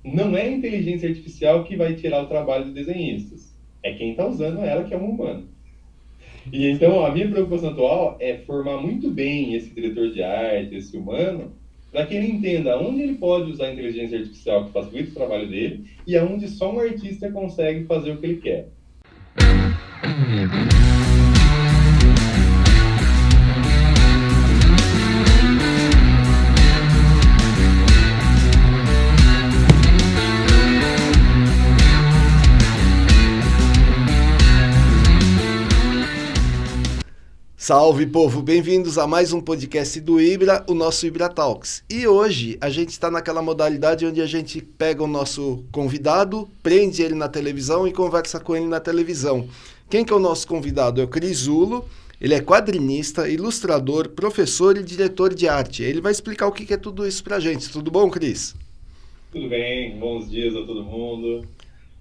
não é a inteligência artificial que vai tirar o trabalho dos desenhistas. É quem está usando ela, que é um humano. E então, a minha preocupação atual é formar muito bem esse diretor de arte, esse humano, para que ele entenda onde ele pode usar a inteligência artificial que facilita o trabalho dele e aonde só um artista consegue fazer o que ele quer. Salve, povo! Bem-vindos a mais um podcast do Ibra, o nosso Ibra Talks. E hoje a gente está naquela modalidade onde a gente pega o nosso convidado, prende ele na televisão e conversa com ele na televisão. Quem que é o nosso convidado? É o Cris Zulo. Ele é quadrinista, ilustrador, professor e diretor de arte. Ele vai explicar o que é tudo isso pra gente. Tudo bom, Cris? Tudo bem, bons dias a todo mundo.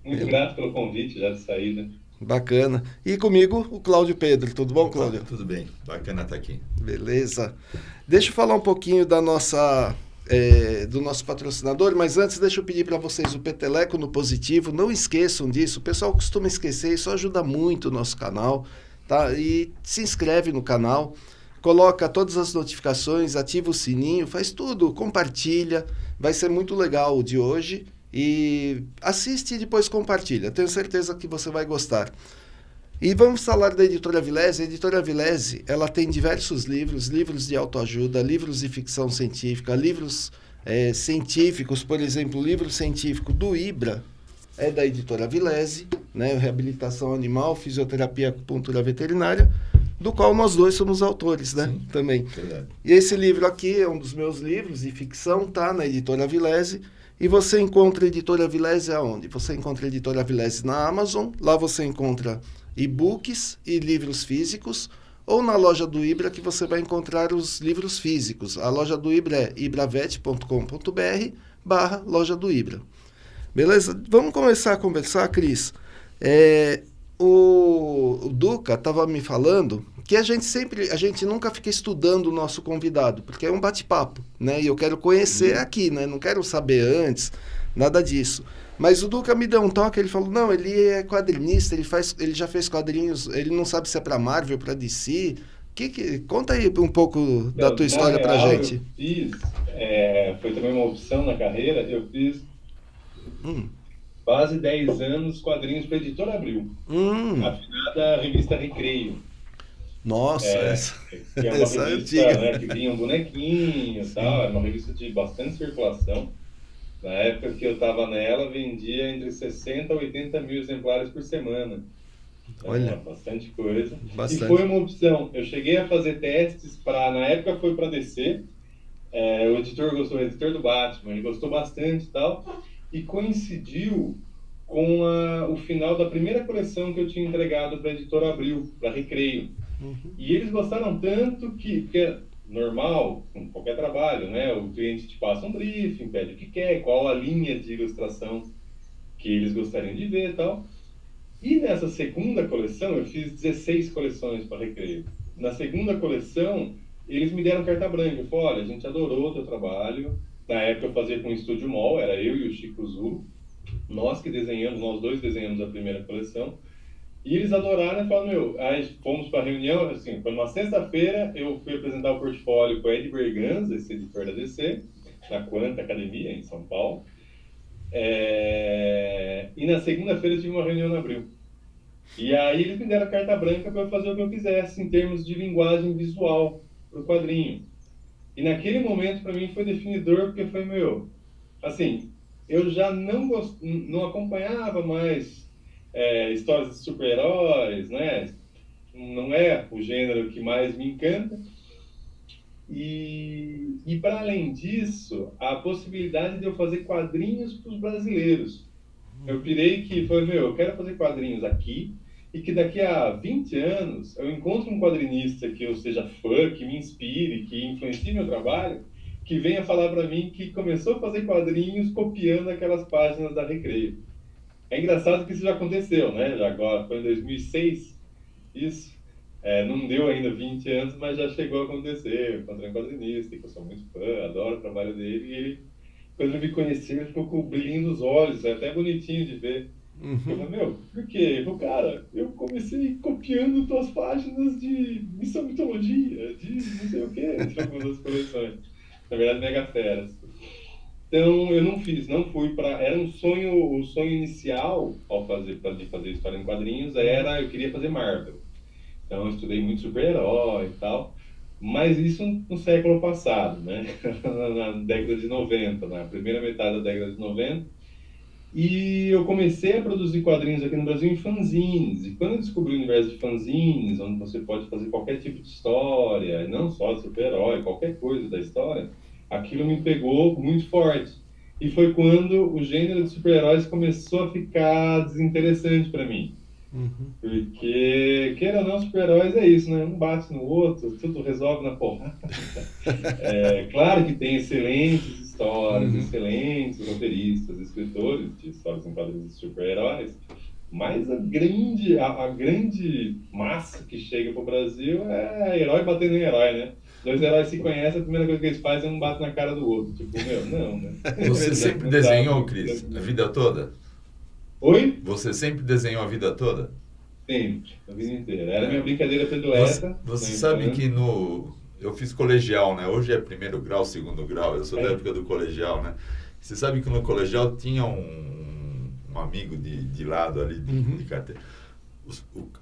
Muito grato pelo convite já de saída. Bacana. E comigo, o Cláudio Pedro. Tudo bom, Opa, Cláudio? tudo bem, bacana estar aqui. Beleza. Deixa eu falar um pouquinho da nossa, do nosso patrocinador, mas antes deixa eu pedir para vocês o peteleco no positivo. Não esqueçam disso. O pessoal costuma esquecer, isso ajuda muito o nosso canal, tá? E se inscreve no canal, coloca todas as notificações, ativa o sininho, faz tudo, compartilha. Vai ser muito legal o de hoje. E assiste e depois compartilha. Tenho certeza que você vai gostar. E vamos falar da Editora Vilese. A Editora Vilese, ela tem diversos livros, livros de autoajuda, livros de ficção científica, livros científicos, por exemplo, o livro científico do Ibra é da Editora Vilese, né? Reabilitação animal, fisioterapia e acupuntura veterinária, do qual nós dois somos autores, né? Sim, também. verdade. E esse livro aqui é um dos meus livros de ficção, tá? Na Editora Vilese. E você encontra a Editora Vilese aonde? Você encontra a Editora Vilese na Amazon, lá você encontra e-books e livros físicos, ou na loja do Ibra que você vai encontrar os livros físicos. A loja do Ibra é ibravet.com.br/loja do Ibra. Beleza? Vamos começar a conversar, Cris. O Duca estava me falando que a gente nunca fica estudando o nosso convidado, porque é um bate-papo, né? E eu quero conhecer aqui, né? Não quero saber antes, nada disso. Mas o Duca me deu um toque, ele falou, não, ele é quadrinista, ele já fez quadrinhos, ele não sabe se é para Marvel, para DC. Conta aí um pouco da Então, tua na história pra real, gente. eu fiz, foi também uma opção na carreira, eu fiz Hum, quase 10 anos quadrinhos para a Editora Abril, hum, a finada revista Recreio, nossa, que é uma essa é revista, antiga. né, que vinha um bonequinho e tal, era uma revista de bastante circulação. Na época que eu estava nela, vendia entre 60 a 80 mil exemplares por semana. Então, Olha, bastante coisa. E foi bastante. uma opção. Eu cheguei a fazer testes para, na época foi para DC. O editor gostou, o editor do Batman, ele gostou bastante e tal. E coincidiu com o final da primeira coleção que eu tinha entregado para a Editora Abril, para Recreio. E eles gostaram tanto porque é normal, com qualquer trabalho, né? O cliente te passa um briefing, pede o que quer, qual a linha de ilustração que eles gostariam de ver e tal. E nessa segunda coleção, eu fiz 16 coleções para Recreio. Na segunda coleção, eles me deram carta branca. Eu falei, olha, a gente adorou o teu trabalho. Na época eu fazia com o Estúdio Mall, era eu e o Chico Zulo. Nós dois desenhamos a primeira coleção. E eles adoraram e falaram, aí fomos para a reunião, assim, foi numa sexta-feira, eu fui apresentar o portfólio com o Ed Berganza, esse editor da DC, na Quanta Academia, em São Paulo. E na segunda-feira eu tive uma reunião na Abril. E aí eles me deram a carta branca para eu fazer o que eu quisesse em termos de linguagem visual para o quadrinho. E naquele momento para mim foi definidor, porque foi assim, eu já não acompanhava mais histórias de super-heróis, né? Não é o gênero que mais me encanta. E para além disso, a possibilidade de eu fazer quadrinhos para os brasileiros. Eu pirei que foi, eu quero fazer quadrinhos aqui e que daqui a 20 anos eu encontro um quadrinista que eu seja fã, que me inspire, que influencie meu trabalho, que venha falar para mim que começou a fazer quadrinhos copiando aquelas páginas da Recreio. É engraçado que isso já aconteceu, né? Já agora, foi em 2006, isso. Não deu ainda 20 anos, mas já chegou a acontecer. Eu encontrei um quadrinista, que eu sou muito fã, adoro o trabalho dele, e ele quando ele me conheceu, ele ficou com o brilhinho dos olhos, é até bonitinho de ver. Eu Uhum. falei, meu, por quê? Ele falou, cara, eu comecei copiando tuas páginas de Missão Mitologia, de não sei o quê, de algumas das coleções. Na verdade, Mega Feras. Então, eu não fiz, não fui para. Era um sonho, o sonho inicial ao fazer, de fazer história em quadrinhos era eu queria fazer Marvel. Então, eu estudei muito super-herói e tal, mas isso no século passado, né? Na década de 90, na primeira metade da década de 90. E eu comecei a produzir quadrinhos aqui no Brasil em fanzines. E quando eu descobri o universo de fanzines, onde você pode fazer qualquer tipo de história, e não só de super-herói, qualquer coisa da história, aquilo me pegou muito forte. E foi quando o gênero de super-heróis começou a ficar desinteressante para mim. Uhum. Porque, queira ou não, super-heróis é isso, né? Um bate no outro, tudo resolve na porrada. É claro que tem excelentes histórias, Uhum. excelentes roteiristas, escritores de histórias em quadrinhos de super-heróis, mas a grande massa que chega para o Brasil é herói batendo em herói, né? Dois heróis se conhecem, a primeira coisa que eles fazem é um bate na cara do outro. Tipo, meu, não, né? Você Vai sempre começar desenhou, muito Cris, a tranquilo. vida toda? Oi? Você sempre desenhou a vida toda? Sempre, a vida inteira. Era a É. minha brincadeira Você, predileta na você sabe que infância. no... Eu fiz colegial, né? Hoje é primeiro grau, segundo grau. Eu sou da É. época do colegial, né? Você sabe que no colegial tinha um amigo de lado ali, de Uhum. carteira.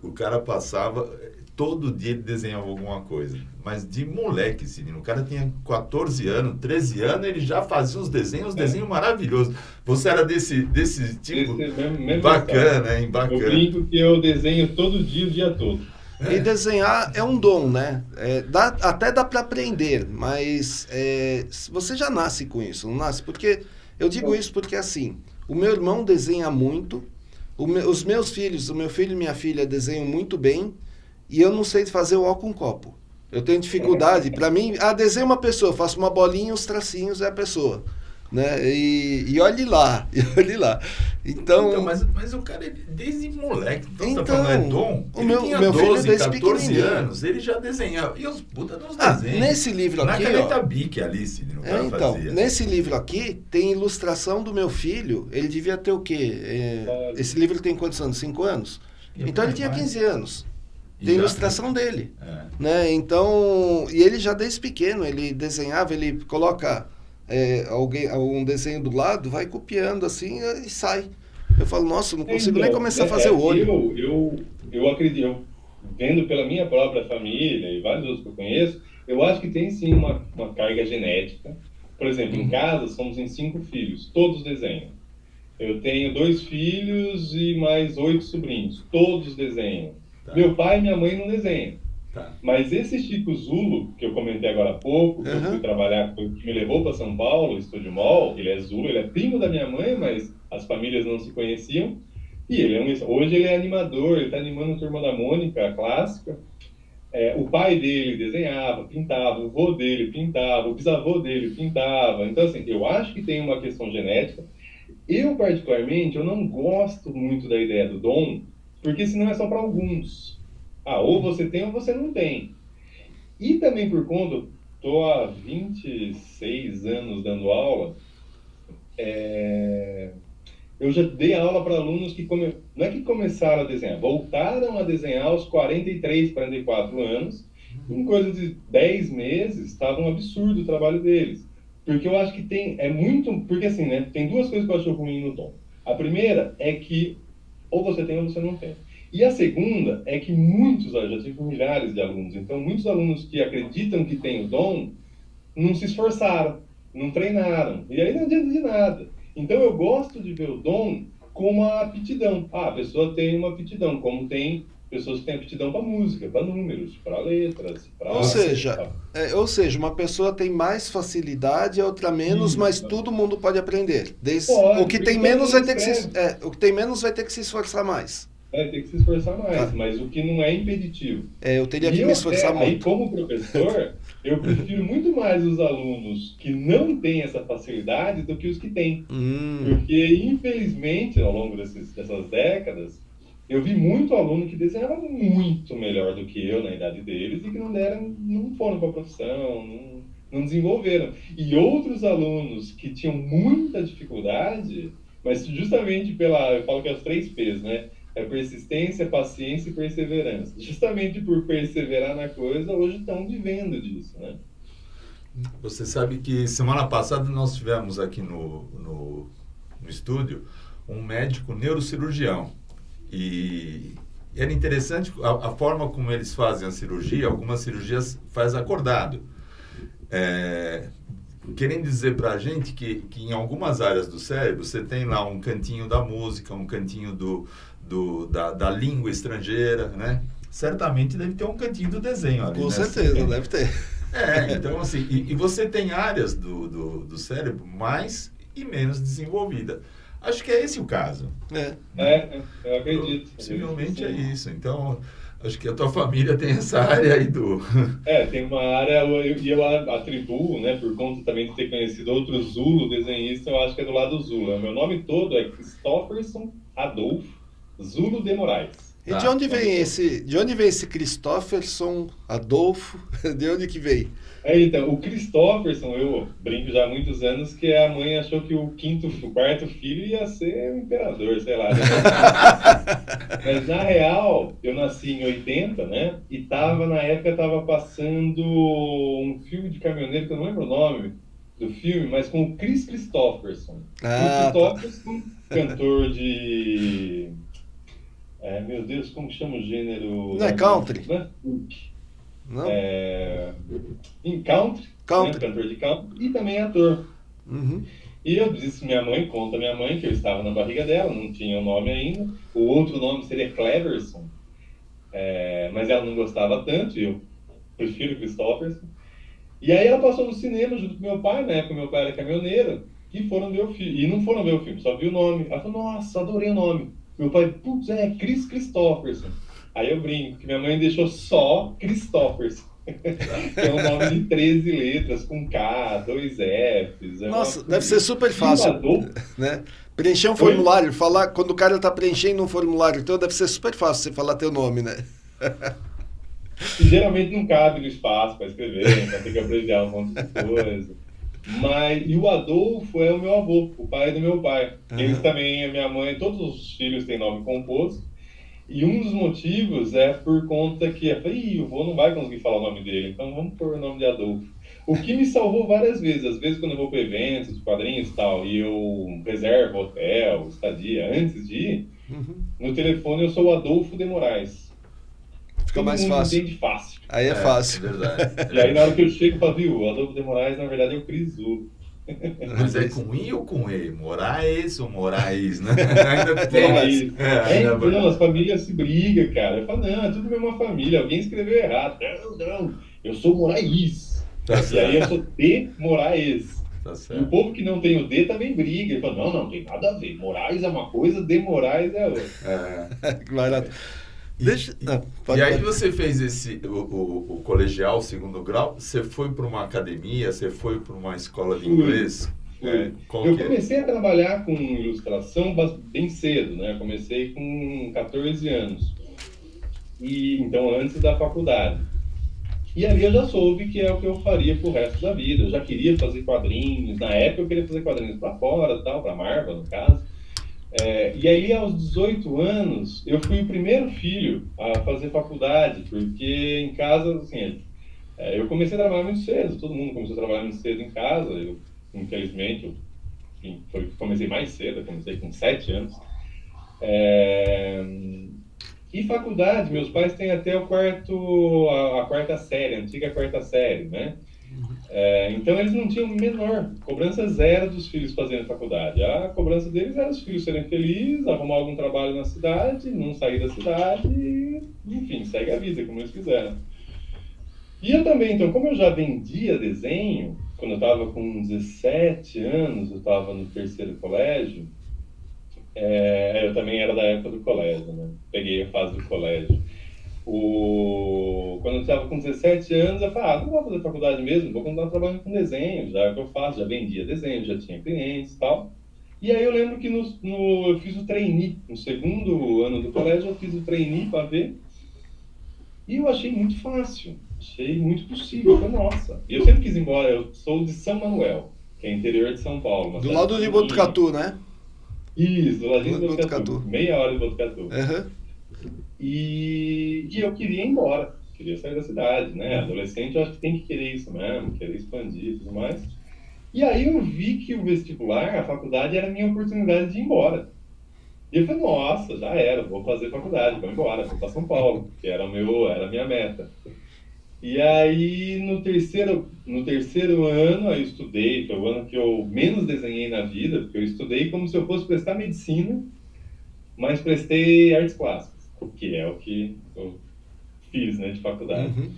O cara passava, todo dia ele desenhava alguma coisa. Mas de moleque, Cirino. O cara tinha 14 anos, 13 anos, ele já fazia uns É. desenhos maravilhosos. Você era desse Esse tipo mesmo pensar. bacana, hein? Eu Bacana. brinco que eu desenho todo dia, o dia todo. E desenhar é um dom, né? Até dá para aprender, mas você já nasce com isso, não nasce? Porque eu digo isso porque assim, o meu irmão desenha muito, os meus filhos, o meu filho e minha filha desenham muito bem, e eu não sei fazer o ó com copo. Eu tenho dificuldade. Para mim, desenho uma pessoa, eu faço uma bolinha, os tracinhos é a pessoa. Né? E olhe lá, e olhe lá. Então, Então, mas o cara, desde moleque, então você tá falando, é então dom? o Ele meu, tinha meu filho é 12, desde 14 pequenininho. anos, ele já desenhava. E os puta dos desenhos. Nesse livro Na aqui, caneta ó. Bic ali, Sidney, o cara Então, fazia. nesse livro aqui tem ilustração do meu filho. Ele devia ter o quê? Olha, Esse livro tem quantos anos? 5 anos? E Então ele vai tinha mais. 15 anos. E Tem já ilustração dele. é. Né? Então, e ele já desde pequeno, ele desenhava, ele coloca um desenho do lado, vai copiando assim e sai. Eu falo, nossa, eu não consigo nem então, começar a fazer o olho. eu acredito, vendo pela minha própria família e vários outros que eu conheço, eu acho que tem sim uma carga genética. Por exemplo, em casa somos em 5 filhos, todos desenham. Eu tenho 2 filhos e mais 8 sobrinhos, todos desenham. Tá, Meu pai e minha mãe não desenham. tá. Mas esse Chico Zulo, que eu comentei agora há pouco, que eu fui Aham. trabalhar, que me levou para São Paulo, Estúdio Mall, ele é Zulo, ele é primo da minha mãe, mas as famílias não se conheciam. E ele hoje ele é animador, ele está animando a Turma da Mônica, a clássica. O pai dele desenhava, pintava, o vô dele pintava, o bisavô dele pintava. Então, assim, eu acho que tem uma questão genética. Eu, particularmente, eu não gosto muito da ideia do dom, porque senão é só para alguns. Ou você tem ou você não tem. E também por conta, estou há 26 anos dando aula, eu já dei aula para alunos que não é que começaram a desenhar, voltaram a desenhar aos 43, 44 anos, em coisa de 10 meses, estava um absurdo o trabalho deles. Porque eu acho que porque assim, né, tem duas coisas que eu acho ruim no dom. A primeira é que ou você tem ou você não tem. E a segunda é que eu já tive milhares de alunos, então muitos alunos que acreditam que têm o dom, não se esforçaram, não treinaram, e aí não adianta de nada. Então eu gosto de ver o dom como a aptidão. A pessoa tem uma aptidão, como tem pessoas que têm aptidão para música, para números, para letras, para Ou arte. seja, uma pessoa tem mais facilidade, a outra menos, mas todo mundo pode aprender. O que Por tem é isso todo menos mundo vai ter que escreve. o que tem menos vai ter que se esforçar mais. Vai ter que se esforçar mais, Tá? mas o que não é impeditivo. Eu teria E que me esforçar aí, muito. como professor, eu prefiro muito mais os alunos que não têm essa facilidade do que os que têm. Porque, infelizmente, ao longo dessas décadas, eu vi muito aluno que desenhava muito melhor do que eu na idade deles e que não foram para a profissão, não desenvolveram. E outros alunos que tinham muita dificuldade, mas justamente eu falo que é os 3 P's, né? É persistência, paciência e perseverança. Justamente por perseverar na coisa, hoje estão vivendo disso, né? Você sabe que semana passada nós tivemos aqui no estúdio um médico neurocirurgião. E era interessante a forma como eles fazem a cirurgia. Algumas cirurgias faz acordado. Querendo dizer para a gente que em algumas áreas do cérebro você tem lá um cantinho da música, um cantinho da língua estrangeira, né? Certamente deve ter um cantinho do desenho ali. Com né? certeza, deve ter. Então assim, e você tem áreas do cérebro mais e menos desenvolvida. Acho que é esse o caso. Eu acredito. Possivelmente é isso. Então, acho que a tua família tem essa área aí tem uma área, e eu atribuo, né, por conta também de ter conhecido outro Zulo desenhista, eu acho que é do lado Zulo. Meu nome todo é Christofferson Adolfo Zulo de Moraes. E de onde vem esse Christofferson Adolfo? De onde que veio? Então, o Christofferson, eu brinco já há muitos anos que a mãe achou que o 4º filho ia ser o imperador, sei lá. Né? Mas, na real, eu nasci em 80, né? E na época, tava passando um filme de caminhoneiro, que eu não lembro o nome do filme, mas com o Chris Christofferson. O Christofferson, cantor de... meu Deus, como chama o gênero? Não é country? Não? Em country. Né, cantor de country e também ator. Uhum. E eu disse conta minha mãe que eu estava na barriga dela, não tinha o nome ainda. O outro nome seria Cleverson, mas ela não gostava tanto, e eu prefiro Christofferson. E aí ela passou no cinema junto com meu pai, na época meu pai era caminhoneiro, e foram ver o filme. E não foram ver o filme, só viu o nome. Ela falou, nossa, adorei o nome. Meu pai, putz, Chris Christofferson. Aí eu brinco que minha mãe deixou só Christofferson. Que é um nome de 13 letras, com K, 2 Fs. Nossa, deve ser super fácil, né? Preencher um formulário, quando o cara está preenchendo um formulário, então deve ser super fácil você falar teu nome, né? E geralmente não cabe no espaço para escrever, então tem que abreviar um monte de coisa. E o Adolfo é o meu avô, o pai do meu pai. Eles também, a minha mãe, todos os filhos têm nome composto. E um dos motivos é por conta que o vô não vai conseguir falar o nome dele, então vamos pôr o nome de Adolfo. O que me salvou várias vezes, às vezes quando eu vou para eventos, quadrinhos e tal, e eu reservo hotel, estadia, antes de ir, no telefone eu sou o Adolfo de Moraes. Fica mais fácil. Entende fácil. Aí é fácil. É verdade. E aí na hora que eu chego, eu falo, o Adolfo de Moraes na verdade é o Crisulo. Mas é com I ou com E? Moraes ou Moraes, né? Ainda tem. Então, as famílias se brigam, cara. Eu falo, não, é tudo mesma família. Alguém escreveu errado. Não, eu sou Moraes. E aí eu sou de Moraes. Tá certo. E o povo que não tem o D também briga. Ele fala, não tem nada a ver. Moraes é uma coisa, de Moraes é outra. Que barato. Aí você fez o colegial, 2º grau, você foi para uma academia, você foi para uma escola de inglês? Eu comecei a trabalhar com ilustração bem cedo, né? Comecei com 14 anos, então antes da faculdade. E ali eu já soube que é o que eu faria pro resto da vida. Eu já queria fazer quadrinhos, na época eu queria fazer quadrinhos para fora, para Marvel no caso. E aí, aos 18 anos, eu fui o primeiro filho a fazer faculdade, porque em casa, assim, eu comecei a trabalhar muito cedo, todo mundo começou a trabalhar muito cedo em casa, eu, infelizmente, comecei mais cedo, eu comecei com 7 anos. E faculdade, meus pais têm até a 4ª série, a antiga 4ª série, né? Então eles não tinham menor cobrança zero dos filhos fazendo faculdade. A cobrança deles era os filhos serem felizes, arrumar algum trabalho na cidade, não sair da cidade e, enfim, segue a vida como eles quiseram. E eu também, então, como eu já vendia desenho, quando eu estava com 17 anos, eu estava no 3º colégio, eu também era da época do colégio, né? Peguei a fase do colégio. Quando eu estava com 17 anos, eu falei, não vou fazer faculdade mesmo, vou continuar trabalhando com desenho, já é o que eu faço, já vendia desenho, já tinha clientes e tal. E aí eu lembro que eu fiz o trainee, no 2º ano do colégio, eu fiz o trainee para ver, e eu achei muito fácil. Achei muito possível. Eu falei, nossa. E eu sempre quis ir embora. Eu sou de São Manuel, que é interior de São Paulo. Uma Do cidade lado de pequenininha. Botucatu, né? Isso, do ladinho Do de Botucatu. Botucatu. Meia hora de Botucatu. Aham. E eu queria ir embora. Queria sair da cidade, né? Adolescente, eu acho que tem que querer isso mesmo, querer expandir e tudo mais. E aí eu vi que o vestibular, a faculdade, era a minha oportunidade de ir embora. E eu falei, nossa, já era, vou fazer faculdade, vou embora, vou para São Paulo, que era a minha meta. E aí, no terceiro ano, eu estudei, foi o ano que eu menos desenhei na vida, porque eu estudei como se eu fosse prestar medicina, mas prestei artes plásticas, que é o que eu fiz, né, de faculdade. Uhum.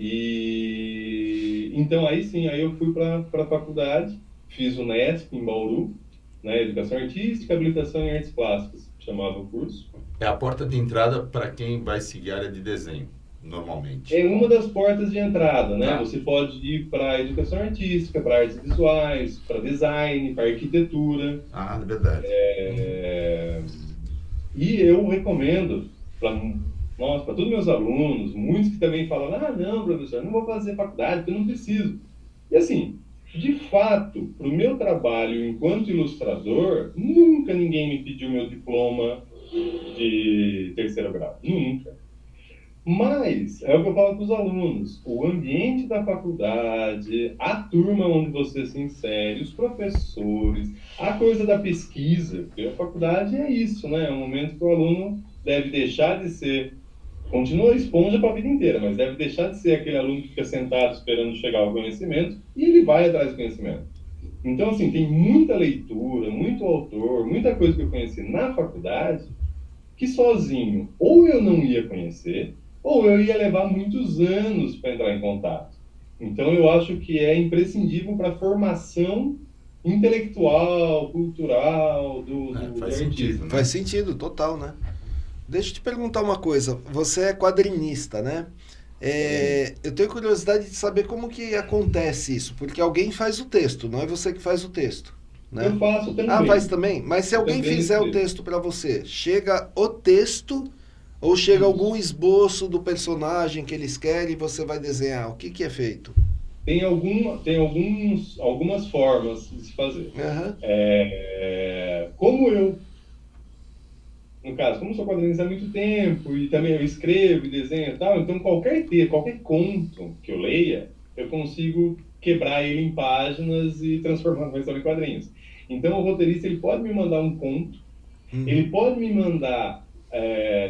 E então aí sim, aí eu fui para a faculdade, fiz o Nesp em Bauru, né, Educação Artística, Habilitação em Artes Plásticas, chamava o curso. É a porta de entrada para quem vai seguir a área de desenho, normalmente. É uma das portas de entrada, né? Tá. Você pode ir para Educação Artística, para Artes Visuais, para Design, para Arquitetura. Ah, é verdade. E eu recomendo para todos os meus alunos, muitos que também falam, ah, não, professor, não vou fazer faculdade, porque eu não preciso. E assim, de fato, para o meu trabalho enquanto ilustrador, nunca ninguém me pediu meu diploma de terceiro grau. Nunca. Mas, é o que eu falo para os alunos, o ambiente da faculdade, a turma onde você se insere, os professores, a coisa da pesquisa, porque a faculdade é isso, né? É um momento que o aluno deve deixar de ser, continua esponja para a vida inteira, mas deve deixar de ser aquele aluno que fica sentado esperando chegar ao conhecimento e ele vai atrás do conhecimento. Então, assim, tem muita leitura, muito autor, muita coisa que eu conheci na faculdade que sozinho ou eu não ia conhecer, ou eu ia levar muitos anos para entrar em contato. Então, eu acho que é imprescindível para a formação intelectual, cultural Faz do sentido, artista. né? Faz sentido, total, né? Deixa eu te perguntar uma coisa. Você é quadrinista, né? Eu tenho curiosidade de saber como que acontece isso, porque alguém faz o texto, não é você que faz o texto, né? Eu faço também. Ah, faz também? Mas se alguém Também fizer o escrevo. texto para você, chega o texto ou chega algum esboço do personagem que eles querem e você vai desenhar? O que que é feito? Tem algumas formas de se fazer. Aham. No caso, como sou quadrinista há muito tempo e também eu escrevo e desenho e tal, então qualquer conto que eu leia, eu consigo quebrar ele em páginas e transformar numa história em quadrinhos. Então o roteirista ele pode me mandar um conto, ele pode me mandar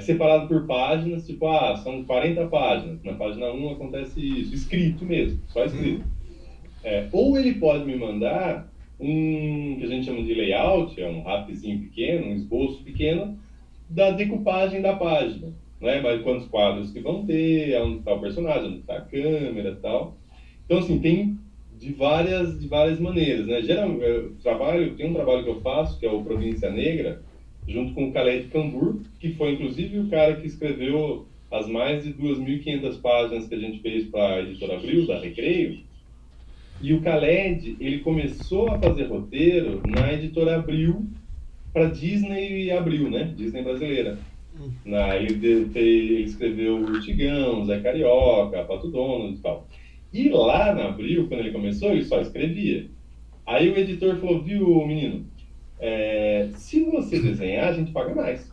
separado por páginas, tipo, são 40 páginas, na página 1 acontece isso, escrito mesmo, só escrito. Ou ele pode me mandar um que a gente chama de layout, é um rapzinho pequeno, um esboço pequeno, da decupagem da página, né? Mas quantos quadros que vão ter, onde está o personagem, onde está a câmera e tal. Então, assim, tem de várias maneiras, né? Geralmente, tem um trabalho que eu faço, que é o Província Negra, junto com o Khaled Cambur, que foi, inclusive, o cara que escreveu as mais de 2.500 páginas que a gente fez para a Editora Abril, da Recreio. E o Khaled, ele começou a fazer roteiro na Editora Abril, para Disney Abril, né? Disney brasileira. Ele escreveu o Urtigão, Zé Carioca, Pato Donald e tal. E lá na Abril, quando ele começou, ele só escrevia. Aí o editor falou, viu, menino, se você desenhar, a gente paga mais.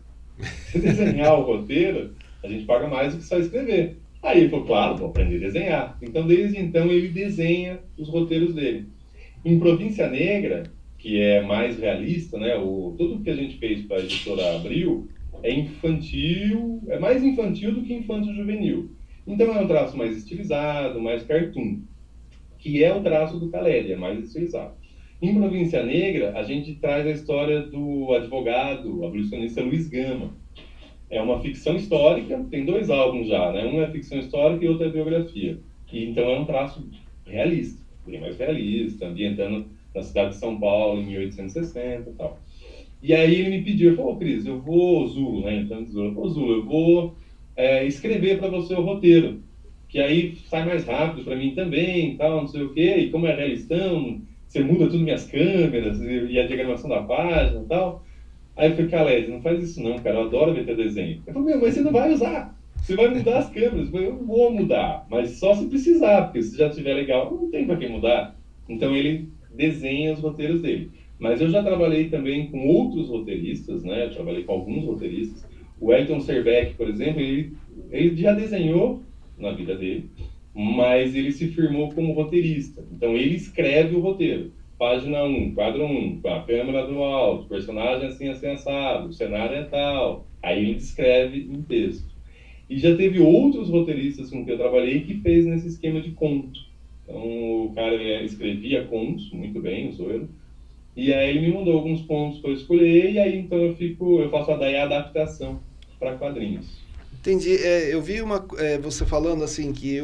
Se desenhar o roteiro, a gente paga mais do que só escrever. Aí ele falou, claro, vou aprender a desenhar. Então, desde então, ele desenha os roteiros dele. Em Província Negra, que é mais realista, né? Tudo que a gente fez para a Editora Abril é infantil, é mais infantil do que infanto-juvenil. Então é um traço mais estilizado, mais cartoon, que é o traço do Khaled, é mais estilizado. Em Província Negra, a gente traz a história do advogado abolicionista Luiz Gama. É uma ficção histórica, tem 2 álbuns já, né? Um é ficção histórica e outro é biografia. Então é um traço realista, bem mais realista, ambientando na cidade de São Paulo, em 1860 e tal. E aí ele me pediu, ele falou, Cris, eu vou, Zulo, né? Então, Zulo, eu vou escrever para você o roteiro, que aí sai mais rápido para mim também, tal, não sei o quê, e como é realistão, você muda tudo minhas câmeras e a diagramação da página e tal. Aí eu falei, Khaled, não faz isso não, cara, eu adoro ver teu desenho. Ele falou, mas você não vai usar. você vai mudar as câmeras. Eu vou mudar, mas só se precisar, porque se já estiver legal, não tem para que mudar. Então ele desenha os roteiros dele. Mas eu já trabalhei também com outros roteiristas, né? Eu trabalhei com alguns roteiristas. O Elton Serbeck, por exemplo, ele já desenhou na vida dele, mas ele se firmou como roteirista. Então ele escreve o roteiro. Página 1, quadro 1, com a câmera do alto, personagem assim, assim, assado, o cenário é tal. Aí ele descreve em texto. E já teve outros roteiristas com que eu trabalhei que fez nesse esquema de conto. Então o cara escrevia contos, muito bem, o Zoeiro. E aí ele me mandou alguns pontos para eu escolher, e aí então eu faço a adaptação para quadrinhos. Entendi. Eu vi você falando assim, que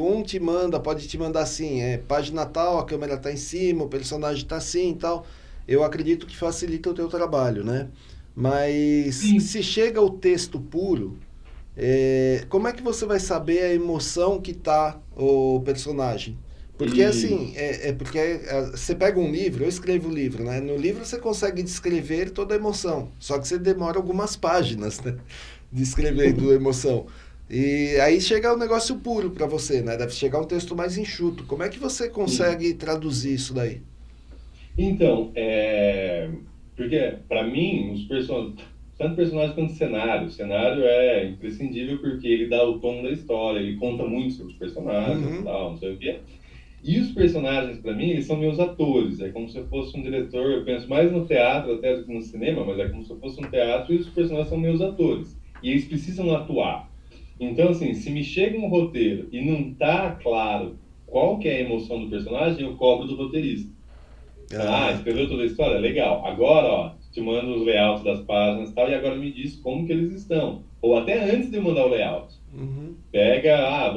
pode te mandar assim, página tal, a câmera tá em cima, o personagem tá assim e tal. Eu acredito que facilita o teu trabalho, né? Mas Sim. se chega o texto puro, como é que você vai saber a emoção que tá o personagem? Porque assim, você pega um livro, eu escrevo um livro, né? No livro você consegue descrever toda a emoção, só que você demora algumas páginas, né? Descrevendo a emoção. E aí chega um negócio puro para você, né? Deve chegar um texto mais enxuto. Como é que você consegue traduzir isso daí? Então, porque para mim, tanto personagem quanto cenário. O cenário é imprescindível porque ele dá o tom da história, ele conta muito sobre os personagens e tal, não sei o quê. E os personagens, para mim, eles são meus atores. É como se eu fosse um diretor, eu penso mais no teatro até do que no cinema, mas é como se eu fosse um teatro e os personagens são meus atores. E eles precisam atuar. Então, assim, se me chega um roteiro e não tá claro qual que é a emoção do personagem, eu cobro do roteirista. Escreveu toda a história? Legal. Agora, ó, te mando os layouts das páginas e tal, e agora me diz como que eles estão. Ou até antes de eu mandar o layout. Pega,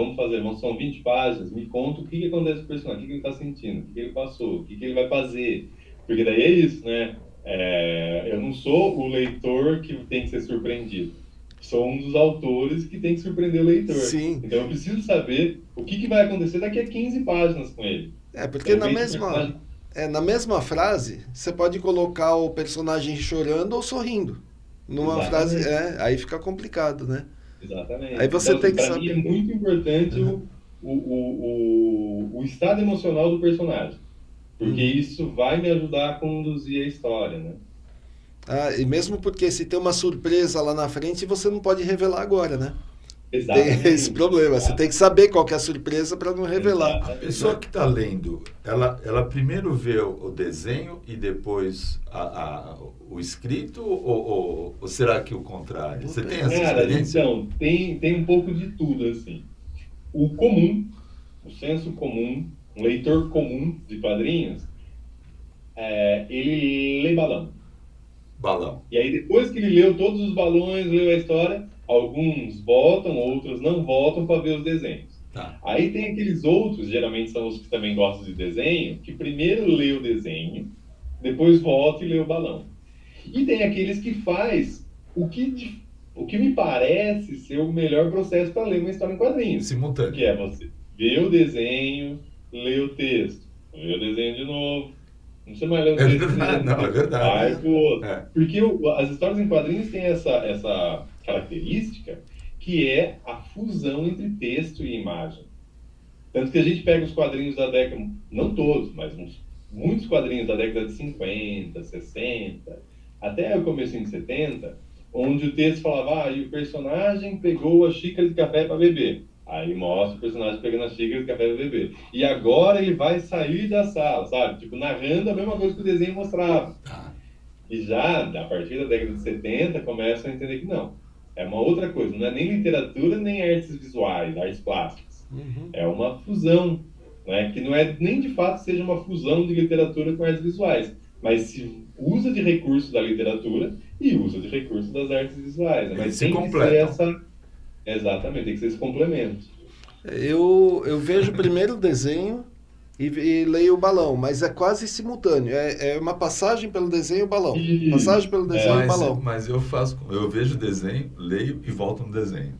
são 20 páginas, me conta o que acontece com o personagem, o que ele está sentindo, o que ele passou, o que ele vai fazer. Porque daí é isso, né? Eu não sou o leitor que tem que ser surpreendido. Sou um dos autores que tem que surpreender o leitor. Sim. Então eu preciso saber o que vai acontecer daqui a 15 páginas com ele. Porque na mesma frase, você pode colocar o personagem chorando ou sorrindo. Numa frase, aí fica complicado, né? Exatamente. Aí você tem que saber. Para mim é muito importante o estado emocional do personagem. Porque isso vai me ajudar a conduzir a história, né? E mesmo porque se tem uma surpresa lá na frente, você não pode revelar agora, né? Exatamente. Tem esse problema. Você tem que saber qual que é a surpresa para não revelar. A pessoa que está lendo, ela primeiro vê o desenho e depois o escrito, ou será que o contrário? Você tem essa experiência? Então, tem um pouco de tudo, assim. O senso comum, um leitor comum de quadrinhos, ele lê balão. E aí, depois que ele leu todos os balões, leu a história, alguns voltam, outros não voltam para ver os desenhos. Tá. Aí tem aqueles outros, geralmente são os que também gostam de desenho, que primeiro lê o desenho, depois volta e lê o balão. E tem aqueles que faz o que me parece ser o melhor processo para ler uma história em quadrinhos. Simultâneo. Que é você ver o desenho, ler o texto, ver o desenho de novo. Não sei mais ler o texto. É verdade. Porque as histórias em quadrinhos têm essa característica que é a fusão entre texto e imagem. Tanto que a gente pega os quadrinhos da década, não todos, mas muitos quadrinhos da década de 50, 60, até o começo de 70, onde o texto falava, e o personagem pegou a xícara de café para beber. Aí mostra o personagem pegando a xícara de café para beber. E agora ele vai sair da sala, sabe? Tipo, narrando a mesma coisa que o desenho mostrava. E já, a partir da década de 70, começam a entender que não. É uma outra coisa. Não é nem literatura, nem artes visuais, artes plásticas. É uma fusão. Né? Que não é nem de fato seja uma fusão de literatura com artes visuais. Mas se usa de recursos da literatura e usa de recursos das artes visuais. Né? Mas tem que ser Exatamente, tem que ser esse complemento. Eu vejo primeiro o desenho e leio o balão, mas é quase simultâneo. É uma passagem pelo desenho e o balão. Passagem pelo desenho e o balão. Mas eu vejo o desenho, leio e volto no desenho.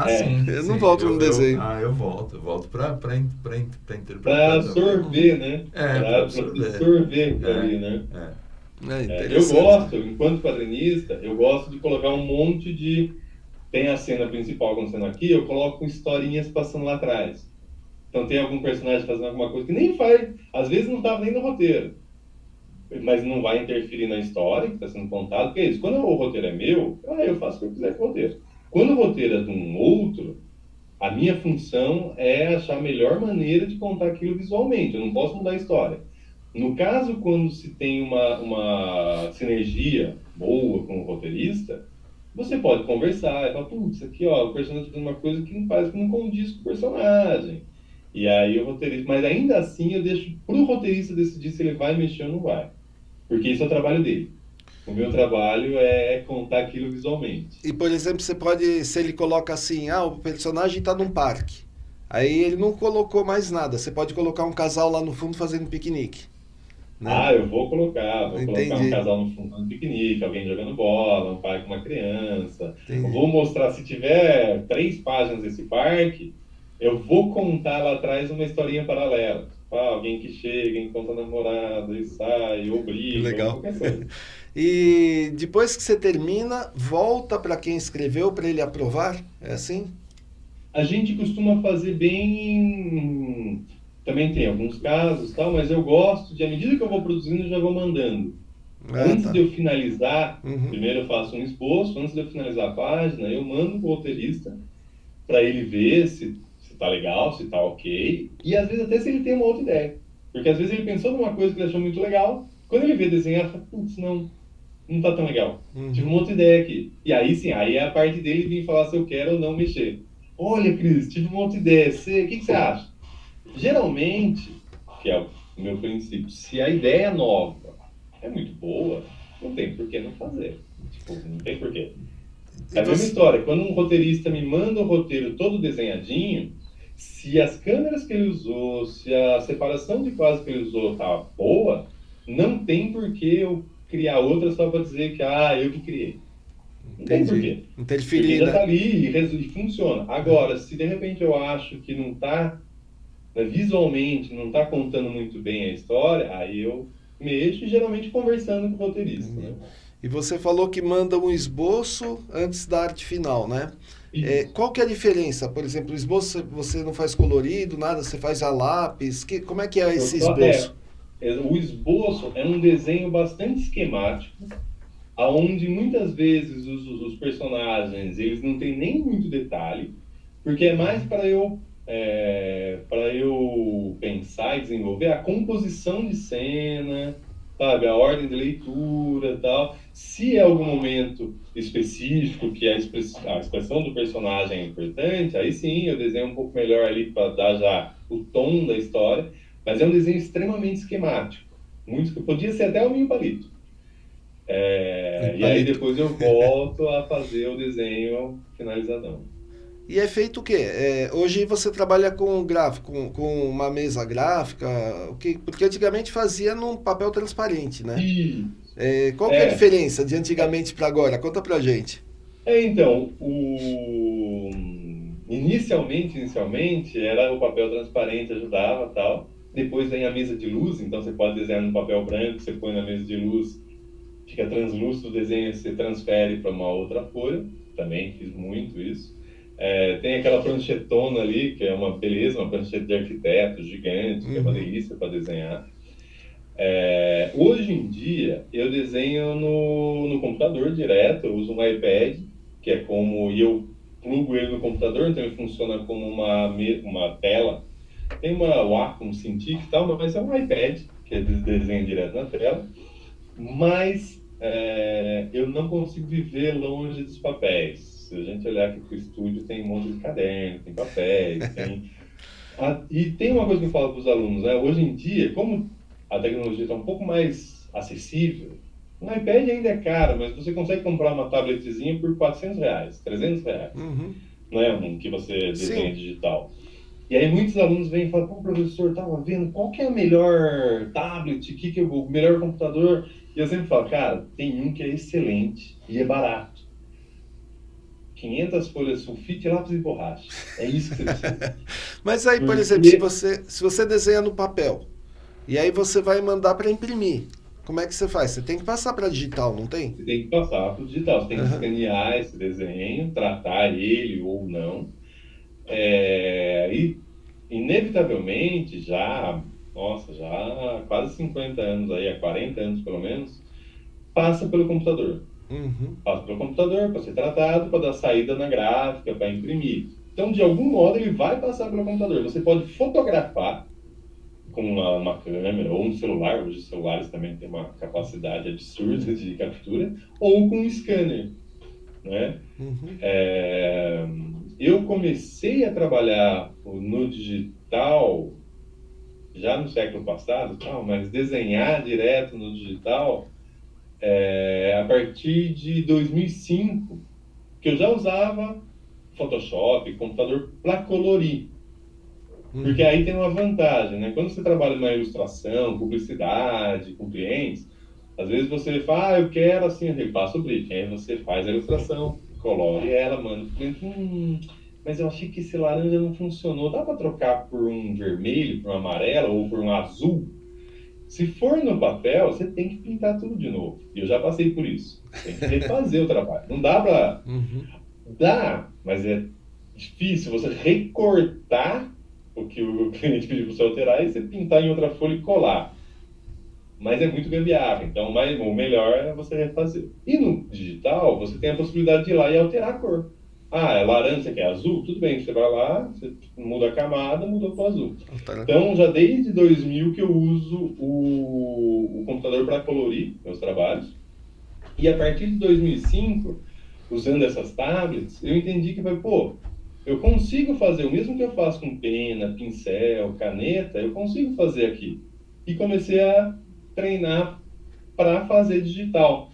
Sim. Eu não volto no desenho. Eu volto para interpretar. Para absorver, né? Para absorver ali, né? Eu gosto, enquanto quadrinista, eu gosto de colocar um monte de tem a cena principal acontecendo aqui, eu coloco historinhas passando lá atrás. Então tem algum personagem fazendo alguma coisa que nem faz, às vezes não estava nem no roteiro, mas não vai interferir na história que está sendo contada, porque é isso, quando o roteiro é meu, eu faço o que eu quiser com o roteiro. Quando o roteiro é de um outro, a minha função é achar a melhor maneira de contar aquilo visualmente, eu não posso mudar a história. No caso, quando se tem uma sinergia boa com o roteirista, você pode conversar e falar, putz, aqui ó, o personagem está fazendo uma coisa que não condiz com o personagem. E aí o roteirista, mas ainda assim eu deixo pro roteirista decidir se ele vai mexer ou não vai. Porque isso é o trabalho dele. O meu trabalho é contar aquilo visualmente. E, por exemplo, você pode, se ele coloca assim, o personagem está num parque. Aí ele não colocou mais nada. Você pode colocar um casal lá no fundo fazendo piquenique. Né? Eu vou colocar um casal no fundo fazendo piquenique, alguém jogando bola, um pai com uma criança. Entendi. Eu vou mostrar, se tiver 3 páginas desse parque, eu vou contar lá atrás uma historinha paralela. Alguém que chega, encontra a namorada e sai, ou briga, legal. Ou qualquer coisa. E depois que você termina, volta para quem escreveu para ele aprovar? É assim? A gente costuma fazer bem... Também tem alguns casos, tal, mas eu gosto de, à medida que eu vou produzindo, eu já vou mandando. Antes de eu finalizar, primeiro eu faço um esboço, antes de eu finalizar a página, eu mando pro roteirista para ele ver se tá legal, se tá ok, e às vezes até se ele tem uma outra ideia. Porque às vezes ele pensou numa coisa que ele achou muito legal, quando ele vê desenhar, ele fala, putz, não tá tão legal. Tive uma outra ideia aqui. E aí sim, aí é a parte dele vir falar se eu quero ou não mexer. Olha, Cris, tive uma outra ideia, o que você acha? Geralmente, que é o meu princípio, se a ideia nova é muito boa, não tem por que não fazer. Não tem por quê. É a mesma história, quando um roteirista me manda o roteiro todo desenhadinho, se as câmeras que ele usou, se a separação de quadros que ele usou tá boa, não tem por que eu criar outra só para dizer que eu que criei. Não tem por quê. Interferir, porque já tá ali e funciona. Agora, se de repente eu acho que não tá, visualmente, não tá contando muito bem a história, aí eu mexo, geralmente conversando com o roteirista. Né? E você falou que manda um esboço antes da arte final, né? Qual que é a diferença? Por exemplo, o esboço você não faz colorido, nada, você faz a lápis. Como é que é esse esboço? O esboço é um desenho bastante esquemático, onde muitas vezes os personagens eles não têm nem muito detalhe, porque é mais para eu pensar e desenvolver a composição de cena, sabe, a ordem de leitura e tal. Se é algum momento específico que a expressão do personagem é importante, aí sim eu desenho um pouco melhor ali para dar já o tom da história, mas é um desenho extremamente esquemático. Podia ser até o Minho Palito. E aí depois eu volto a fazer o desenho finalizadão. E é feito o quê? Hoje você trabalha com gráfico, com uma mesa gráfica, porque antigamente fazia num papel transparente, né? Qual que é a diferença de antigamente para agora? Conta pra gente. Então, inicialmente era o papel transparente, ajudava e tal. Depois vem a mesa de luz, então você pode desenhar no papel branco, você põe na mesa de luz, fica translúcido o desenho, você transfere para uma outra folha. Também fiz muito isso. Tem aquela pranchetona ali, que é uma beleza, uma prancheta de arquiteto gigante, que é uma delícia para desenhar. Hoje em dia, eu desenho no computador direto, eu uso um iPad, que é e eu plugo ele no computador, então ele funciona como uma tela. Tem uma Wacom Cintiq e tal, mas é um iPad, que é desenho direto na tela. Mas eu não consigo viver longe dos papéis. Se a gente olhar aqui para o estúdio, tem um monte de caderno, tem papéis, e tem uma coisa que eu falo para os alunos, né? Hoje em dia, como a tecnologia está um pouco mais acessível, um iPad ainda é caro, mas você consegue comprar uma tabletzinha por R$400, R$300, né? Que você desenha digital. E aí muitos alunos vêm e falam, pô, professor, estava vendo qual que é a melhor tablet, o melhor computador? E eu sempre falo, cara, tem um que é excelente e é barato. 500 folhas sulfite, lápis e borracha. É isso que você precisa. Mas aí, por exemplo, se você desenha no papel, e aí você vai mandar para imprimir, Como é que você faz? Você tem que passar para digital, não tem? Você tem que passar para o digital, você tem que Aham. escanear esse desenho, tratar ele ou não. E, inevitavelmente, já há quase 50 anos, aí, há 40 anos pelo menos, passa pelo computador. Uhum. Passa pelo computador para ser tratado, para dar saída na gráfica, para imprimir. Então, de algum modo, ele vai passar pelo computador. Você pode fotografar com uma câmera ou um celular, hoje os celulares também têm uma capacidade absurda de captura, ou com um scanner, né? Uhum. Eu comecei a trabalhar no digital já no século passado, mas desenhar direto no digital a partir de 2005, que eu já usava Photoshop, computador para colorir. Porque aí tem uma vantagem, né? Quando você trabalha numa ilustração, publicidade, com clientes, às vezes você fala, eu quero assim, ele passa o briefing, aí você faz a ilustração, colore ela, manda pro cliente, mas eu achei que esse laranja não funcionou, dá para trocar por um vermelho, por um amarelo ou por um azul? Se for no papel, você tem que pintar tudo de novo. E eu já passei por isso. Tem que refazer o trabalho. Não dá para... Dá, mas é difícil você recortar o que o cliente pediu para você alterar e você pintar em outra folha e colar. Mas é muito gambiarra, então o melhor é você refazer. E no digital, você tem a possibilidade de ir lá e alterar a cor. É laranja, você quer azul? Tudo bem, você vai lá, você muda a camada, mudou para o azul. Então, já desde 2000 que eu uso o computador para colorir meus trabalhos. E a partir de 2005, usando essas tablets, eu entendi que, eu consigo fazer o mesmo que eu faço com pena, pincel, caneta, eu consigo fazer aqui. E comecei a treinar para fazer digital.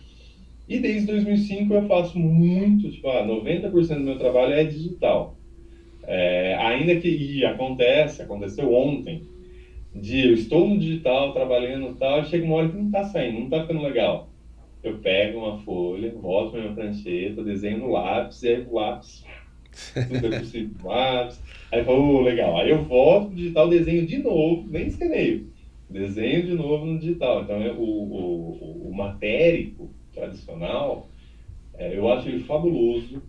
E desde 2005 eu faço muito, 90% do meu trabalho é digital. Ainda que aconteceu ontem, eu estou no digital, trabalhando e tal, e chega uma hora que não está saindo, não está ficando legal. Eu pego uma folha, volto para minha prancheta, desenho no lápis, e aí o lápis, tudo é possível no lápis. Aí eu falo, legal. Aí eu volto no digital, desenho de novo, nem escaneio. Desenho de novo no digital. Então, o matérico tradicional, eu acho ele fabuloso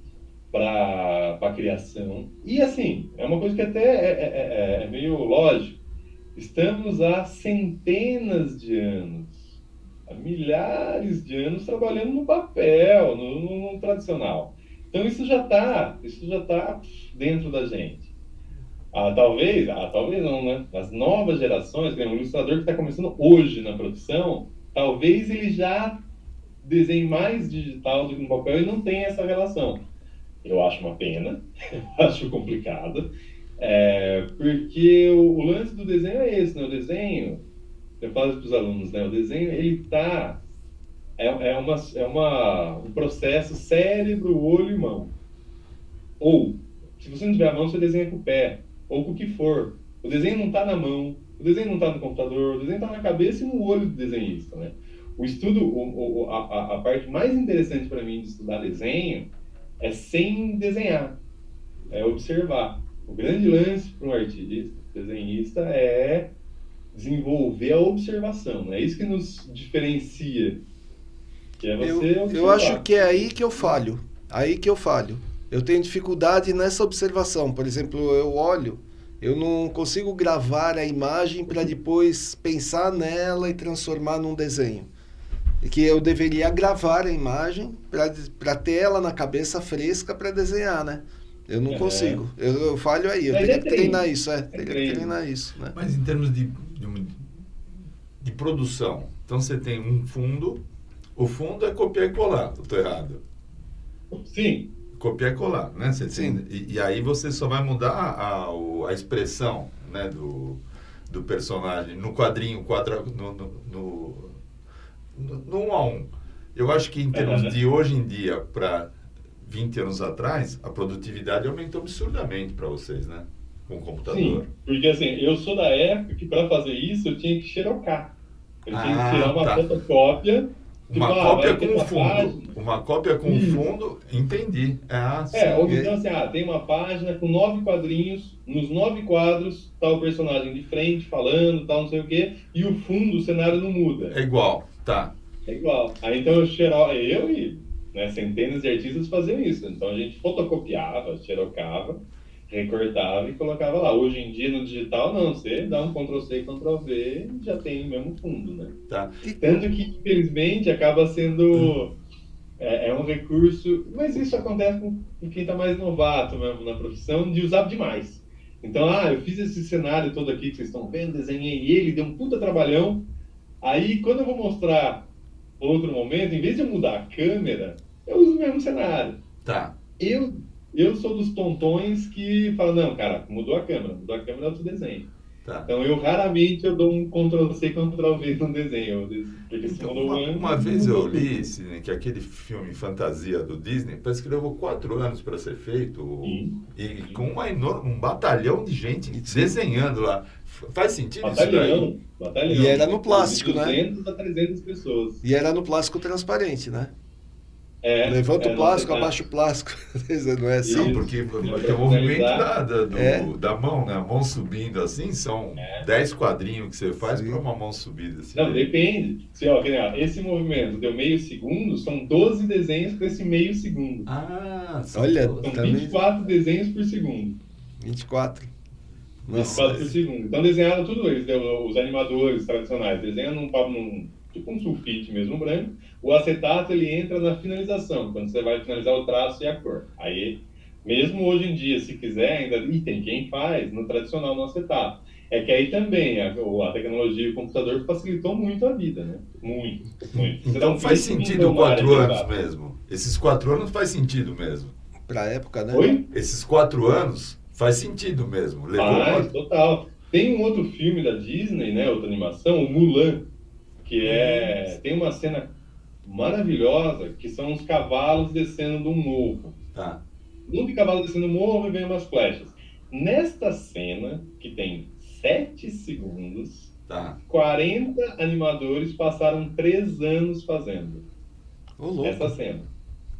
para a criação. E, assim, é uma coisa que até é meio lógico. Estamos há centenas de anos, há milhares de anos trabalhando no papel, no tradicional. Então, isso já tá dentro da gente. Talvez não, né? As novas gerações, um ilustrador que está começando hoje na profissão, talvez ele já desenhe mais digital do que no papel e não tenha essa relação. Eu acho uma pena, acho complicado, porque o lance do desenho é esse, né? O desenho, eu falo para os alunos, né? O desenho, ele um processo cérebro, olho e mão. Ou, se você não tiver a mão, você desenha com o pé, ou com o que for. O desenho não está na mão, o desenho não está no computador, o desenho está na cabeça e no olho do desenhista, né? O estudo, a parte mais interessante para mim de estudar desenho é sem desenhar, é observar. O grande lance para um artista, desenhista, é desenvolver a observação. É isso que nos diferencia. Que é você observar. Eu acho que é aí que eu falho. Eu tenho dificuldade nessa observação. Por exemplo, eu olho, eu não consigo gravar a imagem para depois pensar nela e transformar num desenho. E que eu deveria gravar a imagem para ter ela na cabeça fresca para desenhar, né? Eu não consigo. Eu falho aí. Eu teria que treinar isso. Teria que treinar isso, né? Mas em termos de produção, então você tem um fundo. O fundo é copiar e colar. Estou errado? Sim. Copiar e colar, né? Sim. E aí você só vai mudar a expressão, né, do personagem no quadrinho, no 1 a 1. Eu acho que em termos de hoje em dia para 20 anos atrás, a produtividade aumentou absurdamente para vocês, né? Com o computador. Sim, porque assim, eu sou da época que para fazer isso eu tinha que xerocar. Eu tinha que tirar uma fotocópia. Uma cópia com fundo. Uma cópia com fundo, entendi. Ou então assim, tem uma página com 9 quadrinhos, nos 9 quadros tá o personagem de frente falando, tal, não sei o quê, e o fundo, o cenário não muda. É igual. Tá. É igual. Aí então eu e né, centenas de artistas faziam isso. Então a gente fotocopiava, xerocava, recortava e colocava lá. Hoje em dia no digital não, você dá um Ctrl+C, Ctrl+V e já tem o mesmo fundo, né? Tá. Tanto que infelizmente acaba sendo é um recurso, mas isso acontece com quem está mais novato mesmo na profissão, de usar demais. Então, eu fiz esse cenário todo aqui que vocês estão vendo, desenhei ele, deu um puta trabalhão. Aí, quando eu vou mostrar outro momento, em vez de eu mudar a câmera, eu uso o mesmo cenário. Tá. Eu sou dos tontões que falam, não, cara, mudou a câmera é outro desenho. Tá. Então, eu raramente eu dou um Ctrl+C, Ctrl+V no desenho. Porque se Então, mudou uma vez eu li, Sidney, que aquele filme Fantasia do Disney, parece que levou 4 anos para ser feito. Sim. E com um batalhão de gente desenhando lá. Faz sentido isso daí? Batalhão. E era no plástico, de 200 a 300 pessoas. E era no plástico transparente, né? Levanta o plástico, abaixa o plástico. Não é assim? Não, porque tem o movimento da mão, né? A mão subindo assim, são 10 quadrinhos que você faz para uma mão subida. Assim, não, depende. Esse movimento deu meio segundo, são 12 desenhos para esse meio segundo. Olha, são também... 24 desenhos por segundo. 24. 24 por segundo. Então desenharam tudo eles, os animadores tradicionais, desenham tipo um sulfite mesmo branco. O acetato ele entra na finalização, quando você vai finalizar o traço e a cor. Aí, mesmo hoje em dia, se quiser, ainda tem quem faz no tradicional no acetato. É que aí também a tecnologia e o computador facilitou muito a vida, né? Muito. Então faz sentido 4 anos mesmo. Esses 4 anos faz sentido mesmo. Pra época, né? Oi? Esses 4 anos faz sentido mesmo. Total. Tem um outro filme da Disney, né? Outra animação, o Mulan, que tem uma cena maravilhosa, que são os cavalos descendo de um morro. Tá. Um de cavalo descendo o morro e vem umas flechas. Nesta cena, que tem 7 segundos, 40 animadores passaram 3 anos fazendo essa cena.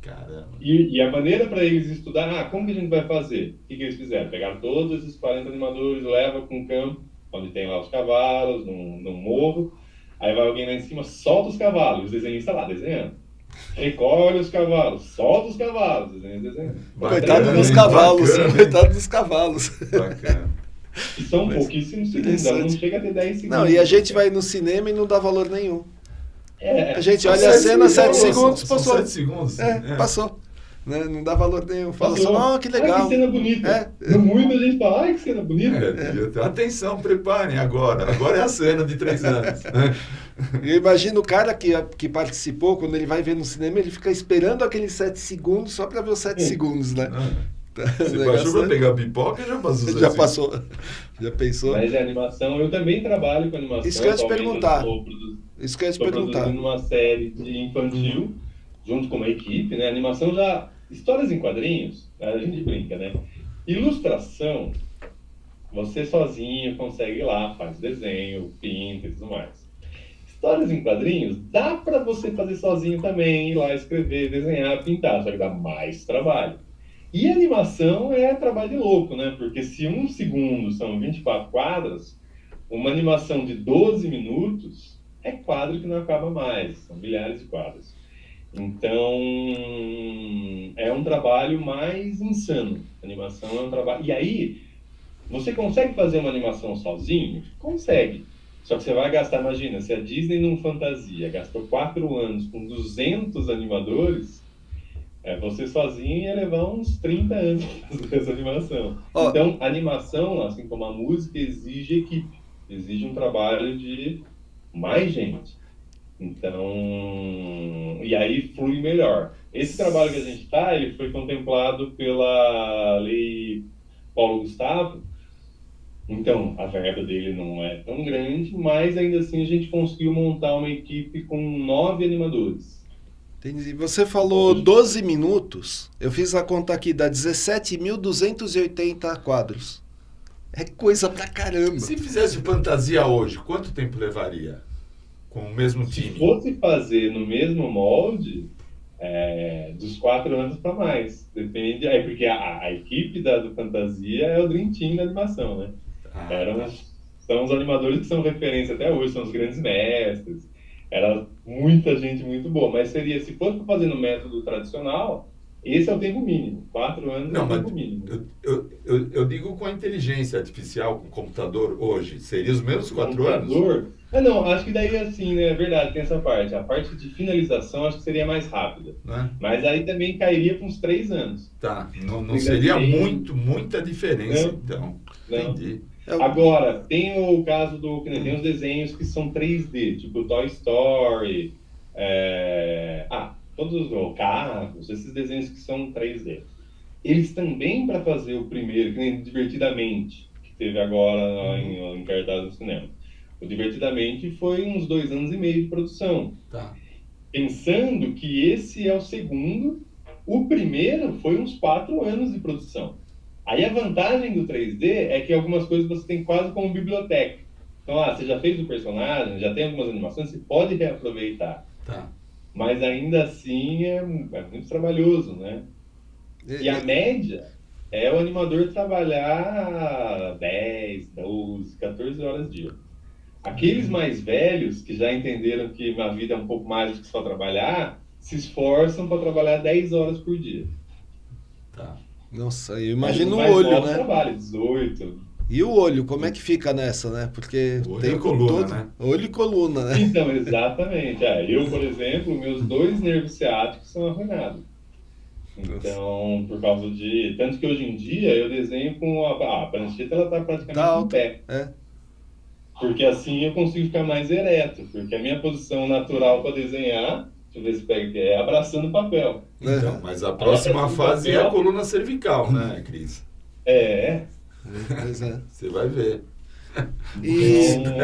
Caramba. E a maneira para eles estudar, como que a gente vai fazer? O que eles fizeram? Pegaram todos esses 40 animadores, levam para um campo, onde tem lá os cavalos, num morro. Aí vai alguém lá em cima, solta os cavalos, os desenhistas lá desenhando. Recolhe os cavalos, solta os cavalos, desenhando. Coitado dos cavalos, coitado dos cavalos. Bacana. E são pouquíssimos segundos, não chega a ter 10 segundos. Não, e a gente vai no cinema e não dá valor nenhum. A gente olha a 7 cena, 7 segundos, segundos, passou. 7 segundos. Passou. Né? Não dá valor nenhum. Fala só, que legal. Que cena bonita. Muita gente fala, que cena bonita. Atenção, preparem agora. Agora é a cena de 3 anos. Eu imagino o cara que participou, quando ele vai ver no cinema, ele fica esperando aqueles 7 segundos só para ver os 7 segundos, né? Você baixou para pegar pipoca, já passou. Já passou. Já pensou? Mas a animação, eu também trabalho com animação. Isso que eu ia te perguntar. Estou produzindo uma série de infantil, junto com uma equipe, né? Animação já... Histórias em quadrinhos, a gente brinca, né? Ilustração, você sozinho consegue ir lá, faz desenho, pinta e tudo mais. Histórias em quadrinhos, dá para você fazer sozinho também, ir lá escrever, desenhar, pintar, só que dá mais trabalho. E animação é trabalho de louco, né? Porque se 1 segundo são 24 quadros, uma animação de 12 minutos é quadro que não acaba mais, são milhares de quadros. Então, é um trabalho mais insano. A animação é um trabalho... E aí, você consegue fazer uma animação sozinho? Consegue. Só que você vai gastar, imagina, se a Disney num Fantasia gastou 4 anos com 200 animadores, você sozinho ia levar uns 30 anos para fazer essa animação. Então, a animação, assim como a música, exige equipe. Exige um trabalho de mais gente. Então, e aí flui melhor. Esse trabalho que a gente ele foi contemplado pela Lei Paulo Gustavo. Então, a verba dele não é tão grande, mas ainda assim a gente conseguiu montar uma equipe com 9 animadores. Entendi. Você falou 12 minutos, eu fiz a conta aqui, dá 17.280 quadros. É coisa pra caramba. Se fizesse fantasia hoje, quanto tempo levaria? Com o mesmo time? Se fosse fazer no mesmo molde, dos 4 anos para mais. Depende. Porque a equipe do Fantasia é o Dream Team da animação, né? São os animadores que são referência até hoje, são os grandes mestres. Era muita gente muito boa, mas seria, se fosse fazer no método tradicional, esse é o tempo mínimo. 4 anos é Não, o mas tempo mínimo. eu digo com a inteligência artificial, com o computador hoje, seria os mesmos 4 anos? Computador. Não, acho que daí assim, né? É verdade, tem essa parte. A parte de finalização acho que seria mais rápida. Né? Mas aí também cairia para uns 3 anos. Tá, não Ainda seria tem. muita diferença, Não, então. não. Entendi. É o- Agora, tem o caso do que tem os desenhos que são 3D, tipo Toy Story, todos os carros, esses desenhos que são 3D. Eles também, para fazer o primeiro, que nem Divertidamente, que teve agora em cartaz no cinema. O Divertidamente foi uns 2 anos e meio de produção. Tá. Pensando que esse é o segundo, o primeiro foi uns 4 anos de produção. Aí a vantagem do 3D é que algumas coisas você tem quase como biblioteca. Então, você já fez o personagem, já tem algumas animações, você pode reaproveitar. Tá. Mas ainda assim é muito trabalhoso, né? E a média é o animador trabalhar 10, 12, 14 horas dia. Aqueles mais velhos, que já entenderam que a vida é um pouco mais do que só trabalhar, se esforçam para trabalhar 10 horas por dia. Tá. Nossa, eu Mas imagino os o mais olho, novos né? trabalham 18. E o olho, como é que fica nessa, né? Porque O o olho é tempo coluna, todo... né? Olho e coluna, né? Então, exatamente. Eu, por exemplo, meus 2 nervos ciáticos são arruinados. Então, por causa de... Tanto que hoje em dia eu desenho com a prancheta, ela está Tá praticamente em alto. pé. É. Porque assim eu consigo ficar mais ereto. Porque a minha posição natural para desenhar, deixa eu ver se pega aqui, é abraçando o papel. Então, mas a Aí próxima abraçando o fase é a papel, coluna cervical, né, Cris? É. Pois é. Você vai ver. E Então,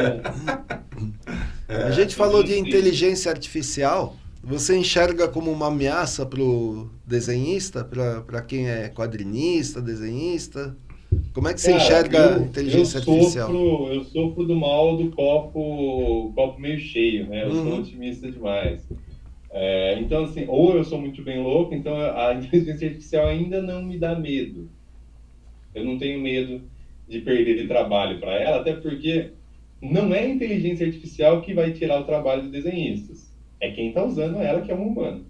a gente falou de sim. inteligência artificial. Você enxerga como uma ameaça para o desenhista, para quem é quadrinista, desenhista? Como é que você Cara, enxerga a inteligência artificial? eu sofro do mal do copo meio cheio, né? Eu sou otimista demais. Então, assim, ou eu sou muito bem louco, então a inteligência artificial ainda não me dá medo. Eu não tenho medo de perder de trabalho para ela, até porque não é a inteligência artificial que vai tirar o trabalho dos desenhistas. É quem está usando ela que é um humano.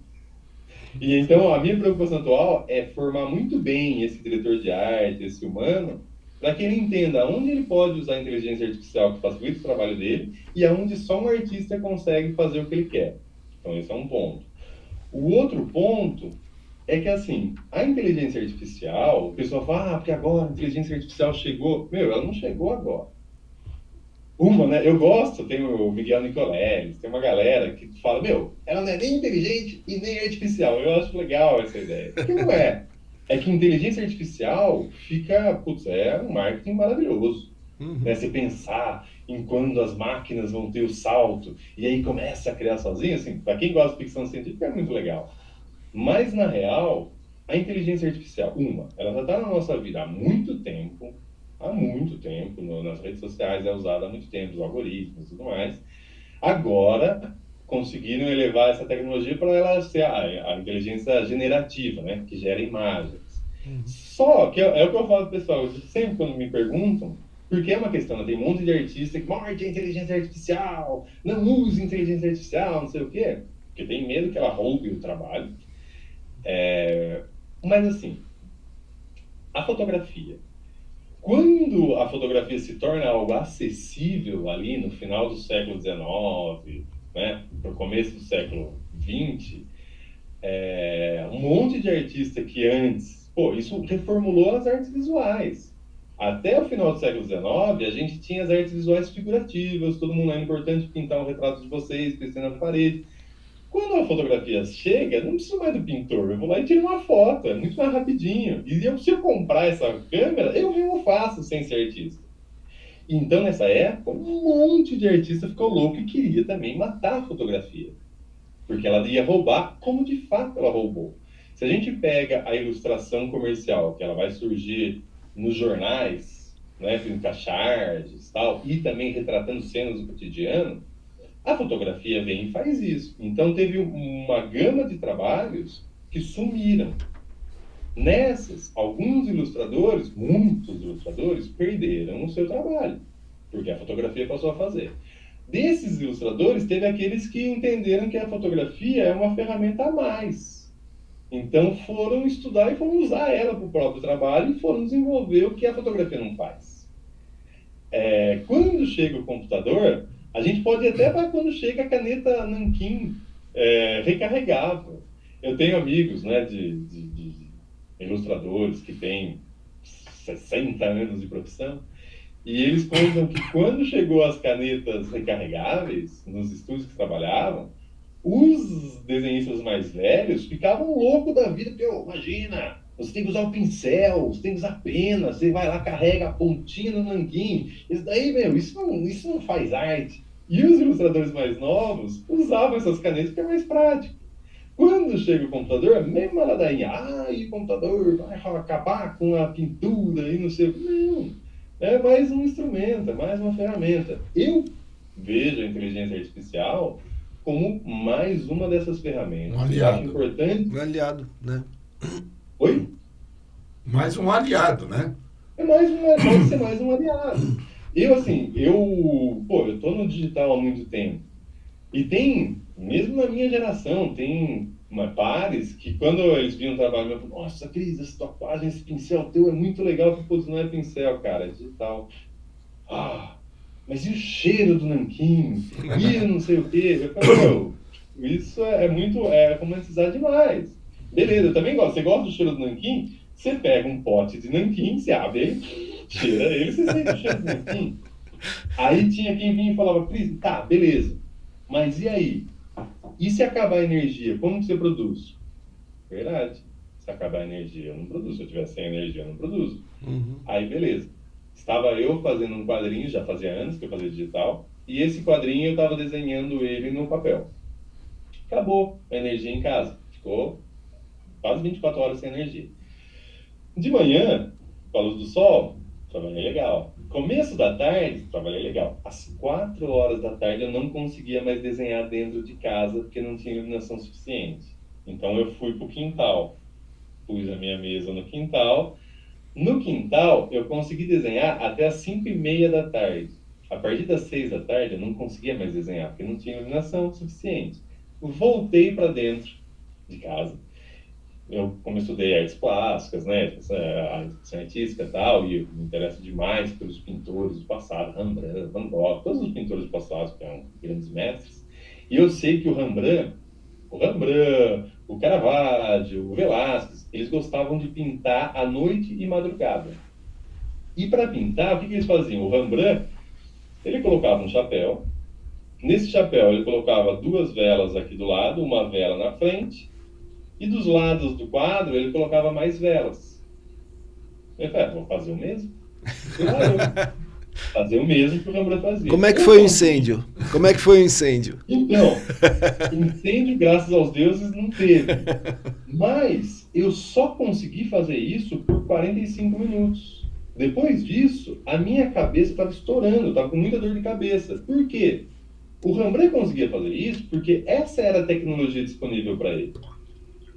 E então a minha preocupação atual é formar muito bem esse diretor de arte, esse humano, para que ele entenda onde ele pode usar a inteligência artificial que facilita o trabalho dele e aonde só um artista consegue fazer o que ele quer. Então esse é um ponto. O outro ponto é que, assim, a inteligência artificial, o pessoal fala, porque agora a inteligência artificial chegou. Meu, ela não chegou agora. Né? Eu gosto, tem o Miguel Nicoleles, tem uma galera que fala, ela não é nem inteligente e nem artificial. Eu acho legal essa ideia. Porque não é. É que inteligência artificial é um marketing maravilhoso. Né? Você pensar em quando as máquinas vão ter o salto e aí começa a criar sozinho, assim, para quem gosta de ficção científica é muito legal. Mas, na real, a inteligência artificial, ela já está na nossa vida há muito tempo, nas redes sociais é usada há muito tempo, os algoritmos e tudo mais. Agora, conseguiram elevar essa tecnologia para ela ser a inteligência generativa, né, que gera imagens. Só que é o que eu falo pro pessoal, sempre quando me perguntam, porque é uma questão, né, tem um monte de artista que morre a inteligência artificial, não use inteligência artificial, não sei o quê, porque tem medo que ela roube o trabalho. Mas assim, a fotografia. Quando a fotografia se torna algo acessível ali no final do século XIX, né, para o começo do século XX, um monte de artista que antes... isso reformulou as artes visuais. Até o final do século XIX, a gente tinha as artes visuais figurativas, todo mundo é importante pintar um retrato de vocês, piscina na parede. Quando a fotografia chega, não preciso mais do pintor. Eu vou lá e tiro uma foto, é muito mais rapidinho. E se eu comprar essa câmera, eu mesmo faço sem ser artista. Então, nessa época, um monte de artista ficou louco e queria também matar a fotografia. Porque ela ia roubar, como de fato ela roubou. Se a gente pega a ilustração comercial, que ela vai surgir nos jornais, né, com charges e tal, e também retratando cenas do cotidiano, a fotografia vem e faz isso. Então, teve uma gama de trabalhos que sumiram. Nessas, alguns ilustradores, muitos ilustradores, perderam o seu trabalho, porque a fotografia passou a fazer. Desses ilustradores, teve aqueles que entenderam que a fotografia é uma ferramenta a mais. Então foram estudar e foram usar ela para o próprio trabalho e foram desenvolver o que a fotografia não faz. Quando chega o computador, a gente pode ir até para quando chega a caneta nanquim recarregável. Eu tenho amigos, né, de ilustradores que têm 60 anos de profissão, e eles contam que quando chegou as canetas recarregáveis nos estúdios que trabalhavam, os desenhistas mais velhos ficavam loucos da vida, porque, imagina, você tem que usar o pincel, você tem que usar pena, você vai lá, carrega a pontinha no nanquim. Isso daí, isso não faz arte. E os ilustradores mais novos usavam essas canetas porque é mais prático. Quando chega o computador, a mesma ladainha. E o computador vai acabar com a pintura e não sei o que. Não, é mais um instrumento, é mais uma ferramenta. Eu vejo a inteligência artificial como mais uma dessas ferramentas. Um aliado. Importante. Um aliado, né? Oi? Mais um aliado, né? Pode ser mais um aliado. Eu tô no digital há muito tempo. E tem, mesmo na minha geração, tem pares que quando eles viam o trabalho, eu falo, nossa, Cris, essa tua página, esse pincel teu é muito legal. Pô, não é pincel, cara, é digital. Mas e o cheiro do nanquim? E não sei o quê? Eu falo, isso é muito, romantizar demais. Beleza, eu também gosto. Você gosta do cheiro do nanquim? Você pega um pote de nanquim, você abre ele, cheira ele, você sente o cheiro do nanquim. Aí tinha quem vinha e falava, Cris, tá, beleza. Mas e aí? E se acabar a energia, como que você produz? Verdade. Se acabar a energia, eu não produzo. Se eu tiver sem energia, eu não produzo. Uhum. Aí, beleza. Estava eu fazendo um quadrinho, já fazia anos que eu fazia digital, e esse quadrinho eu estava desenhando ele no papel. Acabou a energia em casa. Ficou quase 24 horas sem energia. De manhã, com a luz do sol, trabalhei legal. Começo da tarde, trabalhei legal. Às 4 horas da tarde eu não conseguia mais desenhar dentro de casa porque não tinha iluminação suficiente. Então eu fui para o quintal. Pus a minha mesa no quintal. No quintal eu consegui desenhar até às 5:30 da tarde. A partir das 6 da tarde eu não conseguia mais desenhar porque não tinha iluminação suficiente. Voltei para dentro de casa. Como eu estudei artes plásticas, né, a educação artística e tal, e eu me interesso demais pelos pintores do passado, Rembrandt, Van Gogh, todos os pintores do passado que eram grandes mestres, e eu sei que o Rembrandt, o Caravaggio, o Velázquez, eles gostavam de pintar à noite e madrugada. E para pintar, o que eles faziam? O Rembrandt, ele colocava um chapéu, nesse chapéu ele colocava 2 velas aqui do lado, uma vela na frente, e dos lados do quadro, ele colocava mais velas. Eu falei, vou fazer o mesmo. Fazer o mesmo que o Rembrandt fazia. Como é que foi o incêndio? Como é que foi o incêndio? Então, incêndio, graças aos deuses, não teve. Mas eu só consegui fazer isso por 45 minutos. Depois disso, a minha cabeça estava estourando, eu estava com muita dor de cabeça. Por quê? O Rembrandt conseguia fazer isso porque essa era a tecnologia disponível para ele.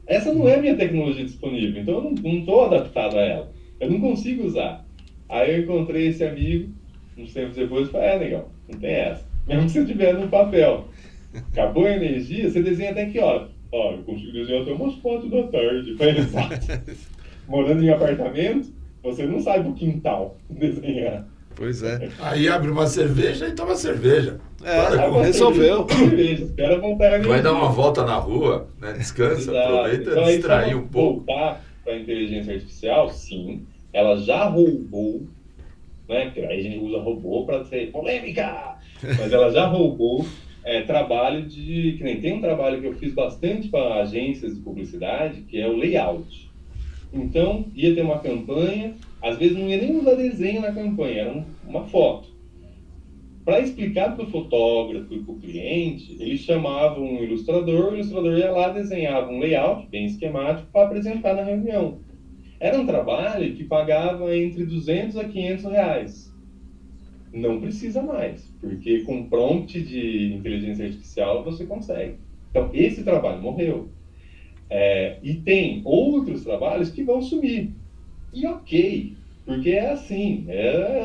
Essa não é a minha tecnologia disponível, então eu não estou adaptado a ela. Eu não consigo usar. Aí eu encontrei esse amigo, uns tempos depois, e falei, legal, não tem essa. Mesmo que você tiver no papel, acabou a energia, você desenha até que hora? Eu consigo desenhar até umas 4 da tarde. Morando em apartamento, você não sai pro quintal desenhar. Pois é. Aí abre uma cerveja e toma cerveja. Resolveu. Espera voltar a Vai dar uma volta na rua, né? Descansa, Exato. aproveita, então, distrair um pouco. Voltar para a inteligência artificial, sim, ela já roubou, né? Porque aí a gente usa robô para ser polêmica, mas ela já roubou trabalho que nem tem um trabalho que eu fiz bastante para agências de publicidade, que é o layout. Então, ia ter uma campanha, às vezes não ia nem usar desenho na campanha, era uma foto. Para explicar para o fotógrafo e para o cliente, eles chamavam um ilustrador, o ilustrador ia lá, desenhava um layout bem esquemático para apresentar na reunião. Era um trabalho que pagava entre 200 a 500 reais. Não precisa mais, porque com prompt de inteligência artificial você consegue. Então, esse trabalho morreu. E tem outros trabalhos que vão sumir. E ok, porque é assim,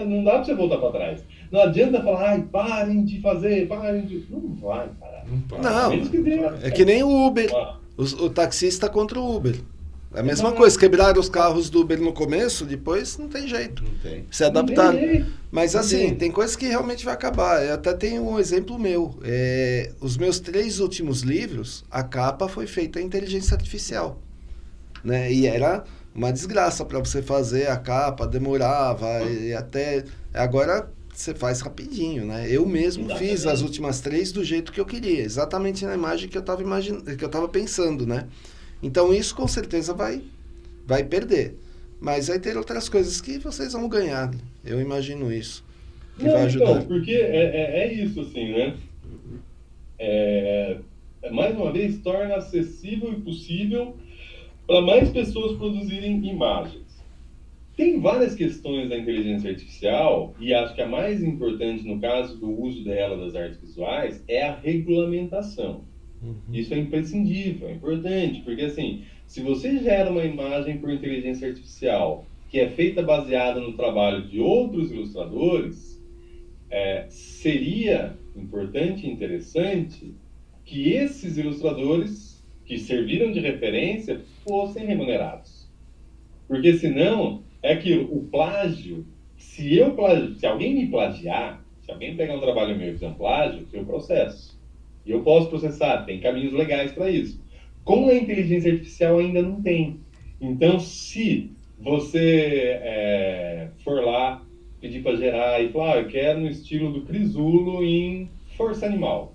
não dá para você voltar para trás. Não adianta falar, ai, parem de fazer, parem de... Não vai parar. Não para. Não, Eles que dêem- é que nem o Uber. Ah, O taxista contra o Uber. É a mesma Exato. coisa, quebraram os carros do Uber no começo, depois não tem jeito. Não tem. Se adaptaram. não tem. Mas Não assim, tem. tem coisas que realmente vai acabar. Eu até tenho um exemplo meu. Os meus 3 últimos livros, a capa foi feita em inteligência artificial. Né? E era uma desgraça para você fazer a capa, demorava, e até... Agora você faz rapidinho, né? Eu mesmo Exatamente. fiz as últimas 3 do jeito que eu queria, exatamente na imagem que eu estava pensando, né? Então isso com certeza vai perder. Mas vai ter outras coisas que vocês vão ganhar. Eu imagino isso. Que vai ajudar. Então, porque é isso, assim, né? Mais uma vez, torna acessível e possível para mais pessoas produzirem imagens. Tem várias questões da inteligência artificial, e acho que a mais importante no caso do uso dela das artes visuais é a regulamentação. Isso é imprescindível, é importante, porque assim, se você gera uma imagem por inteligência artificial que é feita baseada no trabalho de outros ilustradores, seria importante e interessante que esses ilustradores que serviram de referência fossem remunerados. Porque senão, é aquilo, o plágio, se alguém me plagiar, se alguém pegar um trabalho meu e fizer um plágio, eu processo. E eu posso processar, tem caminhos legais para isso. Com a inteligência artificial ainda não tem. Então, se você for lá, pedir para gerar e falar, eu quero no estilo do Crisulo em Força Animal.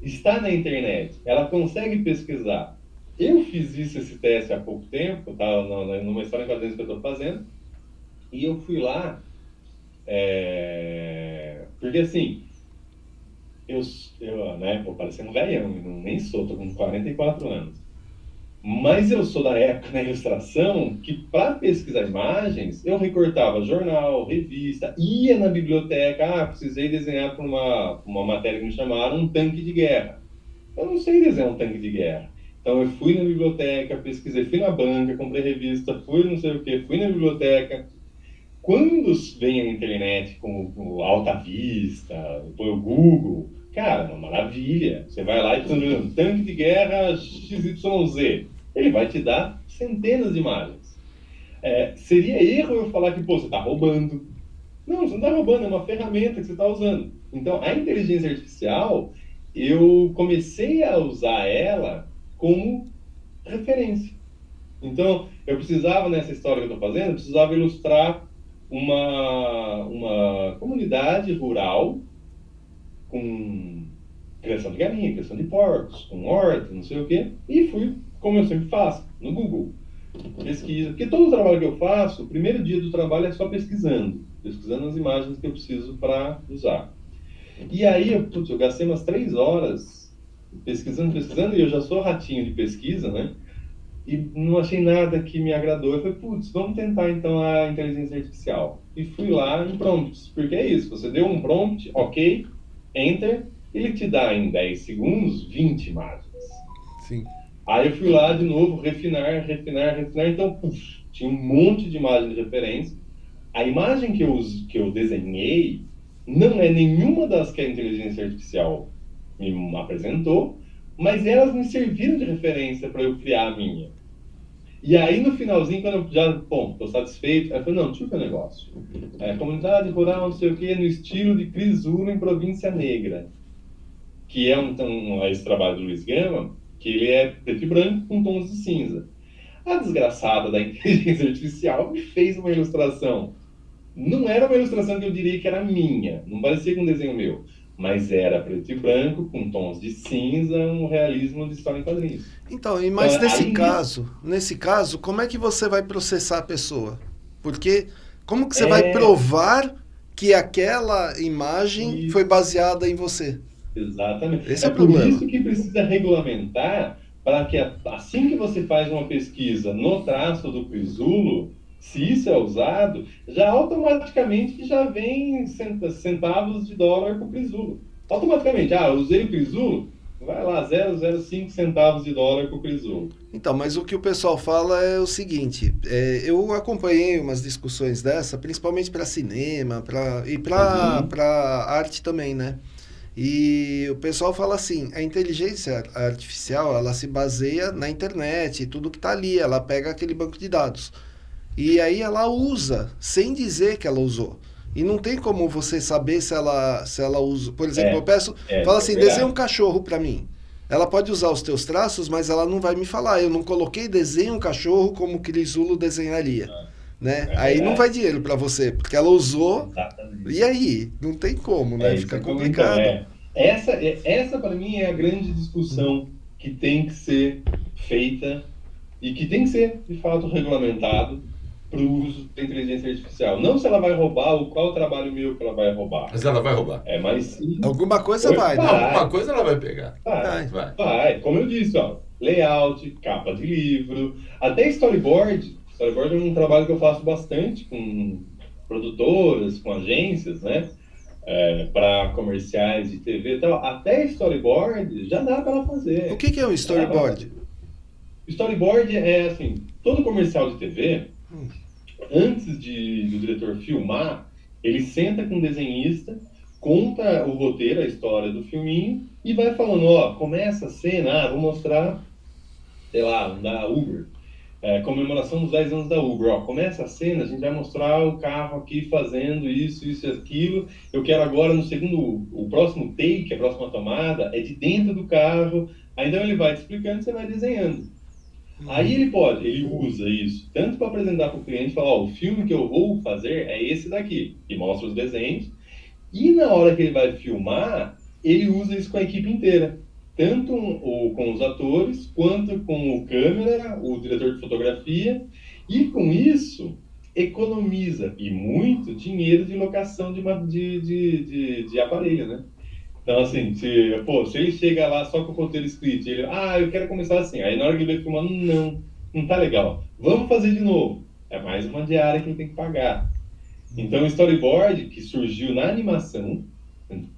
Está na internet, ela consegue pesquisar. Eu fiz esse teste há pouco tempo, tá, numa história em quadrinhos que eu estou fazendo, e eu fui lá, porque assim, eu né, vou parecendo um velhão, nem sou, estou com 44 anos. Mas eu sou da época na ilustração que, para pesquisar imagens, eu recortava jornal, revista, ia na biblioteca, precisei desenhar para uma matéria que me chamaram um tanque de guerra. Eu não sei desenhar um tanque de guerra. Então eu fui na biblioteca, pesquisei, fui na banca, comprei revista, fui não sei o que, fui na biblioteca. Quando vem a internet com o Alta Vista, põe o Google, cara, é uma maravilha. Você vai lá e está olhando tanque de guerra XYZ. Ele vai te dar centenas de imagens. Seria erro eu falar que, você está roubando. Não, você não está roubando, é uma ferramenta que você está usando. Então, a inteligência artificial, eu comecei a usar ela como referência. Então, eu precisava, nessa história que eu estou fazendo, eu precisava ilustrar uma comunidade rural com criação de galinha, criação de porcos, com horta, não sei o quê, e fui, como eu sempre faço, no Google. Pesquisa, porque todo o trabalho que eu faço, o primeiro dia do trabalho é só pesquisando as imagens que eu preciso para usar. E aí, eu gastei umas 3 horas pesquisando, e eu já sou ratinho de pesquisa, né? E não achei nada que me agradou. Eu falei, vamos tentar então a inteligência artificial. E fui lá em prompts, porque é isso, você deu um prompt, ok, enter, ele te dá em 10 segundos 20 imagens. Sim. Aí eu fui lá de novo, refinar, então tinha um monte de imagens de referência. A imagem que eu desenhei não é nenhuma das que a inteligência artificial me apresentou, mas elas me serviram de referência para eu criar a minha. E aí no finalzinho, quando eu já, estou satisfeito, eu falei, não, deixa eu ver o negócio. Comunidade rural, não sei o que, no estilo de Crisulo em Província Negra. Que é esse trabalho do Luiz Gama, que ele é preto e branco com tons de cinza. A desgraçada da inteligência artificial me fez uma ilustração. Não era uma ilustração que eu diria que era minha, não parecia com um desenho meu, mas era preto e branco, com tons de cinza, um realismo de história em quadrinhos. Então, mas nesse caso, como é que você vai processar a pessoa? Porque como que você vai provar que aquela imagem foi baseada em você? Exatamente. Esse é o por problema. isso que precisa regulamentar, para que assim que você faz uma pesquisa no traço do Crisulo, se isso é usado, já automaticamente já vem centavos de dólar para o Crisulo. Automaticamente, usei o Crisulo, vai lá, 0,05 centavos de dólar por crisol. Então, mas o que o pessoal fala é o seguinte, eu acompanhei umas discussões dessa, principalmente para cinema, e para arte também, né? E o pessoal fala assim, a inteligência artificial, ela se baseia na internet, tudo que está ali, ela pega aquele banco de dados. E aí ela usa, sem dizer que ela usou. E não tem como você saber se ela usa. Por exemplo, eu peço, fala assim, desenha um cachorro para mim. Ela pode usar os teus traços, mas ela não vai me falar. Eu não coloquei desenho um cachorro como o Crisulo desenharia. Né? Aí não vai dinheiro para você, porque ela usou. Exatamente. E aí? Não tem como, né? Fica complicado. Essa para mim é a grande discussão que tem que ser feita e que tem que ser, de fato, regulamentado para o uso da inteligência artificial. Não se ela vai roubar ou qual trabalho meu que ela vai roubar. Mas ela vai roubar. Mas sim. Alguma coisa vai, né? Alguma coisa ela vai pegar. Vai. Como eu disse, ó, layout, capa de livro, até storyboard. Storyboard é um trabalho que eu faço bastante com produtoras, com agências, né? Para comerciais de TV e tal. Até storyboard já dá para ela fazer. O que é um storyboard? Storyboard é assim, todo comercial de TV, antes do diretor filmar, ele senta com o desenhista, conta o roteiro, a história do filminho, e vai falando, ó, começa a cena, vou mostrar, sei lá, da Uber, comemoração dos 10 anos da Uber, ó, começa a cena, a gente vai mostrar o carro aqui fazendo isso e aquilo, eu quero agora no segundo, o próximo take, a próxima tomada, é de dentro do carro, aí então ele vai te explicando, você vai desenhando. Aí ele usa isso, tanto para apresentar para o cliente, falar, ó, o filme que eu vou fazer é esse daqui, e mostra os desenhos, e na hora que ele vai filmar, ele usa isso com a equipe inteira, tanto com os atores, quanto com o câmera, o diretor de fotografia, e com isso economiza, e muito, dinheiro de locação de aparelho, né? Então, assim, se ele chega lá só com o roteiro escrito, ele, eu quero começar assim. Aí na hora que ele vai filmando, não tá legal. Vamos fazer de novo. É mais uma diária que ele tem que pagar. Então, o storyboard, que surgiu na animação,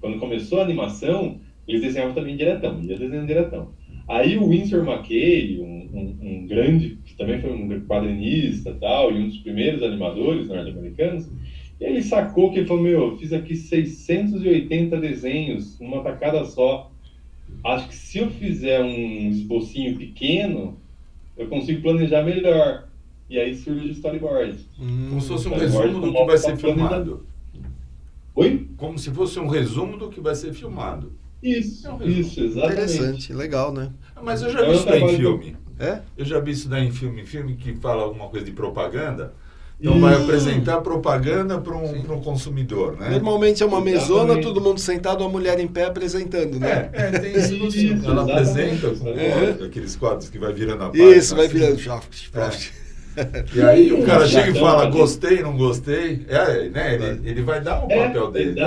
quando começou a animação, eles desenhavam também diretão, ia desenhando diretão. Aí o Winsor McKay, um grande, que também foi um quadrinista e tal, e um dos primeiros animadores norte-americanos, ele sacou que ele falou, eu fiz aqui 680 desenhos, numa tacada só. Acho que se eu fizer um esbocinho pequeno, eu consigo planejar melhor. E aí surge o storyboard. Como se fosse um resumo do que vai ser filmado. Oi? Como se fosse um resumo do que vai ser filmado. Isso, exatamente. Interessante, legal, né? Mas eu já vi isso daí em filme. Eu já vi isso daí em filme que fala alguma coisa de propaganda. Então vai apresentar propaganda para um consumidor, né? Normalmente é uma mesona, todo mundo sentado, uma mulher em pé apresentando, né? Tem isso. Ela apresenta com aqueles quadros que vai virando a página. Isso, vai virando. E aí o cara chega e fala, gostei, não gostei. Né? Ele vai dar o papel dele.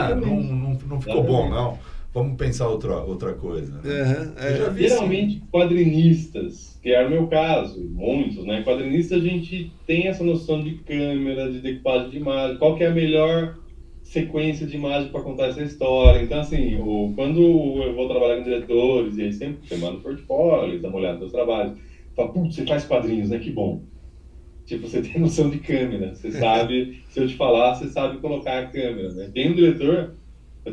Não ficou bom, não. Vamos pensar outra coisa. Né? Geralmente, quadrinistas, que é o meu caso, muitos, né? Quadrinistas, a gente tem essa noção de câmera, de decupagem de imagem, qual que é a melhor sequência de imagem para contar essa história. Então, assim, quando eu vou trabalhar com diretores, e aí sempre você manda um portfólio, eles dão uma olhada nos seus trabalhos, fala, putz, você faz quadrinhos, né? Que bom. Tipo, você tem noção de câmera, você sabe, se eu te falar, você sabe colocar a câmera, né? Tem um diretor, eu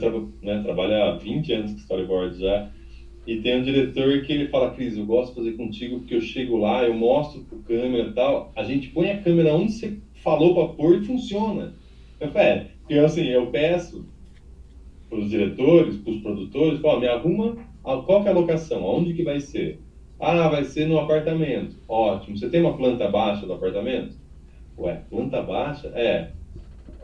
trabalho há 20 anos com storyboard já, e tem um diretor que ele fala, Cris, eu gosto de fazer contigo porque eu chego lá, eu mostro pro câmera e tal, a gente põe a câmera onde você falou para pôr e funciona. Eu falei, porque assim, eu peço pros diretores, pros produtores, falo, me arruma qual que é a locação, aonde que vai ser? Vai ser no apartamento. Ótimo, você tem uma planta baixa do apartamento? Ué, planta baixa?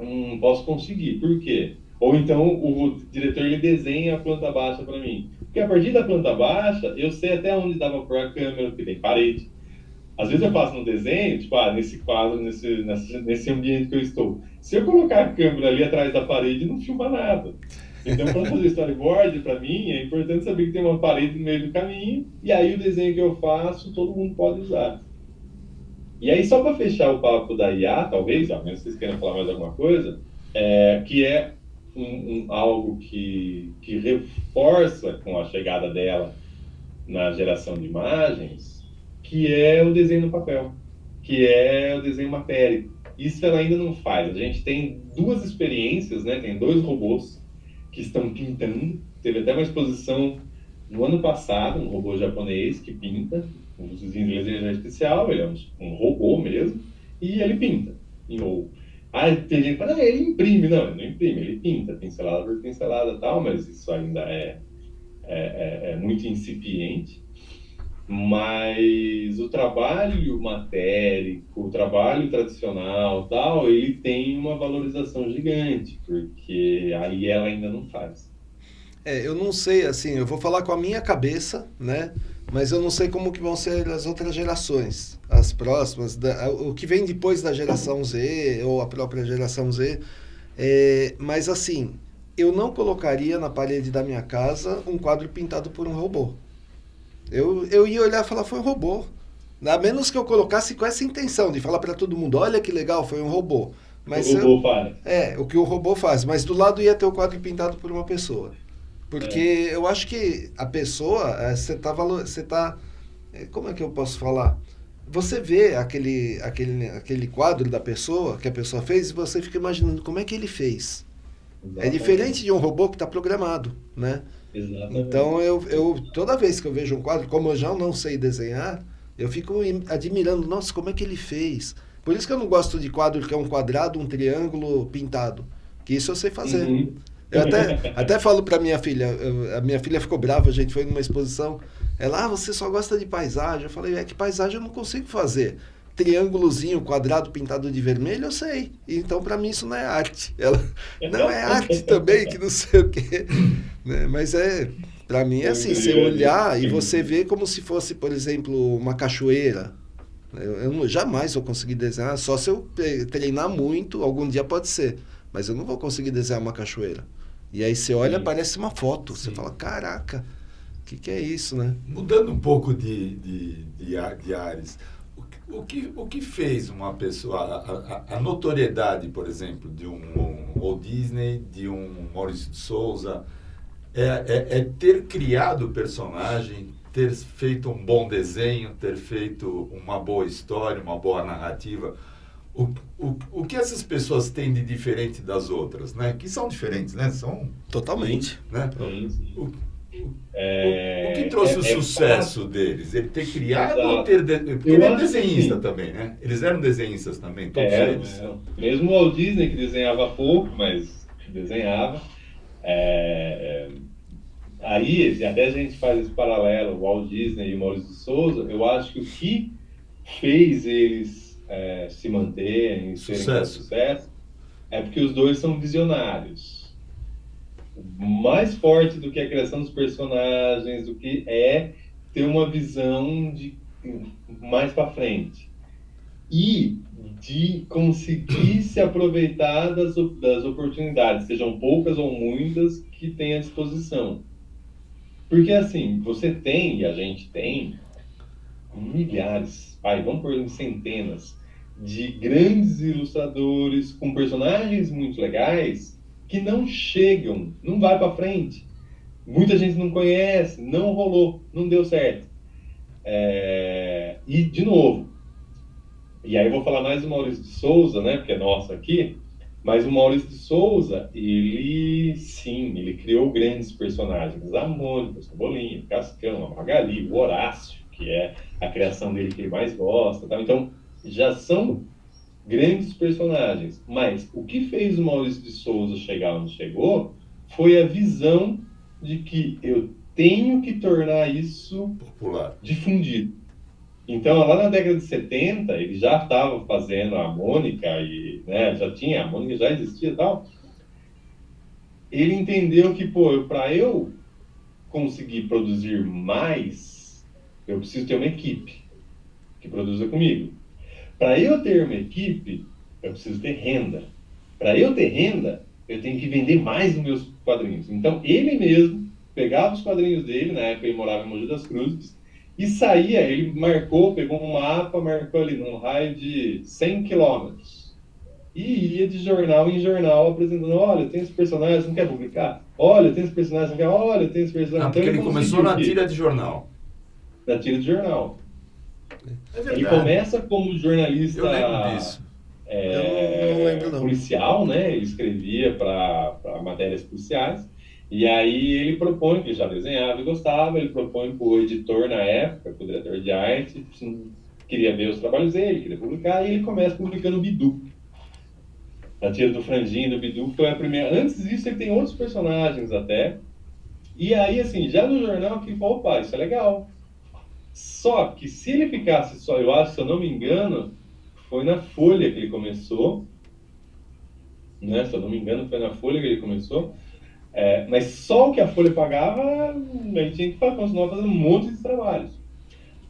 Não posso conseguir, por quê? Ou então o diretor ele desenha a planta baixa para mim. Porque a partir da planta baixa, eu sei até onde dá para pôr a câmera, porque tem parede. Às vezes eu faço no desenho, tipo, nesse quadro, nesse ambiente que eu estou. Se eu colocar a câmera ali atrás da parede, não filma nada. Então, para fazer storyboard, para mim, é importante saber que tem uma parede no meio do caminho, e aí o desenho que eu faço, todo mundo pode usar. E aí, só para fechar o papo da IA, talvez, menos vocês queiram falar mais alguma coisa, que é algo que reforça com a chegada dela na geração de imagens, que é o desenho no papel, que é o desenho matérico. Isso ela ainda não faz. A gente tem 2 experiências, né? Tem 2 robôs que estão pintando. Teve até uma exposição no ano passado, um robô japonês que pinta, usa inteligência artificial, ele é um robô mesmo, e ele pinta em ou. Tem gente que fala, ele imprime. Não, ele não imprime, ele pinta, pincelada por pincelada e tal, mas isso ainda é muito incipiente. Mas o trabalho matérico, o trabalho tradicional, tal, ele tem uma valorização gigante, porque aí ela ainda não faz. Eu não sei, assim, eu vou falar com a minha cabeça, né? Mas eu não sei como que vão ser as outras gerações, as próximas, o que vem depois da geração Z, ou a própria geração Z. Mas assim, eu não colocaria na parede da minha casa um quadro pintado por um robô. Eu ia olhar e falar, foi um robô. A menos que eu colocasse com essa intenção de falar para todo mundo, olha que legal, foi um robô. Mas o robô faz. o que o robô faz. Mas do lado ia ter o quadro pintado por uma pessoa. Porque eu acho que a pessoa, você tá, como é que eu posso falar? Você vê aquele quadro da pessoa, que a pessoa fez, e você fica imaginando como é que ele fez. Exatamente. É diferente de um robô que está programado, né? Exatamente. Então, eu toda vez que eu vejo um quadro, como eu já não sei desenhar, eu fico admirando, nossa, como é que ele fez? Por isso que eu não gosto de quadro que é um quadrado, um triângulo pintado, que isso eu sei fazer. Uhum. Eu até falo para minha filha, a minha filha ficou brava, a gente foi numa exposição, ela, você só gosta de paisagem. Eu falei, que paisagem eu não consigo fazer. Triângulozinho, quadrado pintado de vermelho, eu sei. Então, para mim, isso não é arte. Ela, não, é arte também, que não sei o quê. Né? Mas para mim é assim, você olhar e você ver como se fosse, por exemplo, uma cachoeira. Eu jamais vou conseguir desenhar, só se eu treinar muito, algum dia pode ser. Mas eu não vou conseguir desenhar uma cachoeira. E aí você olha, parece uma foto. Sim. Você fala, caraca, o que é isso, né? Mudando um pouco de áreas, o que fez uma pessoa, a notoriedade, por exemplo, de um Walt Disney, de um Maurício de Souza, é ter criado o personagem, ter feito um bom desenho, ter feito uma boa história, uma boa narrativa. O que essas pessoas têm de diferente das outras, né? Que são diferentes, né? São totalmente, né? Sim. O que trouxe o sucesso deles? Ele ter criado ou ter... Porque ele é desenhista também, né? Eles eram desenhistas também, todos eles. Mesmo o Walt Disney, que desenhava pouco, mas desenhava. Aí, até a gente faz esse paralelo, o Walt Disney e o Maurício de Souza, eu acho que o que fez eles se manterem e terem sucesso é porque os dois são visionários. Mais forte do que a criação dos personagens, do que ter uma visão de mais para frente e de conseguir se aproveitar das oportunidades, sejam poucas ou muitas, que tem à disposição. Porque assim, você tem, e a gente tem, milhares, vamos pôr em centenas, de grandes ilustradores com personagens muito legais que não chegam, não vai para frente. Muita gente não conhece, não rolou, não deu certo. E, de novo, e aí eu vou falar mais do Maurício de Souza, né, porque é nosso aqui, mas o Maurício de Souza, ele criou grandes personagens, a Mônica, o Cebolinha, o Cascão, a Magali, o Horácio, que é a criação dele que ele mais gosta, tá? Então, já são grandes personagens, mas o que fez o Maurício de Souza chegar onde chegou foi a visão de que eu tenho que tornar isso popular, difundido. Então, lá na década de 70, ele já estava fazendo a Mônica, e, né, a Mônica já existia e tal. Ele entendeu que, para eu conseguir produzir mais, eu preciso ter uma equipe que produza comigo. Para eu ter uma equipe, eu preciso ter renda. Para eu ter renda, eu tenho que vender mais os meus quadrinhos. Então, ele mesmo pegava os quadrinhos dele, na época ele morava em Mogi das Cruzes, e saía, ele pegou um mapa, marcou ali num raio de 100 quilômetros. E ia de jornal em jornal apresentando, olha, tem esse personagem, não quer publicar? Olha, tem esse personagem, não quer? Olha, tem esse personagem. Porque ele começou na tira de jornal. na tira de jornal. É verdade. Ele começa como jornalista. Eu lembro disso. Eu não lembro, não. Policial, né? Ele escrevia para matérias policiais. E aí ele propõe, que ele já desenhava e gostava, ele propõe para o editor na época, para o diretor de arte, queria ver os trabalhos dele, queria publicar, e ele começa publicando o Bidu. A tira do Franjinho, do Bidu, que foi a primeira. Antes disso, ele tem outros personagens até. E aí, assim, já no jornal, que falou, opa, isso é legal. Só que se ele ficasse só, eu acho, se eu não me engano, foi na Folha que ele começou, né? Se eu não me engano, foi na Folha que ele começou. Mas só o que a Folha pagava, a gente tinha que continuar fazendo um monte de trabalhos.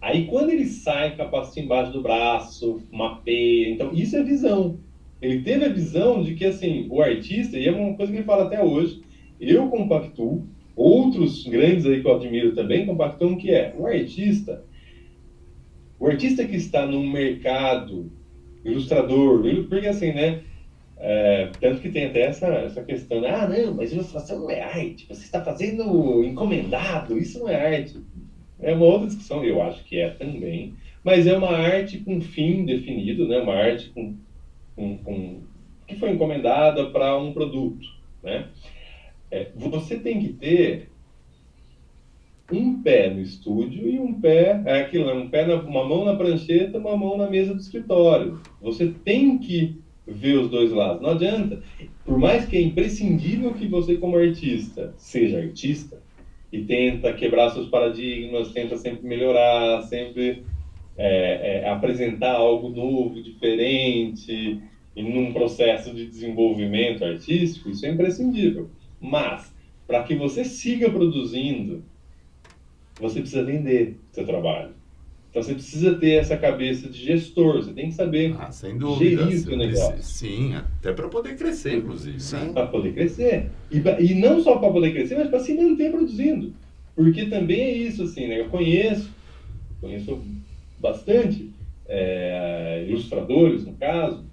Aí quando ele sai com a pastinha embaixo do braço, mapeia, então isso é visão. Ele teve a visão de que, assim, o artista, e é uma coisa que ele fala até hoje, eu compactuo, outros grandes aí que eu admiro também compactuam, que é o artista que está no mercado, ilustrador, porque assim, né, tanto que tem até essa questão, não, mas ilustração não é arte, você está fazendo encomendado, isso não é arte. É uma outra discussão, eu acho que é também, mas é uma arte com fim definido, né, uma arte que foi encomendada para um produto, né? Você tem que ter um pé no estúdio e um pé, uma mão na prancheta, uma mão na mesa do escritório. Você tem que ver os dois lados. Não adianta, por mais que é imprescindível que você como artista seja artista e tenta quebrar seus paradigmas, tenta sempre melhorar, sempre apresentar algo novo, diferente, e num processo de desenvolvimento artístico, isso é imprescindível. Mas, para que você siga produzindo, você precisa vender seu trabalho. Então, você precisa ter essa cabeça de gestor, você tem que saber sem dúvida, gerir o seu negócio. Sim, até para poder crescer, inclusive. Sim. Para poder crescer. E não só para poder crescer, mas para se manter produzindo. Porque também é isso, assim, né? Eu conheço bastante ilustradores, no caso,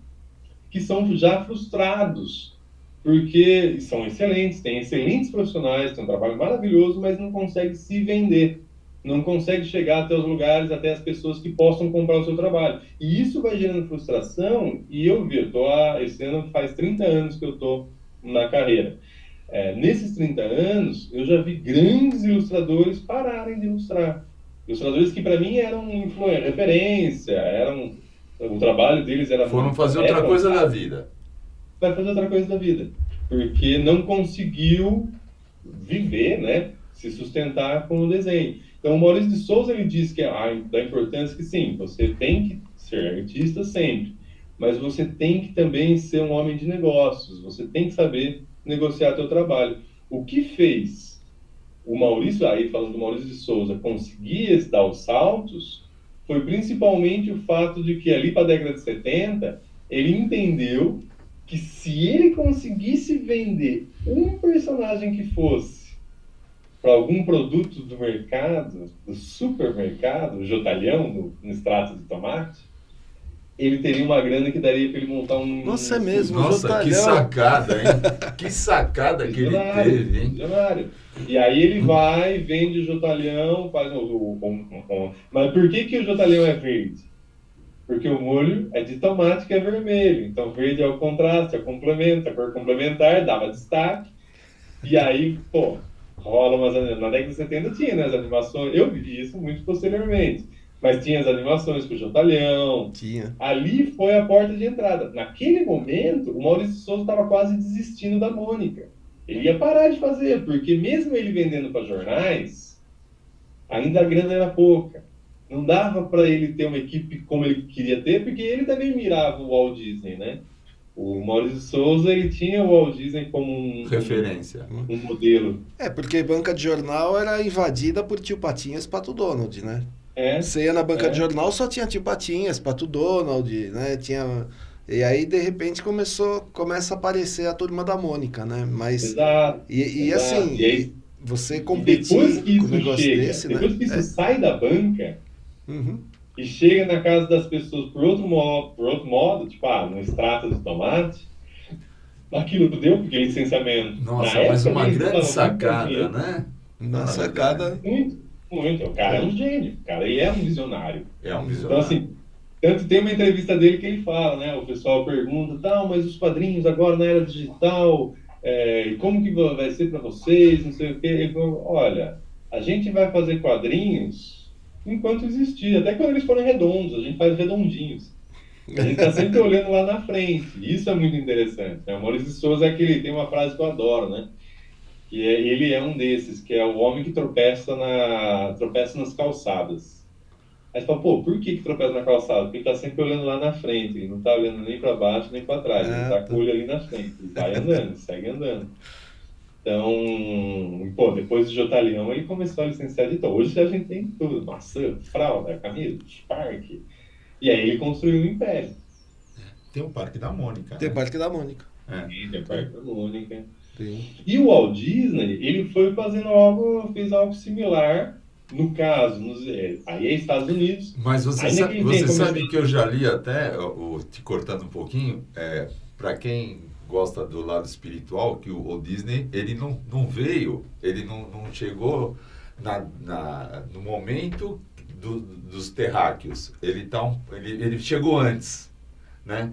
que são já frustrados, porque são excelentes, têm excelentes profissionais, têm um trabalho maravilhoso, mas não conseguem se vender, não conseguem chegar até os lugares, até as pessoas que possam comprar o seu trabalho. E isso vai gerando frustração, e eu vi, esse ano faz 30 anos que eu estou na carreira. Nesses 30 anos, eu já vi grandes ilustradores pararem de ilustrar. Ilustradores que, para mim, eram referência, o trabalho deles era... Foram fazer outra coisa da vida. Vai fazer outra coisa da vida. Porque não conseguiu viver, né? Se sustentar com o desenho. Então, o Maurício de Souza, ele diz que da importância que, sim, você tem que ser artista sempre, mas você tem que também ser um homem de negócios, você tem que saber negociar seu trabalho. O que fez o Maurício, aí falando do Maurício de Souza, conseguir dar os saltos, foi principalmente o fato de que ali para a década de 70, ele entendeu que se ele conseguisse vender um personagem que fosse para algum produto do mercado, do supermercado, o Jotalhão, no extrato de tomate, ele teria uma grana que daria para ele montar um... Nossa, é mesmo, Nossa, Jotalhão. Que sacada, hein? Que sacada que ele teve, hein? Visionário. E aí ele vai, vende o Jotalhão, faz Mas por que o Jotalhão é verde? Porque o molho é de tomate que é vermelho. Então, verde é o contraste, é o complemento, a cor complementar, dava destaque. E aí, rola umas... Na década de 70 tinha, né, as animações. Eu vi isso muito posteriormente. Mas tinha as animações com o Jotalhão. Tinha. Ali foi a porta de entrada. Naquele momento, o Maurício de Souza estava quase desistindo da Mônica. Ele ia parar de fazer, porque mesmo ele vendendo para jornais, ainda a grana era pouca. Não dava para ele ter uma equipe como ele queria ter, porque ele também mirava o Walt Disney, né? O Maurício de Souza, ele tinha o Walt Disney como referência, um modelo. Porque banca de jornal era invadida por Tio Patinhas e Pato Donald, né? Você ia na banca de jornal, só tinha Tio Patinhas, Pato Donald, né? E aí, de repente, começa a aparecer a Turma da Mônica, né? Mas, exato. E assim, e aí, você competir com um negócio desse, depois né? que isso sai da banca e chega na casa das pessoas por outro modo, tipo, no extrato de tomate, aquilo deu, porque licenciamento... Nossa, mas uma grande sacada, né? Uma sacada... Muito. Muito. O cara é um gênio. O cara ele é um visionário. É um Então, visionário. assim, tanto tem uma entrevista dele que ele fala, né? O pessoal pergunta, tal, mas os quadrinhos agora na era digital, como que vai ser para vocês, não sei o quê. Ele falou, olha, a gente vai fazer quadrinhos enquanto existir, até quando eles forem redondos, a gente faz redondinhos. A gente está sempre olhando lá na frente. Isso é muito interessante, né? O Maurício de Souza tem uma frase que eu adoro, né? Ele é um desses, que é o homem que tropeça nas calçadas. Aí você fala, pô, por que tropeça na calçada? Porque ele está sempre olhando lá na frente, ele não está olhando nem para baixo nem para trás, ele está com o olho ali na frente, ele vai andando, segue andando. Então, pô, depois de Jotalião, ele começou a licenciar editor. Hoje a gente tem tudo, maçã, fralda, camisa, Spark. E aí ele construiu um império. Tem o Parque da Mônica. Tem né? Parque da Mônica. Tem o Parque da Mônica. Sim. E o Walt Disney, ele foi fazendo fez algo similar, no caso, aí é Estados Unidos. Mas você sabe que eu já li até, te cortando um pouquinho, para quem gosta do lado espiritual, que o Walt Disney, ele não veio, ele não chegou no momento dos terráqueos. Ele chegou antes. Né?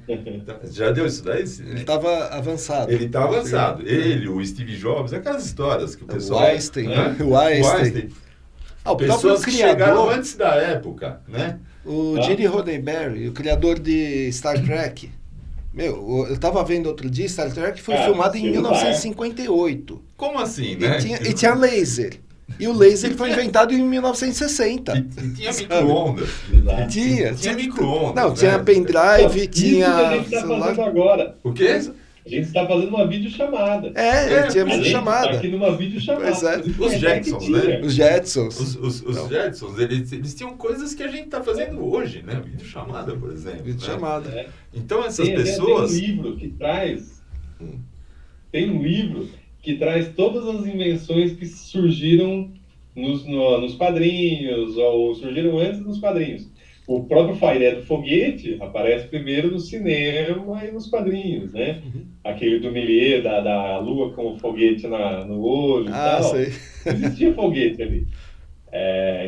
Já deu isso daí? Ele estava avançado. Ele estava avançado. Ele, o Steve Jobs, aquelas histórias que o pessoal... O Einstein. O pessoas que chegaram antes da época, né? O Gene Roddenberry, o criador de Star Trek. Meu, eu estava vendo outro dia, Star Trek foi filmado em 1958. Como assim, né? E tinha laser. E o laser foi inventado em 1960. E tinha micro-ondas. Tinha micro-ondas. Não, tinha pendrive, tinha... Isso que a gente está fazendo agora. O quê? A gente está fazendo uma videochamada. Tinha videochamada. Tá aqui numa videochamada. Os Jetsons, né? Os Jetsons. Os Jetsons, eles tinham coisas que a gente está fazendo hoje, né? Videochamada, por exemplo. Videochamada. Né? Então, essas pessoas... Tem um livro que traz... Tem um livro que traz todas as invenções que surgiram nos quadrinhos, ou surgiram antes dos quadrinhos. O próprio Fairé do foguete aparece primeiro no cinema e nos quadrinhos, né? Aquele do Méliès, da lua com o foguete no olho e tal. Sei. Não existia foguete ali.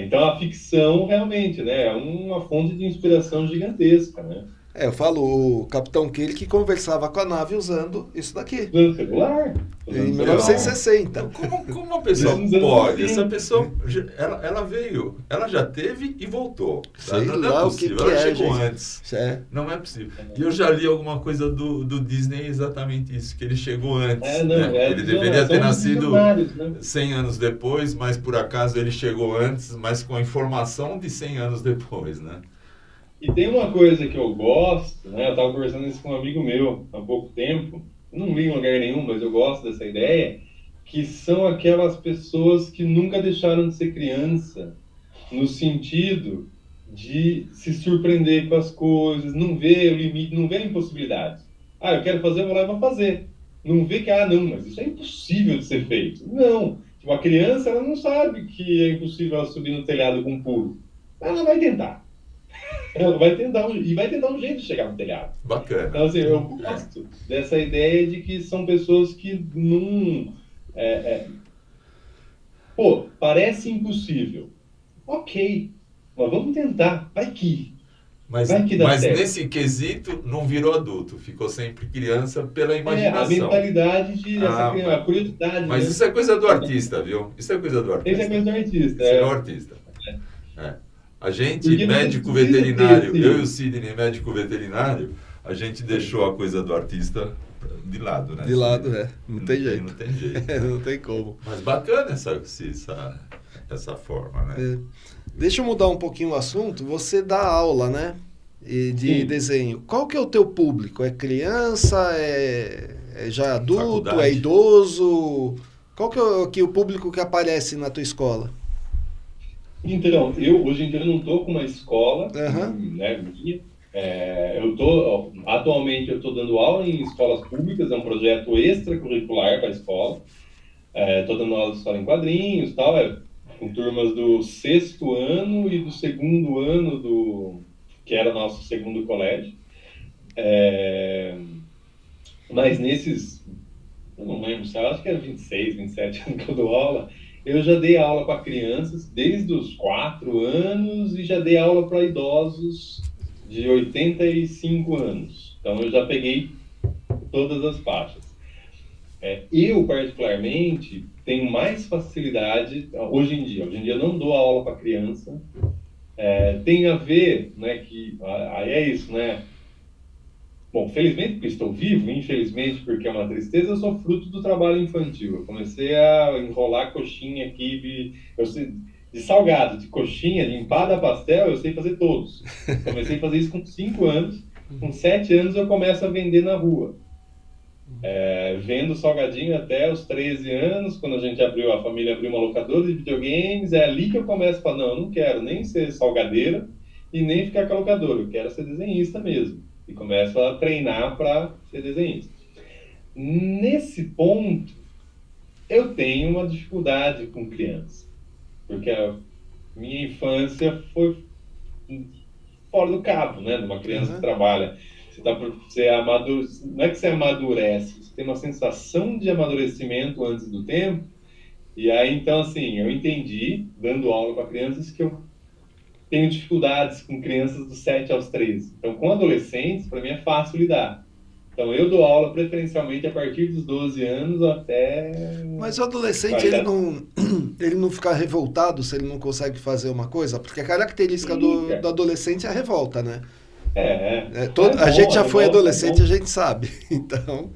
Então a ficção realmente, né, é uma fonte de inspiração gigantesca, né? Eu falo, o Capitão Kirk conversava com a nave usando isso daqui. Usando celular. Em 1960. Então, como uma pessoa pode? Essa pessoa, ela veio, ela já teve e voltou. Não é possível, ela chegou antes. Não é possível. E eu já li alguma coisa do Disney exatamente isso, que ele chegou antes. Ele deveria ter nascido 100 anos depois, mas por acaso ele chegou antes, mas com a informação de 100 anos depois, né? E tem uma coisa que eu gosto, né? Eu estava conversando isso com um amigo meu há pouco tempo, não li em lugar nenhum, mas eu gosto dessa ideia, que são aquelas pessoas que nunca deixaram de ser criança, no sentido de se surpreender com as coisas, não ver o limite, não ver a impossibilidade. Eu quero fazer, eu vou lá e vou fazer. Não vê que, não, mas isso é impossível de ser feito. Não. Tipo, a criança, ela não sabe que é impossível ela subir no telhado com um pulo. Ela vai tentar. Ela vai tentar um jeito de chegar no telhado. Bacana. Então, assim, eu gosto dessa ideia de que são pessoas que não... parece impossível. Ok, mas vamos tentar. Vai que dá certo. Nesse quesito não virou adulto, ficou sempre criança pela imaginação. A mentalidade a curiosidade. Mas isso é coisa do artista, viu? Isso é coisa do artista. Isso é coisa do artista. Isso é do artista. A gente, médico veterinário, eu e o Sidney, médico veterinário, a gente deixou a coisa do artista de lado, né? De lado, Não tem jeito. Não tem jeito. Não tem como. Mas bacana essa forma, né? Deixa eu mudar um pouquinho o assunto. Você dá aula, né? De desenho. Qual que é o teu público? É criança? É já adulto? Faculdade. É idoso? Qual que é o público que aparece na tua escola? Então, hoje em dia eu não estou com uma escola, né, minha. Atualmente eu estou dando aula em escolas públicas, é um projeto extracurricular para a escola. Estou dando aula de história em quadrinhos, tal, com turmas do 6º ano e do 2º ano que era nosso segundo colégio. Mas nesses, eu não lembro, acho que era 26, 27 anos que eu dou aula. eu já dei aula para crianças desde os 4 anos e já dei aula para idosos de 85 anos. Então, eu já peguei todas as faixas. Eu, particularmente, tenho mais facilidade, hoje em dia. Hoje em dia, eu não dou aula para criança. Tem a ver, né, que aí é isso, né? Bom, felizmente porque estou vivo, infelizmente porque é uma tristeza, eu sou fruto do trabalho infantil. Eu comecei a enrolar coxinha aqui, de salgado, de coxinha, de empada, pastel, eu sei fazer todos. Comecei a fazer isso com 5 anos. Com 7 anos eu começo a vender na rua. Vendo salgadinho até os 13 anos, quando a família abriu uma locadora de videogames, é ali que eu começo a falar, não, eu não quero nem ser salgadeira e nem ficar com a locadora, eu quero ser desenhista mesmo. E começo a treinar para ser desenhista. Nesse ponto, eu tenho uma dificuldade com criança, porque a minha infância foi fora do cabo, né, de uma criança que trabalha. Não é que você amadurece, você tem uma sensação de amadurecimento antes do tempo, e aí, então, assim, eu entendi, dando aula para crianças, que eu tenho dificuldades com crianças dos 7 aos 13. Então, com adolescentes, para mim é fácil lidar. Então, eu dou aula preferencialmente a partir dos 12 anos até... Mas o adolescente, ele não fica revoltado se ele não consegue fazer uma coisa? Porque a característica do adolescente é a revolta, né? A gente já foi adolescente, a gente sabe. Então,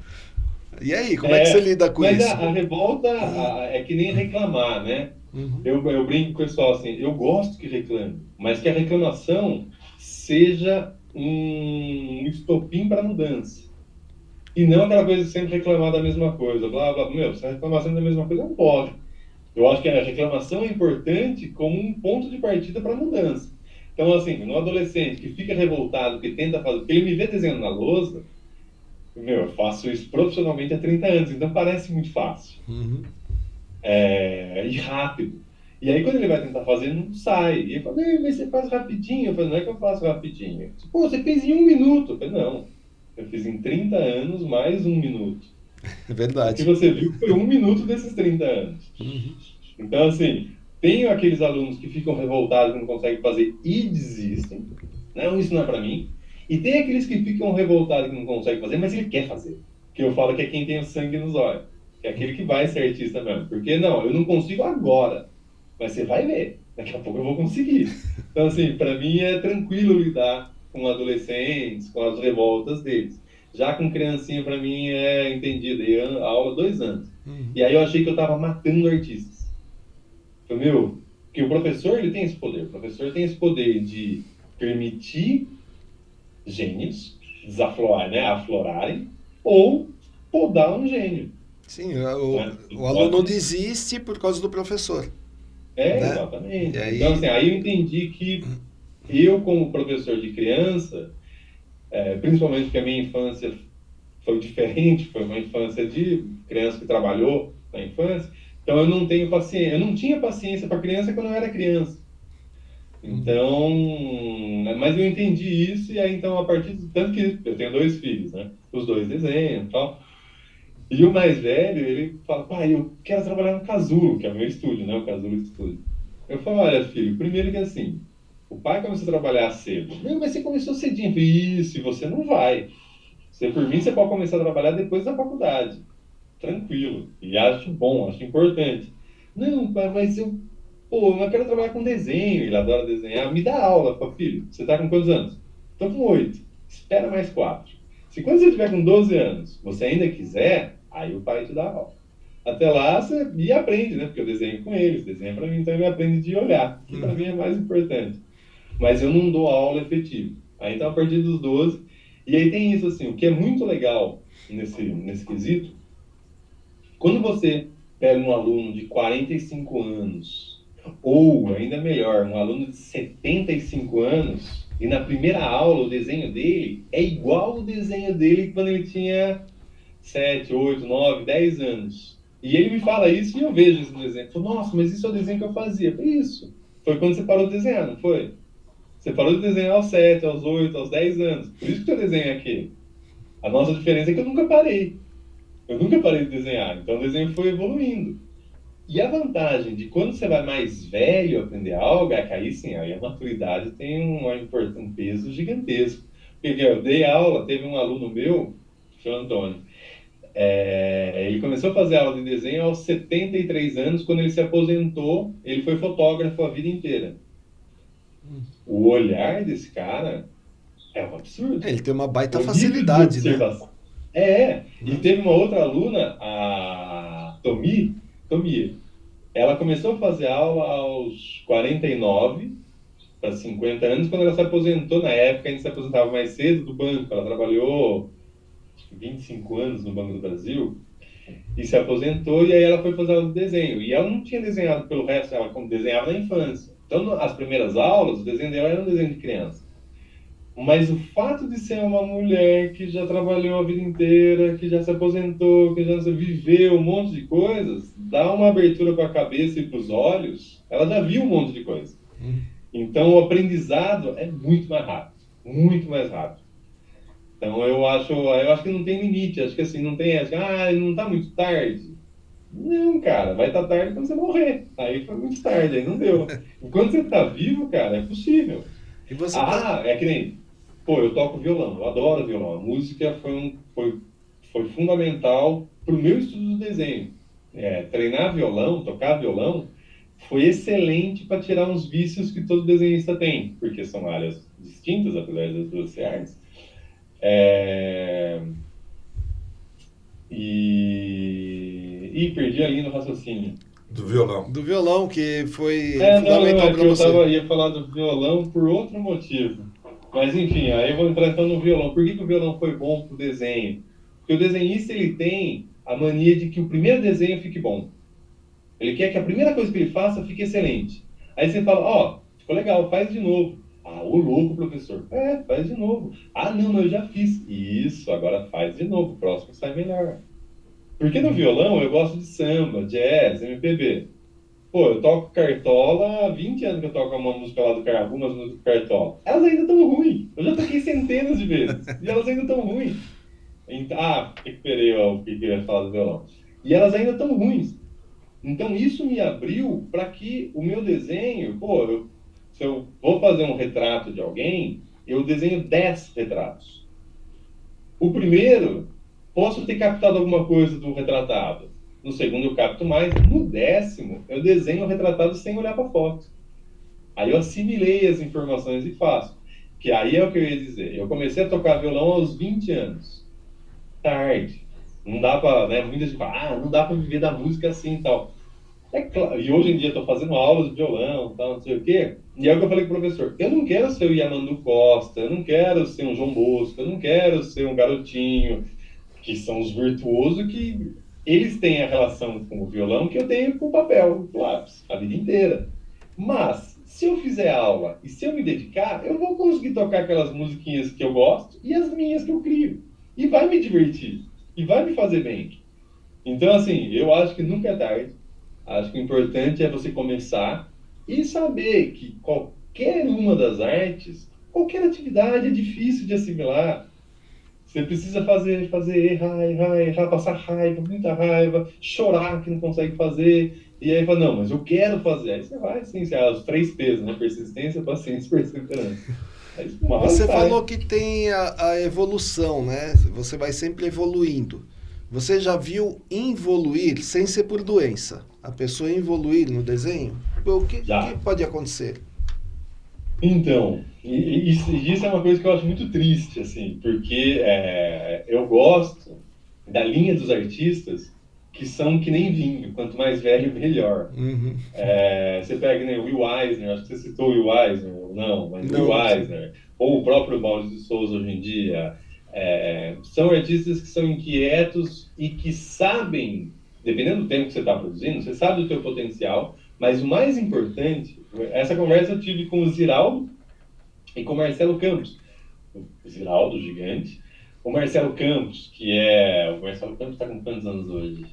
e aí, como é que você lida com isso? Mas a revolta é que nem reclamar, né? Uhum. Eu brinco com o pessoal assim, eu gosto que reclame, mas que a reclamação seja um estopim para mudança. E não aquela coisa de sempre reclamar da mesma coisa. Blá, blá. Meu, se a reclamação é da mesma coisa, não pode. Eu acho que a reclamação é importante como um ponto de partida para mudança. Então, assim, no adolescente que fica revoltado, que tenta fazer... Porque ele me vê desenhando na lousa, eu faço isso profissionalmente há 30 anos, então parece muito fácil. Uhum. E rápido. E aí, quando ele vai tentar fazer, não sai. E ele fala, mas você faz rapidinho. Eu falo, não é que eu faço rapidinho. Pô, você fez em 1 minuto. Eu falei, não. Eu fiz em 30 anos mais 1 minuto. É verdade. O que você viu foi 1 minuto desses 30 anos. Uhum. Então, assim... Tenho aqueles alunos que ficam revoltados, que não conseguem fazer e desistem. Não, isso não é para mim. E tem aqueles que ficam revoltados, que não conseguem fazer, mas ele quer fazer. Que eu falo que é quem tem o sangue nos olhos. Que é aquele que vai ser artista mesmo. Porque, não, eu não consigo agora. Mas você vai ver. Daqui a pouco eu vou conseguir. Então, assim, para mim é tranquilo lidar com adolescentes, com as revoltas deles. Já com criancinha, para mim, é entendido. Dei aula 2 anos. E aí eu achei que eu estava matando artistas. Porque o professor, ele tem esse poder. O professor tem esse poder de permitir gênios aflorarem ou podar um gênio. Sim, o aluno desiste por causa do professor. Né? Exatamente. Aí... Então, assim, aí eu entendi que eu, como professor de criança, principalmente porque a minha infância foi diferente, foi uma infância de criança que trabalhou na infância, então eu não tenho paciência, eu não tinha paciência para criança quando eu era criança. Então, mas eu entendi isso e aí então a partir de tanto que eu tenho 2 filhos, né? Os 2 desenham e tal. E o mais velho, ele fala, pai, eu quero trabalhar no Casulo, que é o meu estúdio, né? O Casulo Estúdio. Eu falo, olha, filho, primeiro que assim, o pai começou a trabalhar cedo. Não, mas você começou cedinho. Eu falei, isso, e você não vai. Por mim, você pode começar a trabalhar depois da faculdade. Tranquilo. E acho bom, acho importante. Não, pai, mas eu quero trabalhar com desenho. Ele adora desenhar. Me dá aula. Eu falo, filho, você tá com quantos anos? Tô com 8. Espera mais 4. Se quando você tiver com 12 anos, você ainda quiser, aí o pai te dá aula. Até lá, você aprende, né? Porque eu desenho com eles, desenha para mim, então ele aprende de olhar, que para mim é mais importante. Mas eu não dou aula efetiva. Aí então, a partir dos 12, e aí tem isso assim, o que é muito legal nesse quesito, quando você pega um aluno de 45 anos, ou ainda melhor, um aluno de 75 anos, e na primeira aula o desenho dele é igual o desenho dele quando ele tinha 7, 8, 9, 10 anos. E ele me fala isso e eu vejo isso no desenho. Eu falo, nossa, mas isso é o desenho que eu fazia. Foi isso. Foi quando você parou de desenhar, não foi? Você parou de desenhar aos 7, aos 8, aos 10 anos. Por isso que o teu desenho é aquele. A nossa diferença é que eu nunca parei. Eu nunca parei de desenhar. Então o desenho foi evoluindo. E a vantagem de quando você vai mais velho aprender algo é que aí sim, aí a maturidade tem um peso gigantesco. Porque eu dei aula, teve um aluno meu, o Antônio, ele começou a fazer aula de desenho aos 73 anos, quando ele se aposentou, ele foi fotógrafo a vida inteira. O olhar desse cara é um absurdo. Ele tem uma baita O nível de facilidade, né? observação. E teve uma outra aluna, a Tomi, ela começou a fazer aula aos 49 para 50 anos, quando ela se aposentou. Na época, a gente se aposentava mais cedo do banco. Ela trabalhou acho que 25 anos no Banco do Brasil e se aposentou, e aí ela foi fazer aula de desenho. E ela não tinha desenhado pelo resto, ela desenhava na infância. Então, as primeiras aulas, o desenho dela era um desenho de criança. Mas o fato de ser uma mulher que já trabalhou a vida inteira, que já se aposentou, que já viveu um monte de coisas, dá uma abertura para a cabeça e para os olhos. Ela já viu um monte de coisa. Então, o aprendizado é muito mais rápido. Muito mais rápido. Então, eu acho que não tem limite. Acho que assim, não tem não está muito tarde. Não, cara, vai estar tarde quando você morrer. Aí foi muito tarde, aí não deu. Enquanto você está vivo, cara, é possível. E você É que nem... Pô, eu toco violão, eu adoro violão. A música foi fundamental para o meu estudo do desenho. Treinar violão, tocar violão, foi excelente para tirar uns vícios que todo desenhista tem, porque são áreas distintas, apesar das duas ser artes. Perdi a linha do raciocínio. Do violão. Do violão, que foi fundamental para você. Eu ia falar do violão por outro motivo. Mas enfim, aí eu vou entrar então no violão. Por que o violão foi bom pro desenho? Porque o desenhista, ele tem a mania de que o primeiro desenho fique bom. Ele quer que a primeira coisa que ele faça fique excelente. Aí você fala, ficou legal, faz de novo. Ô louco, professor. Faz de novo. Não, mas eu já fiz. Isso, agora faz de novo. O próximo sai melhor. Porque no violão eu gosto de samba, jazz, MPB. Pô, eu toco Cartola há 20 anos que eu toco uma música lá algumas músicas do Cartola. Elas ainda estão ruins. Eu já toquei centenas de vezes. E elas ainda estão ruins. Recuperei o que eu ia falar do violão. E elas ainda estão ruins. Então isso me abriu para que o meu desenho... se eu vou fazer um retrato de alguém, eu desenho 10 retratos. O primeiro, posso ter captado alguma coisa do retratado. No segundo eu capto mais. No 10º, eu desenho o retratado sem olhar para a foto. Aí eu assimilei as informações e faço. Que aí é o que eu ia dizer. Eu comecei a tocar violão aos 20 anos. Tarde. Não dá para... Muita gente fala, não dá para viver da música assim e tal. É claro. E hoje em dia eu estou fazendo aulas de violão, tal, não sei o quê. E é o que eu falei com o professor. Eu não quero ser o Yamandu Costa, eu não quero ser um João Bosco, eu não quero ser um garotinho, que são os virtuosos que... Eles têm a relação com o violão que eu tenho com o papel, com o lápis, a vida inteira. Mas, se eu fizer aula e se eu me dedicar, eu vou conseguir tocar aquelas musiquinhas que eu gosto e as minhas que eu crio. E vai me divertir. E vai me fazer bem. Então, assim, eu acho que nunca é tarde. Acho que o importante é você começar e saber que qualquer uma das artes, qualquer atividade é difícil de assimilar. Você precisa fazer, errar, passar raiva, muita raiva, chorar que não consegue fazer, e aí fala, não, mas eu quero fazer. Aí você vai, assim, os 3 P's, né? Persistência, paciência, perseverança. Você falou que tem a evolução, né? Você vai sempre evoluindo. Você já viu involuir sem ser por doença? A pessoa evoluir no desenho? O que pode acontecer? Então, isso é uma coisa que eu acho muito triste, assim, porque eu gosto da linha dos artistas que são que nem vinho, quanto mais velho, melhor. Uhum. Você pega, né, o Will Eisner, acho que você citou o Will Eisner, não, mas Will Eisner, ou o próprio Maurício de Souza hoje em dia, são artistas que são inquietos e que sabem, dependendo do tempo que você está produzindo, você sabe do teu potencial, mas o mais importante, essa conversa eu tive com o Ziraldo e com o Marcelo Campos. O Ziraldo, gigante. O Marcelo Campos, o Marcelo Campos está com quantos anos hoje?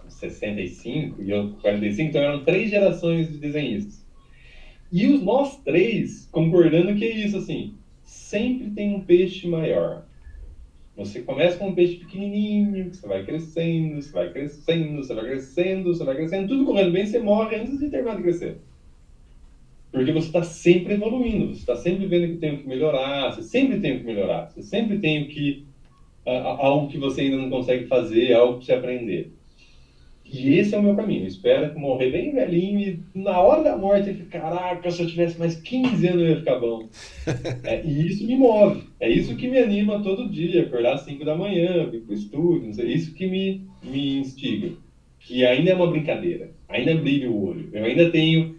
65 e eu 45, então eram 3 gerações de desenhistas. E nós 3 concordando que é isso, assim, sempre tem um peixe maior. Você começa com um peixe pequenininho, você vai crescendo, você vai crescendo, você vai crescendo, você vai crescendo, tudo correndo bem, você morre antes de terminar de crescer. Porque você está sempre evoluindo, você está sempre vendo que tem o que melhorar, você sempre tem o que melhorar, você sempre tem o que, algo que você ainda não consegue fazer, algo para você aprender. E esse é o meu caminho. Eu espero que morrer bem velhinho e na hora da morte eu fico, caraca, se eu tivesse mais 15 anos eu ia ficar bom. E isso me move. É isso que me anima todo dia, acordar às 5 da manhã, vir para o estúdio, não sei, isso que me instiga. Que ainda é uma brincadeira, ainda brilha o olho, eu ainda tenho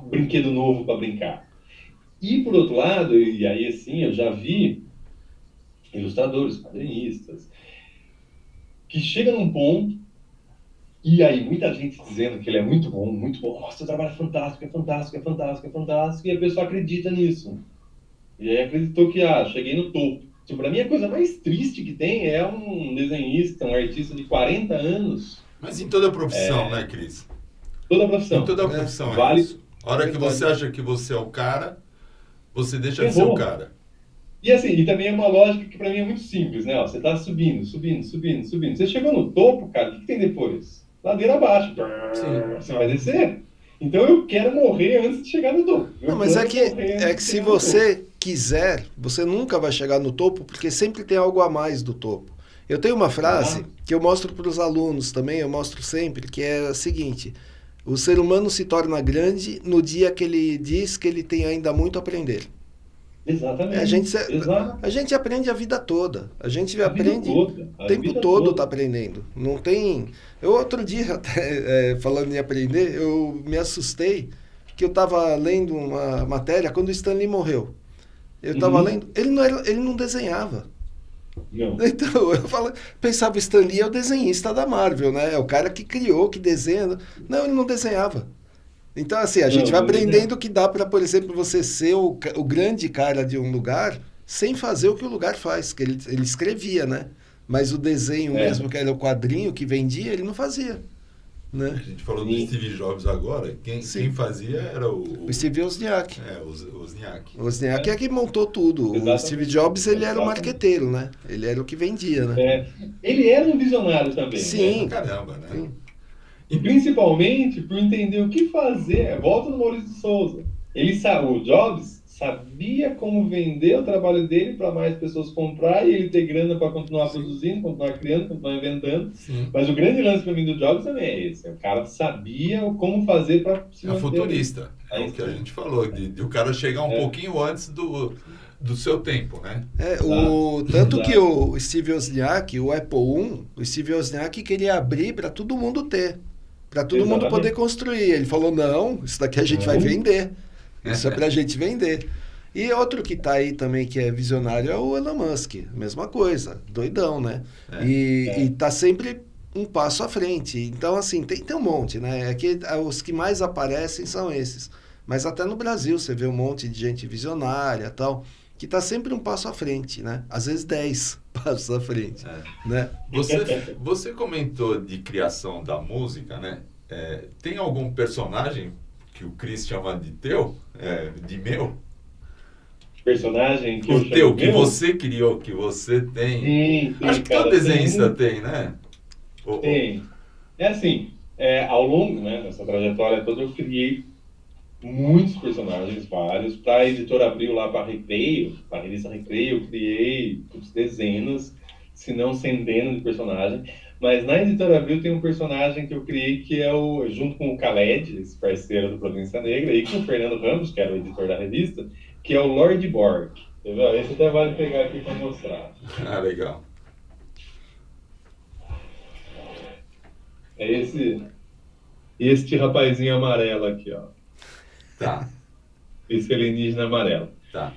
brinquedo novo para brincar. E por outro lado, e aí assim, eu já vi ilustradores, quadrinistas, que chegam num ponto. E aí, muita gente dizendo que ele é muito bom, nossa, seu trabalho é fantástico, é fantástico, é fantástico, é fantástico, e a pessoa acredita nisso. E aí acreditou que, cheguei no topo. Tipo, pra mim, a coisa mais triste que tem é um desenhista, um artista de 40 anos. Mas em toda profissão, né, Cris? Toda profissão. Em toda profissão vale isso. A hora que você acha que você é o cara, você deixa de ser Errou. o cara. E assim, e também é uma lógica que pra mim é muito simples, né? Você tá subindo. Você chegou no topo, cara, o que tem depois? Ladeira abaixo. Sim. Você vai descer. Então eu quero morrer antes de chegar no topo. Não, mas é que se você quiser, você nunca vai chegar no topo, porque sempre tem algo a mais do topo. Eu tenho uma frase que eu mostro para os alunos também, eu mostro sempre, que é a seguinte: o ser humano se torna grande no dia que ele diz que ele tem ainda muito a aprender. Exatamente. A gente aprende a vida toda. A gente aprende o tempo todo está aprendendo. Não tem. Eu outro dia, até, falando em aprender, eu me assustei que eu estava lendo uma matéria quando o Stan Lee morreu. Eu estava lendo. Ele não desenhava. Não. Então, pensava, o Stan Lee é o desenhista da Marvel, né? É o cara que criou, que desenha. Não, ele não desenhava. Então, assim, a gente vai aprendendo que dá para, por exemplo, você ser o grande cara de um lugar sem fazer o que o lugar faz, que ele escrevia, né? Mas o desenho mesmo, que era o quadrinho que vendia, ele não fazia. Né? A gente falou do Steve Jobs agora, quem fazia era o Steve Wozniak. O Wozniak. O Wozniak é que montou tudo. Exatamente. O Steve Jobs, ele era o marqueteiro, né? Ele era o que vendia, né? Ele era um visionário também. Sim. Né? Caramba, né? Sim. E principalmente por entender o que fazer. Volta no Maurício de Souza. O Jobs sabia como vender o trabalho dele para mais pessoas comprar e ele ter grana para continuar produzindo, continuar criando, continuar inventando. Sim. Mas o grande lance para mim do Jobs também é esse. O cara sabia como fazer para se manter. Futurista. É o que a gente falou, de o cara chegar um pouquinho antes do seu tempo, né? Tanto que o Steve Wozniak, o Apple I, o Steve Wozniak queria abrir para todo mundo ter. Para todo mundo poder construir. Ele falou, não, isso daqui a gente vai vender. Isso é para a gente vender. E outro que está aí também, que é visionário, é o Elon Musk. Mesma coisa, doidão, né? E está sempre um passo à frente. Então, assim, tem um monte, né? É que os que mais aparecem são esses. Mas até no Brasil você vê um monte de gente visionária e tal, que está sempre um passo à frente, né? Às vezes 10 passos à frente, né? Você comentou de criação da música, né? Tem algum personagem que o Chris chama de teu? De meu? Personagem que o teu, que você criou, que você tem. Acho que todo desenhista tem, né? Tem. É assim, ao longo, né, dessa trajetória toda, eu criei muitos personagens, vários. Para a editora Abril, lá para Recreio, para a revista Recreio, eu criei dezenas, se não centenas de personagens. Mas na editora Abril tem um personagem que eu criei que é junto com o Khaled, esse parceiro do Província Negra, e com o Fernando Ramos, que era o editor da revista, que é o Lord Borg. Entendeu? Esse até vale pegar aqui para mostrar. Legal. É este rapazinho amarelo aqui, ó. Tá. Esse alienígena amarelo. Tá.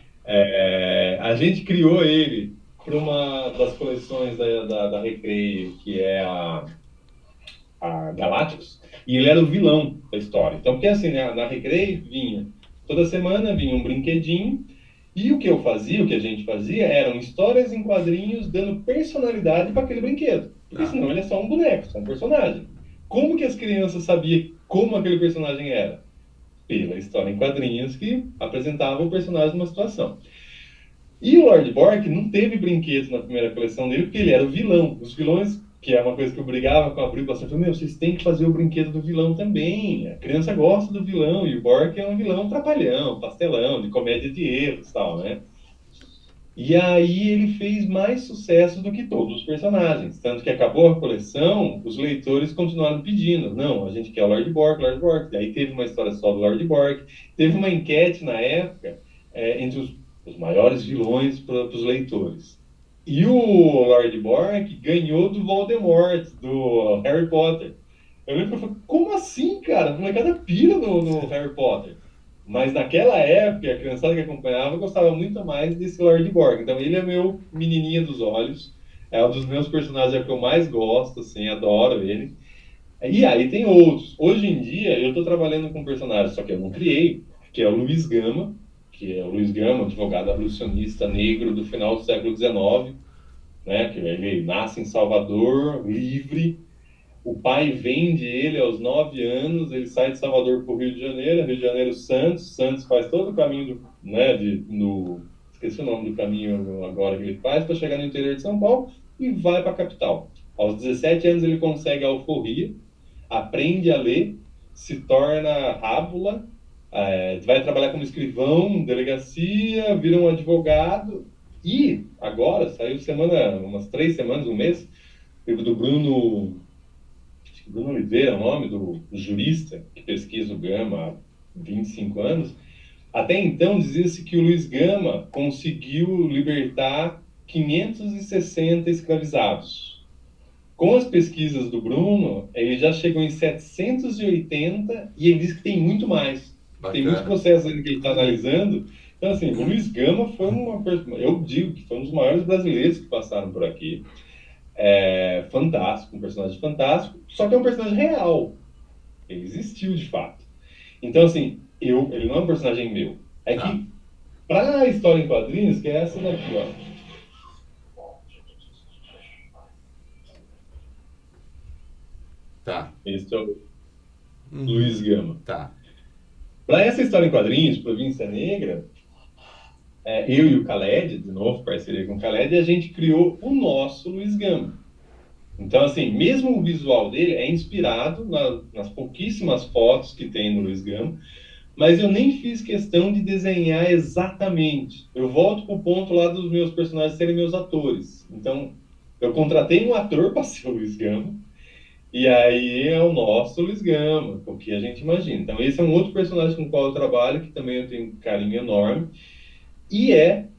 A gente criou ele para uma das coleções da Recreio, que é a Galácticos, e ele era o vilão da história. Então, porque assim, né, na Recreio toda semana vinha um brinquedinho, e o que a gente fazia, eram histórias em quadrinhos dando personalidade para aquele brinquedo. Porque senão ele é só um boneco, só um personagem. Como que as crianças sabiam como aquele personagem era? Pela história em quadrinhos que apresentava o personagem numa situação. E o Lord Bork não teve brinquedos na primeira coleção dele, porque ele era o vilão. Os vilões, que é uma coisa que eu brigava com a Abril bastante, eu falei, meu, vocês têm que fazer o brinquedo do vilão também. A criança gosta do vilão, e o Bork é um vilão trapalhão, pastelão, de comédia de erros e tal, né? E aí ele fez mais sucesso do que todos os personagens. Tanto que acabou a coleção, os leitores continuaram pedindo. Não, a gente quer o Lord Bork, Lord Bork. Daí teve uma história só do Lord Bork. Teve uma enquete na época entre os maiores vilões para os leitores. E o Lord Bork ganhou do Voldemort, do Harry Potter. Eu lembro que eu falei, como assim, cara? A molecada pira no Harry Potter. Mas naquela época, a criançada que acompanhava gostava muito mais desse Lord Borg. Então ele é meu menininha dos olhos. É um dos meus personagens que eu mais gosto, assim, adoro ele. E aí tem outros. Hoje em dia eu estou trabalhando com um personagem, só que eu não criei, que é o Luiz Gama, que é o Luiz Gama, advogado abolicionista negro do final do século XIX, né? Que ele nasce em Salvador, livre. O pai vende ele aos 9 anos, ele sai de Salvador para o Rio de Janeiro, Santos. Santos faz todo o caminho, esqueci o nome do caminho agora que ele faz, para chegar no interior de São Paulo e vai para a capital. Aos 17 anos ele consegue a alforria, aprende a ler, se torna rábula, vai trabalhar como escrivão, delegacia, vira um advogado. E agora, saiu umas 3 semanas, um mês, livro do Bruno Oliveira, o nome do jurista que pesquisa o Gama há 25 anos. Até então dizia-se que o Luiz Gama conseguiu libertar 560 escravizados. Com as pesquisas do Bruno, ele já chegou em 780 e ele diz que tem muito mais. Bacana. Tem muitos processos que ele está analisando. Então, assim, o Luiz Gama foi eu digo que foi um dos maiores brasileiros que passaram por aqui. Fantástico, um personagem fantástico, só que é um personagem real. Ele existiu de fato. Então, assim, ele não é um personagem meu. É que, para a história em quadrinhos, que é essa daqui, ó. Tá. Esse é o Luiz Gama. Tá. Para essa história em quadrinhos, Província Negra, eu e o Khaled, de novo, parceria com o Khaled, a gente criou o nosso Luiz Gama. Então, assim, mesmo o visual dele é inspirado nas pouquíssimas fotos que tem no Luiz Gama, mas eu nem fiz questão de desenhar exatamente. Eu volto para o ponto lá dos meus personagens serem meus atores. Então, eu contratei um ator para ser o Luiz Gama, e aí é o nosso Luiz Gama, o que a gente imagina. Então, esse é um outro personagem com o qual eu trabalho, que também eu tenho um carinho enorme, e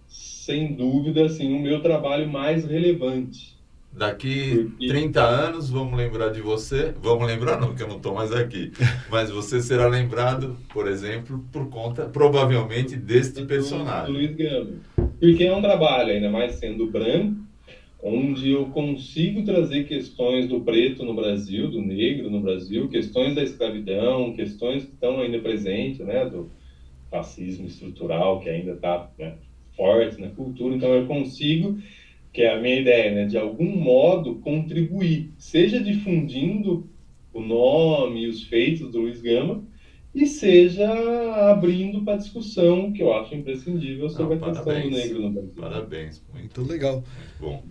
sem dúvida, assim, o meu trabalho mais relevante. Daqui 30 anos, vamos lembrar de você. Vamos lembrar não, porque eu não estou mais aqui. Mas você será lembrado, por exemplo, por conta, provavelmente, deste personagem. Do Luiz Gama. Porque é um trabalho, ainda mais sendo branco, onde eu consigo trazer questões do preto no Brasil, do negro no Brasil, questões da escravidão, questões que estão ainda presentes, né, do racismo estrutural, que ainda está, né, forte na cultura. Então eu consigo, que é a minha ideia, né, de algum modo contribuir, seja difundindo o nome e os feitos do Luiz Gama, e seja abrindo para discussão, que eu acho imprescindível, sobre a questão do negro no Brasil. Parabéns. Muito legal. Muito bom.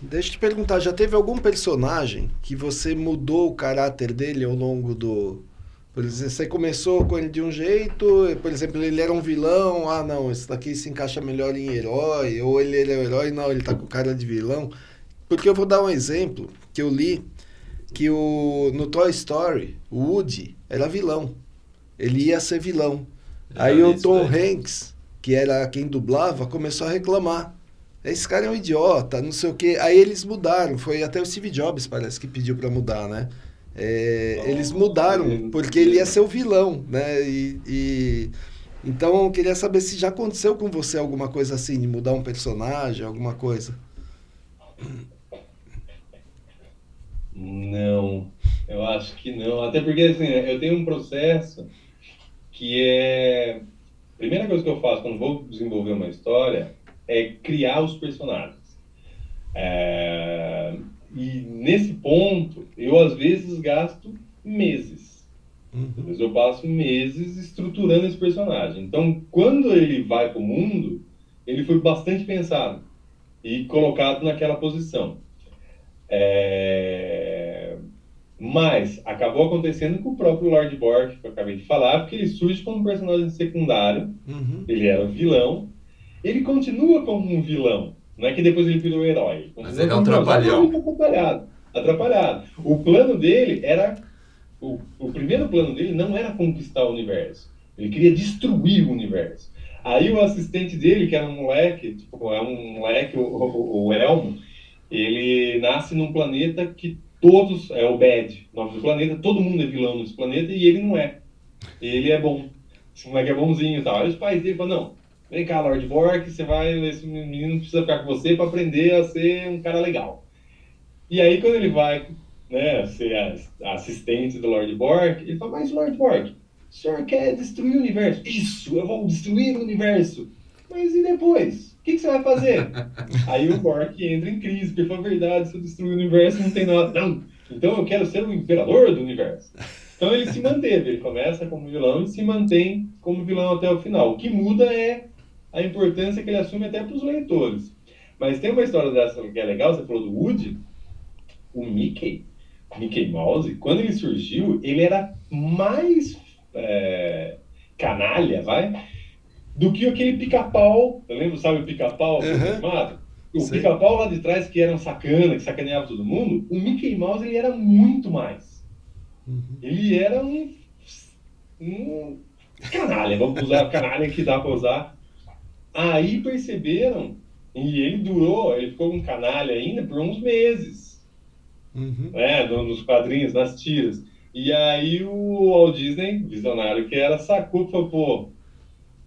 Deixa eu te perguntar, já teve algum personagem que você mudou o caráter dele ao longo do... Por exemplo, você começou com ele de um jeito, por exemplo, ele era um vilão, não, esse daqui se encaixa melhor em herói, ou ele era herói, não, ele tá com cara de vilão. Porque eu vou dar um exemplo que eu li, que no Toy Story, o Woody era vilão. Ele ia ser vilão. Aí o Tom Hanks, que era quem dublava, começou a reclamar. Esse cara é um idiota, não sei o quê. Aí eles mudaram, foi até o Steve Jobs, parece, que pediu para mudar, né? Eles mudaram, porque ele ia ser o vilão, né? Então eu queria saber se já aconteceu com você alguma coisa assim, de mudar um personagem, alguma coisa. Não, eu acho que não. Até porque, assim, eu tenho um processo que é... A primeira coisa que eu faço quando vou desenvolver uma história é criar os personagens. E nesse ponto, eu às vezes gasto meses. Às vezes eu passo meses estruturando esse personagem. Então, quando ele vai para o mundo, ele foi bastante pensado e colocado naquela posição. Mas acabou acontecendo com o próprio Lord Bork, que eu acabei de falar, porque ele surge como um personagem secundário, ele era o vilão, ele continua como um vilão, não é que depois ele virou herói. Mas ele é um trapalhão. Atrapalhado. O plano dele era... O primeiro plano dele não era conquistar o universo, ele queria destruir o universo. Aí o assistente dele, que era um moleque, o Elmo, ele nasce num planeta que todos, é o Bad, o nome do planeta, todo mundo é vilão nesse planeta e ele não é. Ele é bom. Esse moleque é bonzinho e tal. Aí os pais dele falam, não, vem cá, Lord Bork, esse menino precisa ficar com você para aprender a ser um cara legal. E aí quando ele vai, né, ser assistente do Lord Bork, ele fala, mas Lord Bork, o senhor quer destruir o universo? Isso, eu vou destruir o universo. Mas e depois? O que você vai fazer? Aí o Bork entra em crise, porque foi verdade, se eu destruir o universo não tem nada. Não, então eu quero ser o imperador do universo. Então ele se manteve, ele começa como vilão e se mantém como vilão até o final. O que muda é a importância que ele assume até para os leitores. Mas tem uma história dessa que é legal, você falou do Woody, o Mickey Mouse, quando ele surgiu, ele era mais canalha, do que aquele pica-pau, eu lembro, sabe o pica-pau animado? O pica-pau lá de trás, que era um sacana, que sacaneava todo mundo, o Mickey Mouse, ele era muito mais. Ele era um canalha, vamos usar a canalha que dá para usar. Aí perceberam, e ele ficou um canalha ainda por uns meses, nos quadrinhos, nas tiras. E aí o Walt Disney, visionário que era, sacou e falou, pô,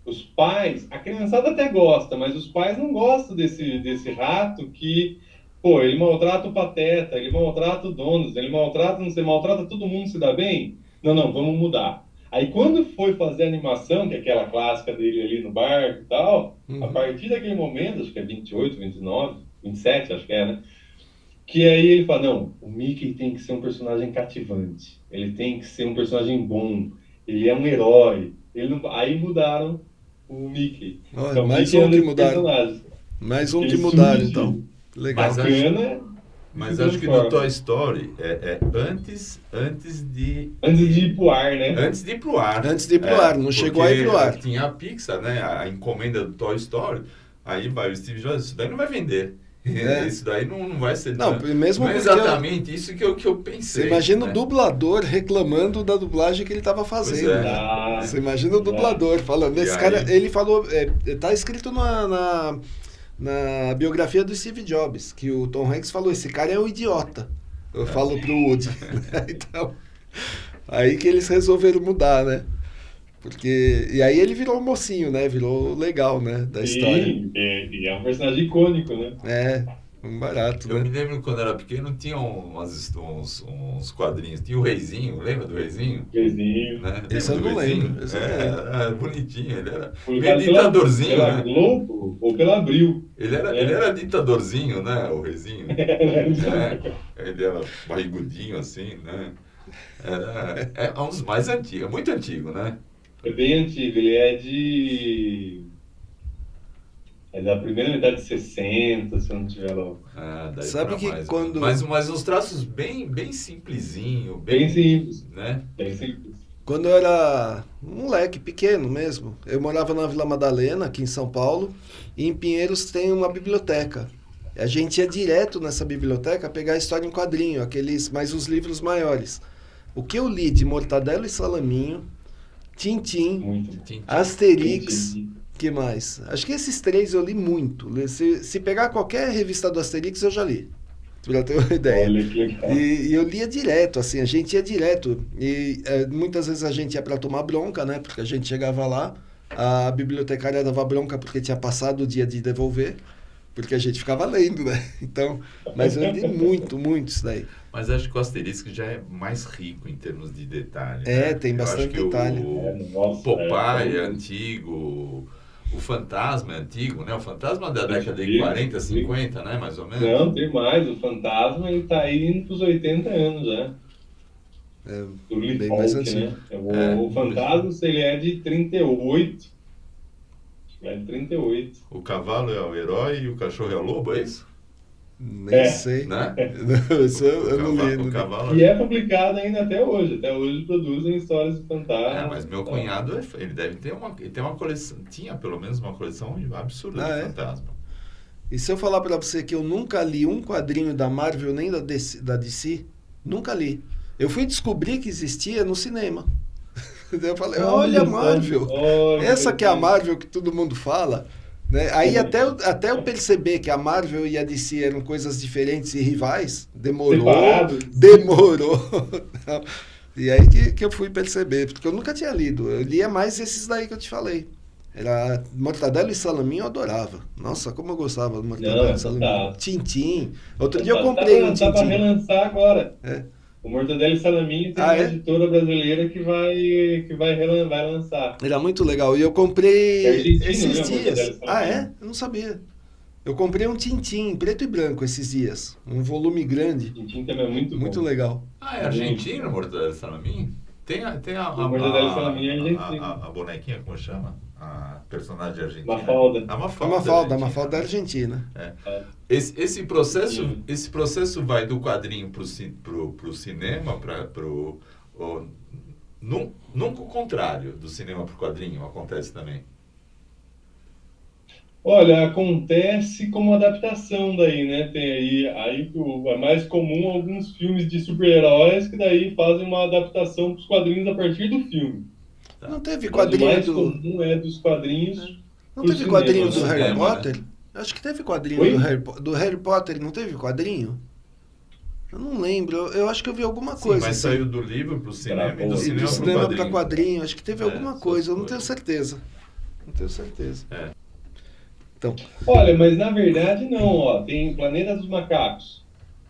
os pais, a criançada até gosta, mas os pais não gostam desse rato que, pô, ele maltrata o Pateta, ele maltrata o Donald, ele maltrata todo mundo, se dá bem? Não, vamos mudar. Aí quando foi fazer a animação, que é aquela clássica dele ali no barco e tal, a partir daquele momento, acho que é 28, 29, 27, acho que é, né? Que aí ele fala, não, o Mickey tem que ser um personagem cativante, ele tem que ser um personagem bom, ele é um herói. Aí mudaram o Mickey. Olha, então, mais Mickey um que mudaram. Mais um que mudaram, então. Legal. Mas acho que no Toy Story antes de... Antes de ir pro ar, né? Antes de ir pro ar. Antes de ir pro ar, não chegou a ir pro ar. Tinha a Pixar, né? A encomenda do Toy Story. Aí vai o Steve Jobs, isso daí não vai vender. Isso daí não vai ser... Não, mesmo não é exatamente isso que eu pensei. Você imagina, né, o né? dublador reclamando da dublagem que ele estava fazendo. Você imagina o dublador falando. Esse cara, ele falou... tá escrito na biografia do Steve Jobs, que o Tom Hanks falou, esse cara é um idiota. Eu falo pro Woody. Então, aí que eles resolveram mudar, né? Porque... E aí ele virou um mocinho, né? Virou legal, né? Da história. E é um personagem icônico, né? Um barato, eu né? me lembro quando era pequeno, tinha uns quadrinhos. Tinha o Reizinho, lembra do Reizinho? Reizinho. Né? Esse eu não lembro. Era bonitinho, ele era meio ditadorzinho, pela né? Globo ou pela Abril. Ele era ditadorzinho, né? O Reizinho. Ele era barrigudinho, assim, né? É um dos mais antigos, é muito antigo, né? É bem antigo, ele é da primeira metade de 60, se eu não tiver louco. Daí sabe que mais, quando... Mas uns traços bem simplesinho. Bem simples. Né? Bem simples. Quando eu era um moleque pequeno mesmo, eu morava na Vila Madalena, aqui em São Paulo, e em Pinheiros tem uma biblioteca. A gente ia direto nessa biblioteca pegar história em quadrinho, mais os livros maiores. O que eu li de Mortadelo e Salaminho, Tintim, Asterix, que mais? Acho que esses 3 eu li muito. Se pegar qualquer revista do Asterix, eu já li. Pra ter uma ideia. Olha que legal. E eu lia direto, assim, a gente ia direto. E muitas vezes a gente ia para tomar bronca, né? Porque a gente chegava lá, a bibliotecária dava bronca porque tinha passado o dia de devolver, porque a gente ficava lendo, né? Então, mas eu li muito isso daí. Mas acho que o Asterix já é mais rico em termos de detalhe. Tem bastante detalhe. O Popeye é antigo, o Fantasma é antigo, né? O Fantasma da década de 40, 50, né? Mais ou menos. Não, tem mais. O Fantasma, ele tá aí indo pros 80 anos, né? Do Lee bem Falk, mais antigo. né? O Fantasma, ele é de 38. É de 38. O cavalo é o herói e o cachorro é o lobo, é isso? Nem sei. Né? Não, isso eu não li. O Não. cavalo... E é publicado ainda até hoje. Até hoje produzem histórias de fantasma. Mas meu cunhado, ele deve ter ele tem uma coleção, tinha pelo menos uma coleção absurda de fantasma. E se eu falar pra você que eu nunca li um quadrinho da Marvel nem da DC, nunca li. Eu fui descobrir que existia no cinema. Eu falei, olha a Marvel. Essa que é a Marvel que todo mundo fala. Né? Aí até eu perceber que a Marvel e a DC eram coisas diferentes e rivais, demorou. E aí que eu fui perceber, porque eu nunca tinha lido. Eu lia mais esses daí que eu te falei. Era Mortadelo e Salaminho, eu adorava. Nossa, como eu gostava do Mortadelo e Salaminho. Tintim. Outro dia eu comprei um Tintim. Tá para relançar agora. É. O Mortadelo e Salaminho tem uma editora brasileira que vai lançar. Era muito legal. E eu comprei esses dias. Eu não sabia. Eu comprei um Tintim, preto e branco, esses dias. Um volume grande. Tintim também é muito bom. Legal. É argentino o Mortadelo e Salaminho? Tem a bonequinha, como chama? A personagem argentina. Mafalda. A Mafalda é argentina. Esse processo vai do quadrinho pro cinema, nunca o contrário, do cinema pro quadrinho acontece também. Olha, acontece como adaptação daí, né? Tem aí é mais comum alguns filmes de super-heróis que daí fazem uma adaptação dos quadrinhos a partir do filme. Não teve quadrinho o mais comum é dos quadrinhos. Não teve quadrinho do Harry Potter? Né? Acho que teve quadrinho do Harry Potter, não teve quadrinho? Eu não lembro, eu acho que eu vi alguma coisa. Mas assim. Saiu do livro pro cinema e do cinema para quadrinho. Acho que teve alguma coisa, eu não tenho certeza. Então. Olha, mas na verdade não, ó. Tem Planeta dos Macacos.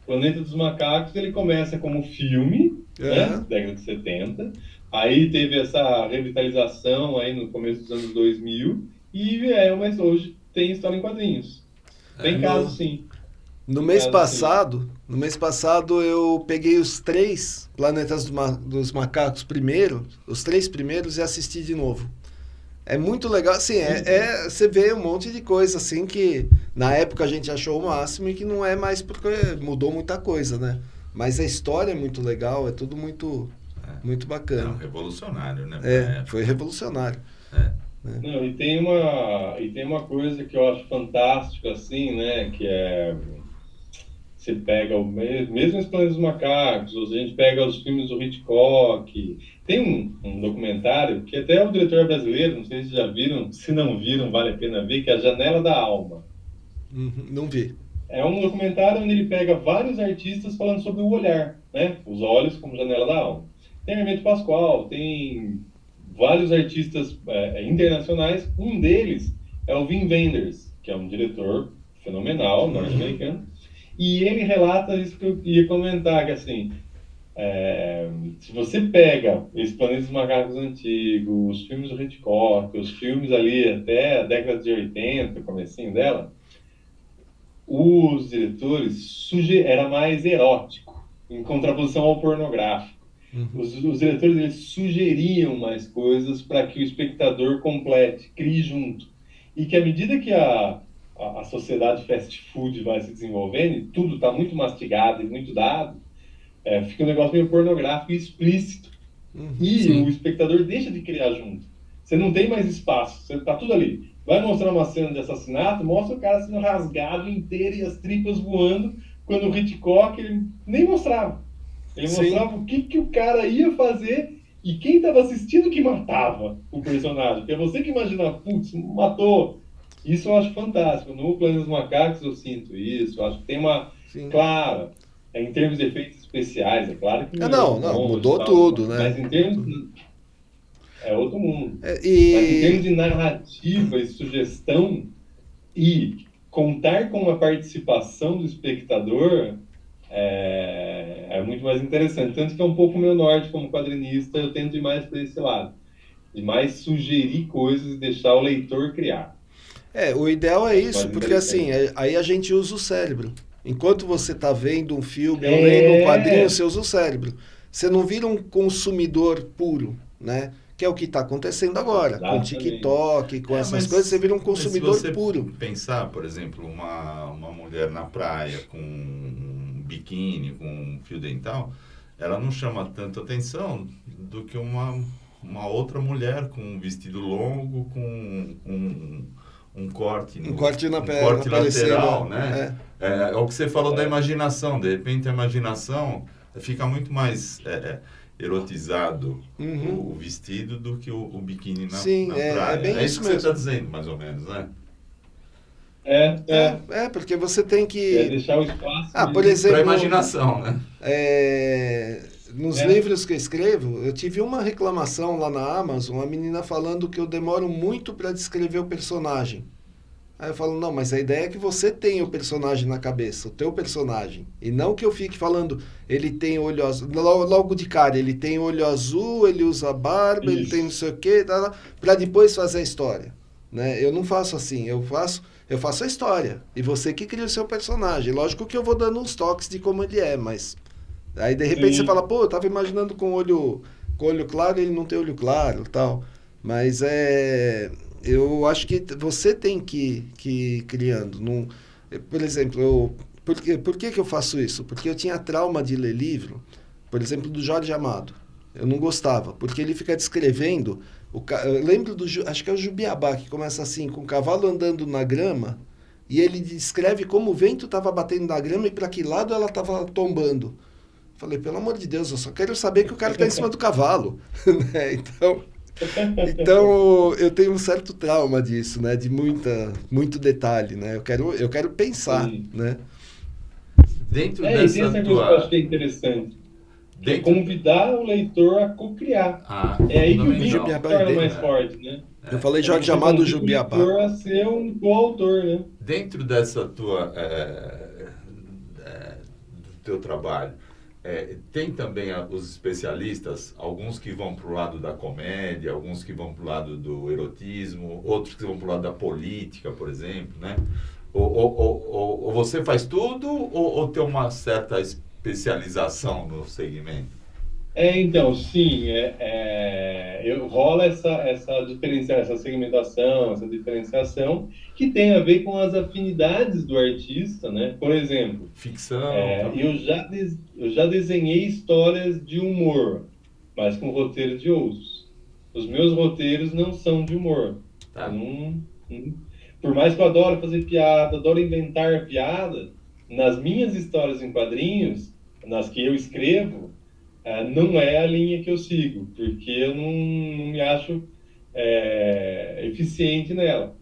Planeta dos Macacos, ele começa como filme, né? Década de 70. Aí teve essa revitalização aí no começo dos anos 2000 mas hoje tem história em quadrinhos. Tem caso sim. No mês passado eu peguei os 3 Planetas dos Macacos primeiro, os 3 primeiros, e assisti de novo. É muito legal, assim, você vê um monte de coisa assim que na época a gente achou o máximo e que não é mais porque mudou muita coisa, né? Mas a história é muito legal, é tudo muito bacana. Não, revolucionário, né? Foi revolucionário. Não, e tem uma coisa que eu acho fantástica, assim, né? Que é... Você pega mesmo os Planetas dos Macacos, a gente pega os filmes do Hitchcock. Tem um documentário que até o diretor brasileiro, não sei se já viram, se não viram, vale a pena ver, que é A Janela da Alma. Não vi. É um documentário onde ele pega vários artistas falando sobre o olhar, né? Os olhos como janela da alma. Tem Hermeto Pascoal, tem vários artistas internacionais. Um deles é o Wim Wenders, que é um diretor fenomenal, norte-americano. E ele relata isso que eu ia comentar, que assim, se você pega esse Planeta dos Macacos antigos, os filmes do Hitchcock, os filmes ali até a década de 80, comecinho dela, os diretores era mais erótico, em contraposição ao pornográfico. Os diretores eles sugeriam mais coisas para que o espectador complete, crie junto. E que à medida que a sociedade fast food vai se desenvolvendo, e tudo está muito mastigado e muito dado, fica um negócio meio pornográfico e explícito. O espectador deixa de criar junto. Você não tem mais espaço, você está tudo ali. Vai mostrar uma cena de assassinato, mostra o cara sendo rasgado inteiro e as tripas voando, quando o Hitchcock ele nem mostrava. Ele mostrava o que o cara ia fazer e quem estava assistindo que matava o personagem. Porque é você que imagina, putz, matou. Isso eu acho fantástico. No Planeta dos Macacos eu sinto isso. Eu acho que tem uma... Sim. Claro, em termos de efeitos especiais, é claro que... mudou tudo, né? Mas em termos... É outro mundo. Mas em termos de narrativa e sugestão e contar com a participação do espectador é muito mais interessante. Tanto que é um pouco meu norte como quadrinista, eu tento ir mais para esse lado. De mais sugerir coisas e deixar o leitor criar. O ideal é isso, porque assim, aí a gente usa o cérebro. Enquanto você está vendo um filme ou lendo um quadrinho, você usa o cérebro. Você não vira um consumidor puro, né? que é o que está acontecendo agora. Com Exatamente. TikTok, com essas mas- coisas, você vira um mas consumidor se você puro. pensar, por exemplo, uma mulher na praia com um biquíni, com um fio dental, ela não chama tanto atenção do que uma outra mulher com um vestido longo, com um corte, Um corte na perna, corte lateral, aparecendo, né? É o que você falou da imaginação. De repente, a imaginação fica muito mais erotizado o vestido do que o biquíni na, Sim, na é praia. bem É isso isso que você mesmo. está dizendo, mais ou menos, né? Porque você tem É que... deixar o espaço por mesmo. Para exemplo, imaginação, né? nos É. livros que eu escrevo, eu tive uma reclamação lá na Amazon, a menina falando que eu demoro muito para descrever o personagem. Aí eu falo, não, mas a ideia é que você tenha o personagem na cabeça, o teu personagem. E não que eu fique falando, ele tem olho azul, logo de cara, ele tem olho azul, ele usa barba, ele Isso. tem não sei o quê, para depois fazer a história. Né? Eu não faço assim, eu faço a história. E você que cria o seu personagem. Lógico que eu vou dando uns toques de como ele é, mas... Aí de repente Sim. você fala, pô, eu tava imaginando com olho claro, ele não tem olho claro, tal. Mas eu acho que você tem que ir criando. Por exemplo, por que eu faço isso? Porque eu tinha trauma de ler livro, por exemplo, do Jorge Amado. Eu não gostava, porque ele fica descrevendo... Eu lembro acho que é o Jubiabá, que começa assim, com o cavalo andando na grama, e ele descreve como o vento estava batendo na grama e para que lado ela estava tombando. Falei, pelo amor de Deus, eu só quero saber que o cara está em cima do cavalo. Né? Então eu tenho um certo trauma disso, né? De muito detalhe, né? Eu quero pensar, Sim. né? Dentro E tem dessa essa coisa que eu acho que é interessante. Que é convidar o leitor a co-criar. É aí que o vínculo se torna mais forte, né? Eu falei Jorge Amado Jubiabá. O leitor a ser um coautor, né? Dentro dessa tua... do teu trabalho, tem também os especialistas, alguns que vão para o lado da comédia, alguns que vão para o lado do erotismo, outros que vão para o lado da política, por exemplo, né? Ou você faz tudo ou tem uma certa especialização no segmento? Então, sim, rola essa diferença, essa segmentação, essa diferenciação, que tem a ver com as afinidades do artista, né? Por exemplo, Ficção. eu já desenhei histórias de humor, mas com roteiro de outros. Os meus roteiros não são de humor. Tá. Por mais que eu adoro fazer piada, adoro inventar piada, nas minhas histórias em quadrinhos, nas que eu escrevo, não é a linha que eu sigo, porque eu não me acho eficiente nela.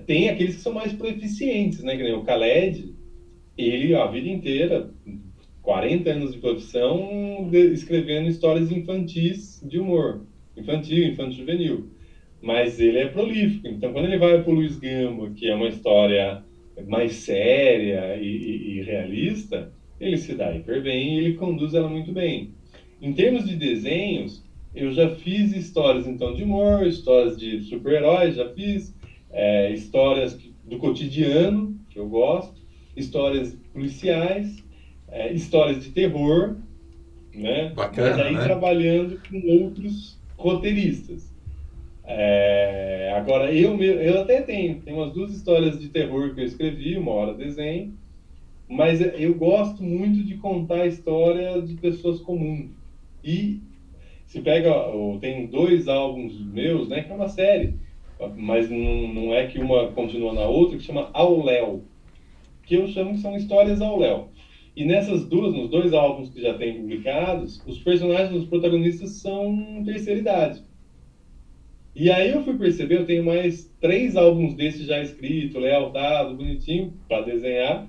Tem aqueles que são mais proeficientes, né? Que nem o Khaled, ele a vida inteira, 40 anos de profissão, escrevendo histórias infantis de humor, infanto-juvenil. Mas ele é prolífico, então quando ele vai para o Luiz Gamba, que é uma história mais séria e realista, ele se dá hiper bem e ele conduz ela muito bem. Em termos de desenhos, eu já fiz histórias então de humor, histórias de super-heróis, já fiz histórias do cotidiano, que eu gosto, histórias policiais, histórias de terror, né? Bacana, mas aí né? trabalhando com outros roteiristas. Agora, eu até tenho umas 2 histórias de terror que eu escrevi, uma hora desenho, mas eu gosto muito de contar a história de pessoas comuns. E se pega, tem 2 álbuns meus, né, que é uma série, mas não é que uma continua na outra, que chama Ao Léo, que eu chamo que são histórias ao Léo. E nos 2 álbuns que já tem publicados, os personagens, os protagonistas são terceira idade. E aí eu fui perceber, eu tenho mais 3 álbuns desses já escritos, lealtado, bonitinho, para desenhar.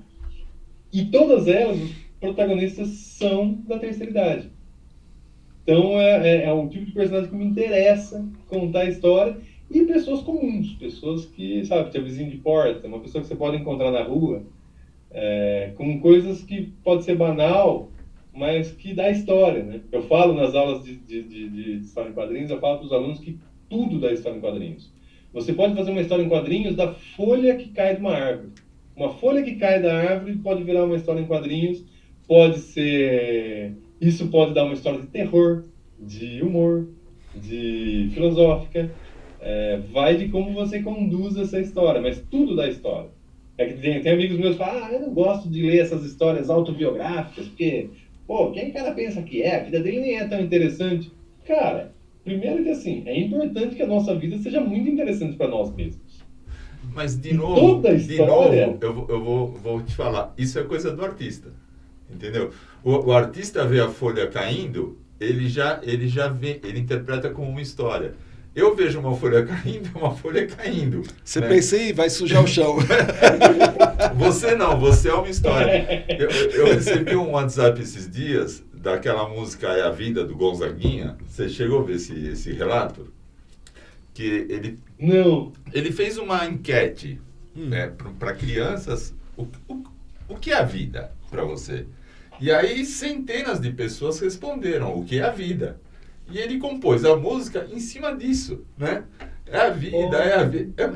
E todas elas, os protagonistas são da terceira idade. Então é um tipo de personagem que me interessa contar a história. E pessoas comuns, pessoas que, sabe, tem vizinho de porta, uma pessoa que você pode encontrar na rua, com coisas que pode ser banal, mas que dá história, né? Eu falo nas aulas de história em quadrinhos, eu falo para os alunos que tudo dá história em quadrinhos. Você pode fazer uma história em quadrinhos da folha que cai de uma árvore. Uma folha que cai da árvore pode virar uma história em quadrinhos, pode ser... Isso pode dar uma história de terror, de humor, de filosófica, vai de como você conduz essa história, mas tudo da história. É que tem amigos meus que falam, eu não gosto de ler essas histórias autobiográficas, porque, pô, quem o cara pensa que é? A vida dele nem é tão interessante. Cara, primeiro que assim, é importante que a nossa vida seja muito interessante para nós mesmos. Mas, de E novo, toda a história... vou te falar, isso é coisa do artista, entendeu? O artista vê a folha caindo, ele já vê, ele interpreta como uma história. Eu vejo uma folha caindo. Você né? pensa, aí, vai sujar o chão. Você não, você é uma história. Eu recebi um WhatsApp esses dias, daquela música É a Vida, do Gonzaguinha. Você chegou a ver esse relato? Que ele fez uma enquete né, para crianças, o que é a vida para você? E aí centenas de pessoas responderam o que é a vida. E ele compôs a música em cima disso, né? É a vida,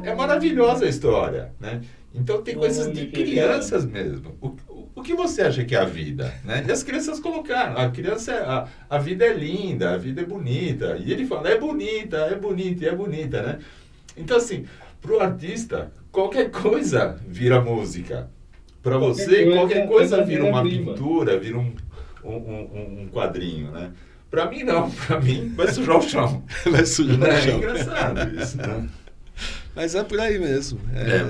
é maravilhosa a história, né? Então tem coisas de crianças mesmo. O que você acha que é a vida? Né? E as crianças colocaram, a vida é linda, a vida é bonita. E ele fala, é bonita, né? Então assim, para o artista, qualquer coisa vira música. Para você, qualquer coisa vira uma pintura, vira um quadrinho, né? Para mim não, para mim vai sujar o chão. Vai sujar o chão. É engraçado isso, né? Mas é por aí mesmo.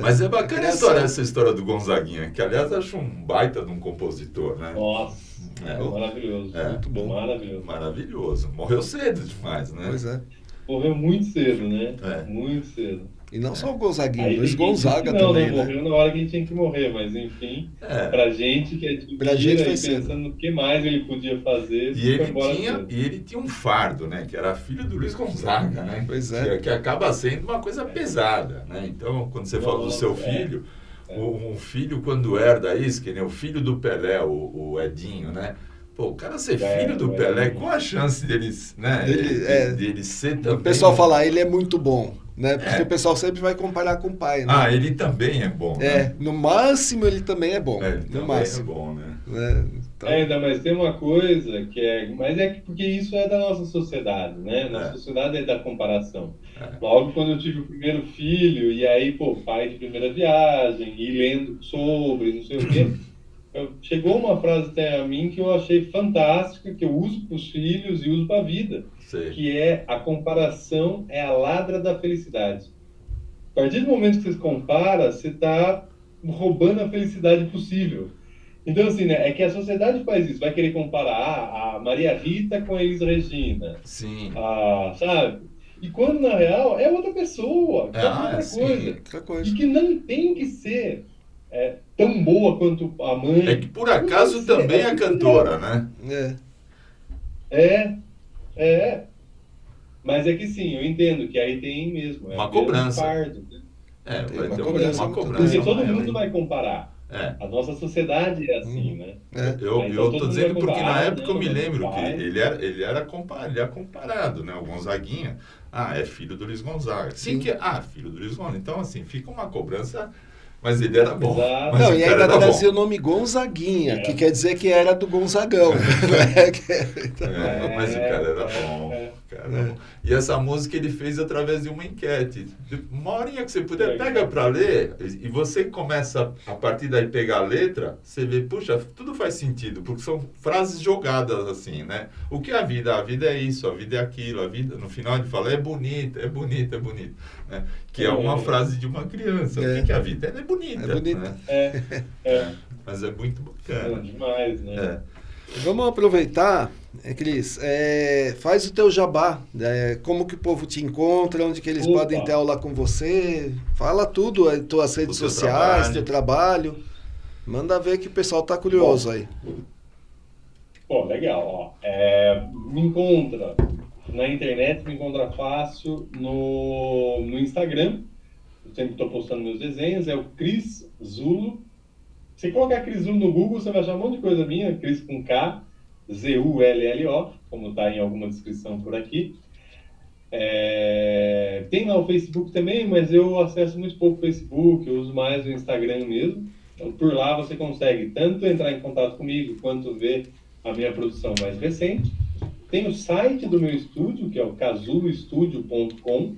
Mas é bacana essa história do Gonzaguinha, que aliás acho um baita de um compositor, né? Nossa, maravilhoso. Muito bom. Maravilhoso. Morreu cedo demais, né? Pois é. Morreu muito cedo, né? Muito cedo. E não só o Gonzaguinha, o Luiz Gonzaga também, né? Morreu na hora que a gente tinha que morrer, mas enfim, pra gente que pra gente foi pensando no que mais ele podia fazer, e ele tinha um fardo, né? Que era filho do Luiz Gonzaga, né? Pois é. Que acaba sendo uma coisa pesada, né? Então, quando você fala do seu filho, um filho quando herda isso, que nem o filho do Pelé, o Edinho, né? Pô, o cara ser filho do Pelé, qual a chance dele, né? Dele ser também... O pessoal fala, ele é muito bom. Né? Porque o pessoal sempre vai comparar com o pai, né? Ele também é bom, né? No máximo ele também é bom. Ele também é bom, né? Então... Ainda, mas tem uma coisa que mas é porque isso é da nossa sociedade, né? Nossa sociedade é da comparação. Logo quando eu tive o primeiro filho, e aí, pai de primeira viagem, e lendo sobre, não sei o quê, chegou uma frase até a mim que eu achei fantástica, que eu uso para os filhos e uso para a vida. Sei. Que é a comparação é a ladra da felicidade. A partir do momento que você se compara, você está roubando a felicidade possível. Então, assim, né, é que a sociedade faz isso, vai querer comparar a Maria Rita com a Elis Regina. Sim. Sabe? E quando, na real, é outra pessoa, outra coisa. E que não tem que ser tão boa quanto a mãe. É que, por acaso, também é cantora, né? Mas é que sim, eu entendo que aí tem mesmo. Uma cobrança. Fardo, né? Vai ter uma cobrança. Porque todo mundo vai comparar. A nossa sociedade é assim, né? Eu estou dizendo porque na época eu me lembro que ele era comparado, né? O Gonzaguinha. É filho do Luiz Gonzaga. Sim. Filho do Luiz Gonzaga. Então, assim, fica uma cobrança... Mas ele era bom. Não, e ainda trazia o nome Gonzaguinha, que quer dizer que era do Gonzagão. Mas o cara era bom. E essa música ele fez através de uma enquete. Uma horinha que você puder, pega para ler, e você começa, a partir daí, pegar a letra, você vê, puxa, tudo faz sentido, porque são frases jogadas assim, né? O que é a vida? A vida é isso, a vida é aquilo, a vida, no final ele fala, é bonita. Né? Que é uma frase de uma criança. O que é a vida? Ela é bonita. É bonita. Né? Mas é muito bacana. Demais, né? Vamos aproveitar, Cris, faz o teu jabá, como que o povo te encontra, onde que eles podem ter aula com você, fala tudo, tuas redes sociais, teu trabalho, manda ver que o pessoal tá curioso aí. Legal, me encontra na internet, me encontra fácil no Instagram, eu sempre estou postando meus desenhos, é o Cris Zulo. Se colocar Cris Zulo no Google, você vai achar um monte de coisa minha, Cris com K, Z-U-L-L-O, como está em alguma descrição por aqui. Tem lá o Facebook também, mas eu acesso muito pouco o Facebook, eu uso mais o Instagram mesmo. Então, por lá você consegue tanto entrar em contato comigo, quanto ver a minha produção mais recente. Tem o site do meu estúdio, que é o casulostudio.com.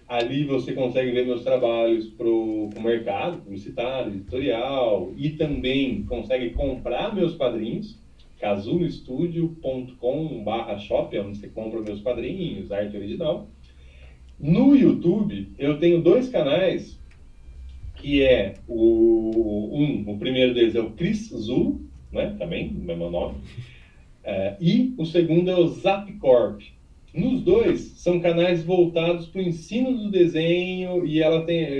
Ali você consegue ver meus trabalhos para o mercado, publicitário, editorial, e também consegue comprar meus quadrinhos, casulostudio.com/shop, onde você compra meus quadrinhos, arte original. No YouTube, eu tenho 2 canais, que é o primeiro deles é o Cris Zulo, né? Também, o mesmo nome. E o segundo é o Zapcorp. Nos 2, são canais voltados para o ensino do desenho, e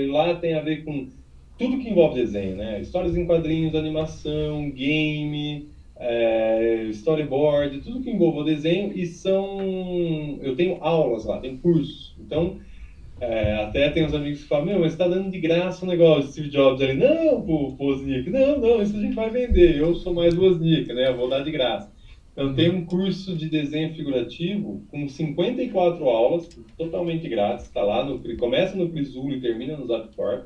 lá tem a ver com tudo que envolve desenho, né? Histórias em quadrinhos, animação, game, storyboard, tudo que envolve o desenho, e eu tenho aulas lá, tenho cursos. Então, até tem uns amigos que falam, mas você está dando de graça um negócio, Steve Jobs ali, não, pô, Wozniak, não, isso a gente vai vender, eu sou mais Wozniak, né, eu vou dar de graça. Então, tem um curso de desenho figurativo com 54 aulas, totalmente grátis, está lá, começa no Crisulo e termina no Zapcorp.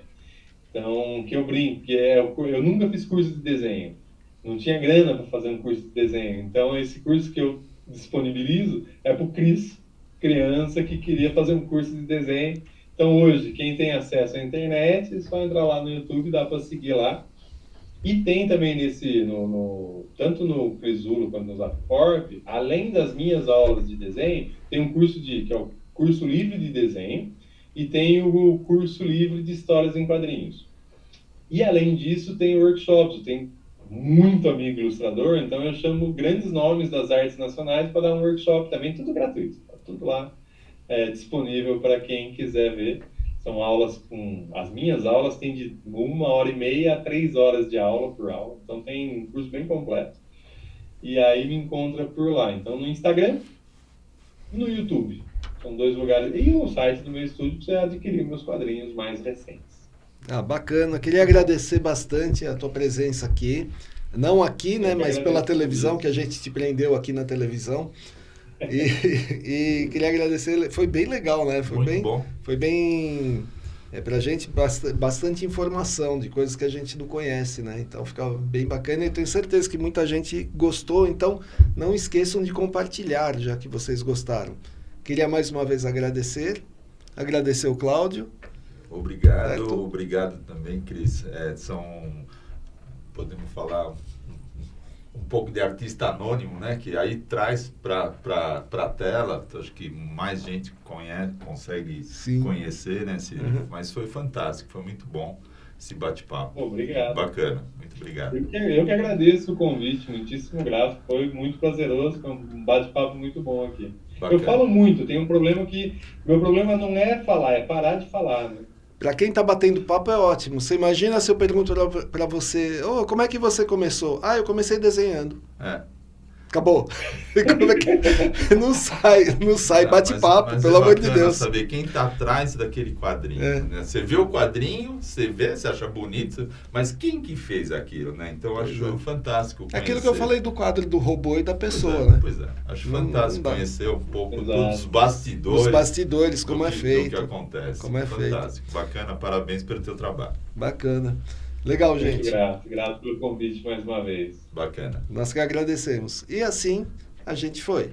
Então, que eu brinco, eu nunca fiz curso de desenho, não tinha grana para fazer um curso de desenho, então esse curso que eu disponibilizo é para o Cris, criança que queria fazer um curso de desenho. Então, hoje, quem tem acesso à internet, é só entrar lá no YouTube, dá para seguir lá. E tem também tanto no Crisulo quanto no Zapcorp, além das minhas aulas de desenho, tem um curso que é o curso livre de desenho, e tem o curso livre de histórias em quadrinhos. E além disso, tem workshops. Eu tenho muito amigo ilustrador, então eu chamo grandes nomes das artes nacionais para dar um workshop também, tudo gratuito, tá tudo lá disponível para quem quiser ver. São aulas as minhas aulas têm de 1h30 a 3 horas de aula por aula, então tem um curso bem completo. E aí me encontra por lá, então no Instagram e no YouTube. São 2 lugares. E o site do meu estúdio para você adquirir meus quadrinhos mais recentes. Bacana. Queria agradecer bastante a tua presença aqui. Não aqui, né, mas pela televisão, que a gente te prendeu aqui na televisão. E queria agradecer, foi bem legal, né? Foi muito bem bom. Foi bem, pra gente, bastante informação de coisas que a gente não conhece, né? Então fica bem bacana, e eu tenho certeza que muita gente gostou, então não esqueçam de compartilhar, já que vocês gostaram. Queria mais uma vez agradecer o Cláudio. Obrigado, obrigado também, Cris. Podemos falar um pouco de artista anônimo, né? Que aí traz para a tela, acho que mais gente consegue conhecer, né? Mas foi fantástico, foi muito bom esse bate-papo. Obrigado. Bacana, muito obrigado. Eu que agradeço o convite, muitíssimo grato, foi muito prazeroso, foi um bate-papo muito bom aqui. Bacana. Eu falo muito, tem um problema meu problema não é falar, é parar de falar, né? Para quem está batendo papo é ótimo. Você imagina se eu pergunto para você, como é que você começou? Eu comecei desenhando. Acabou. Não sai bate-papo, pelo amor de Deus. Saber quem está atrás daquele quadrinho. Né? Você vê o quadrinho, você acha bonito, mas quem que fez aquilo, né? Então eu acho fantástico conhecer. Aquilo que eu falei do quadro do robô e da pessoa, né? Pois é, acho fantástico conhecer um pouco dos bastidores. Dos bastidores, como é feito. Do que acontece. Como é fantástico. Feito. Bacana, parabéns pelo teu trabalho. Bacana. Legal, gente. Grato pelo convite mais uma vez. Bacana. Nós que agradecemos. E assim a gente foi.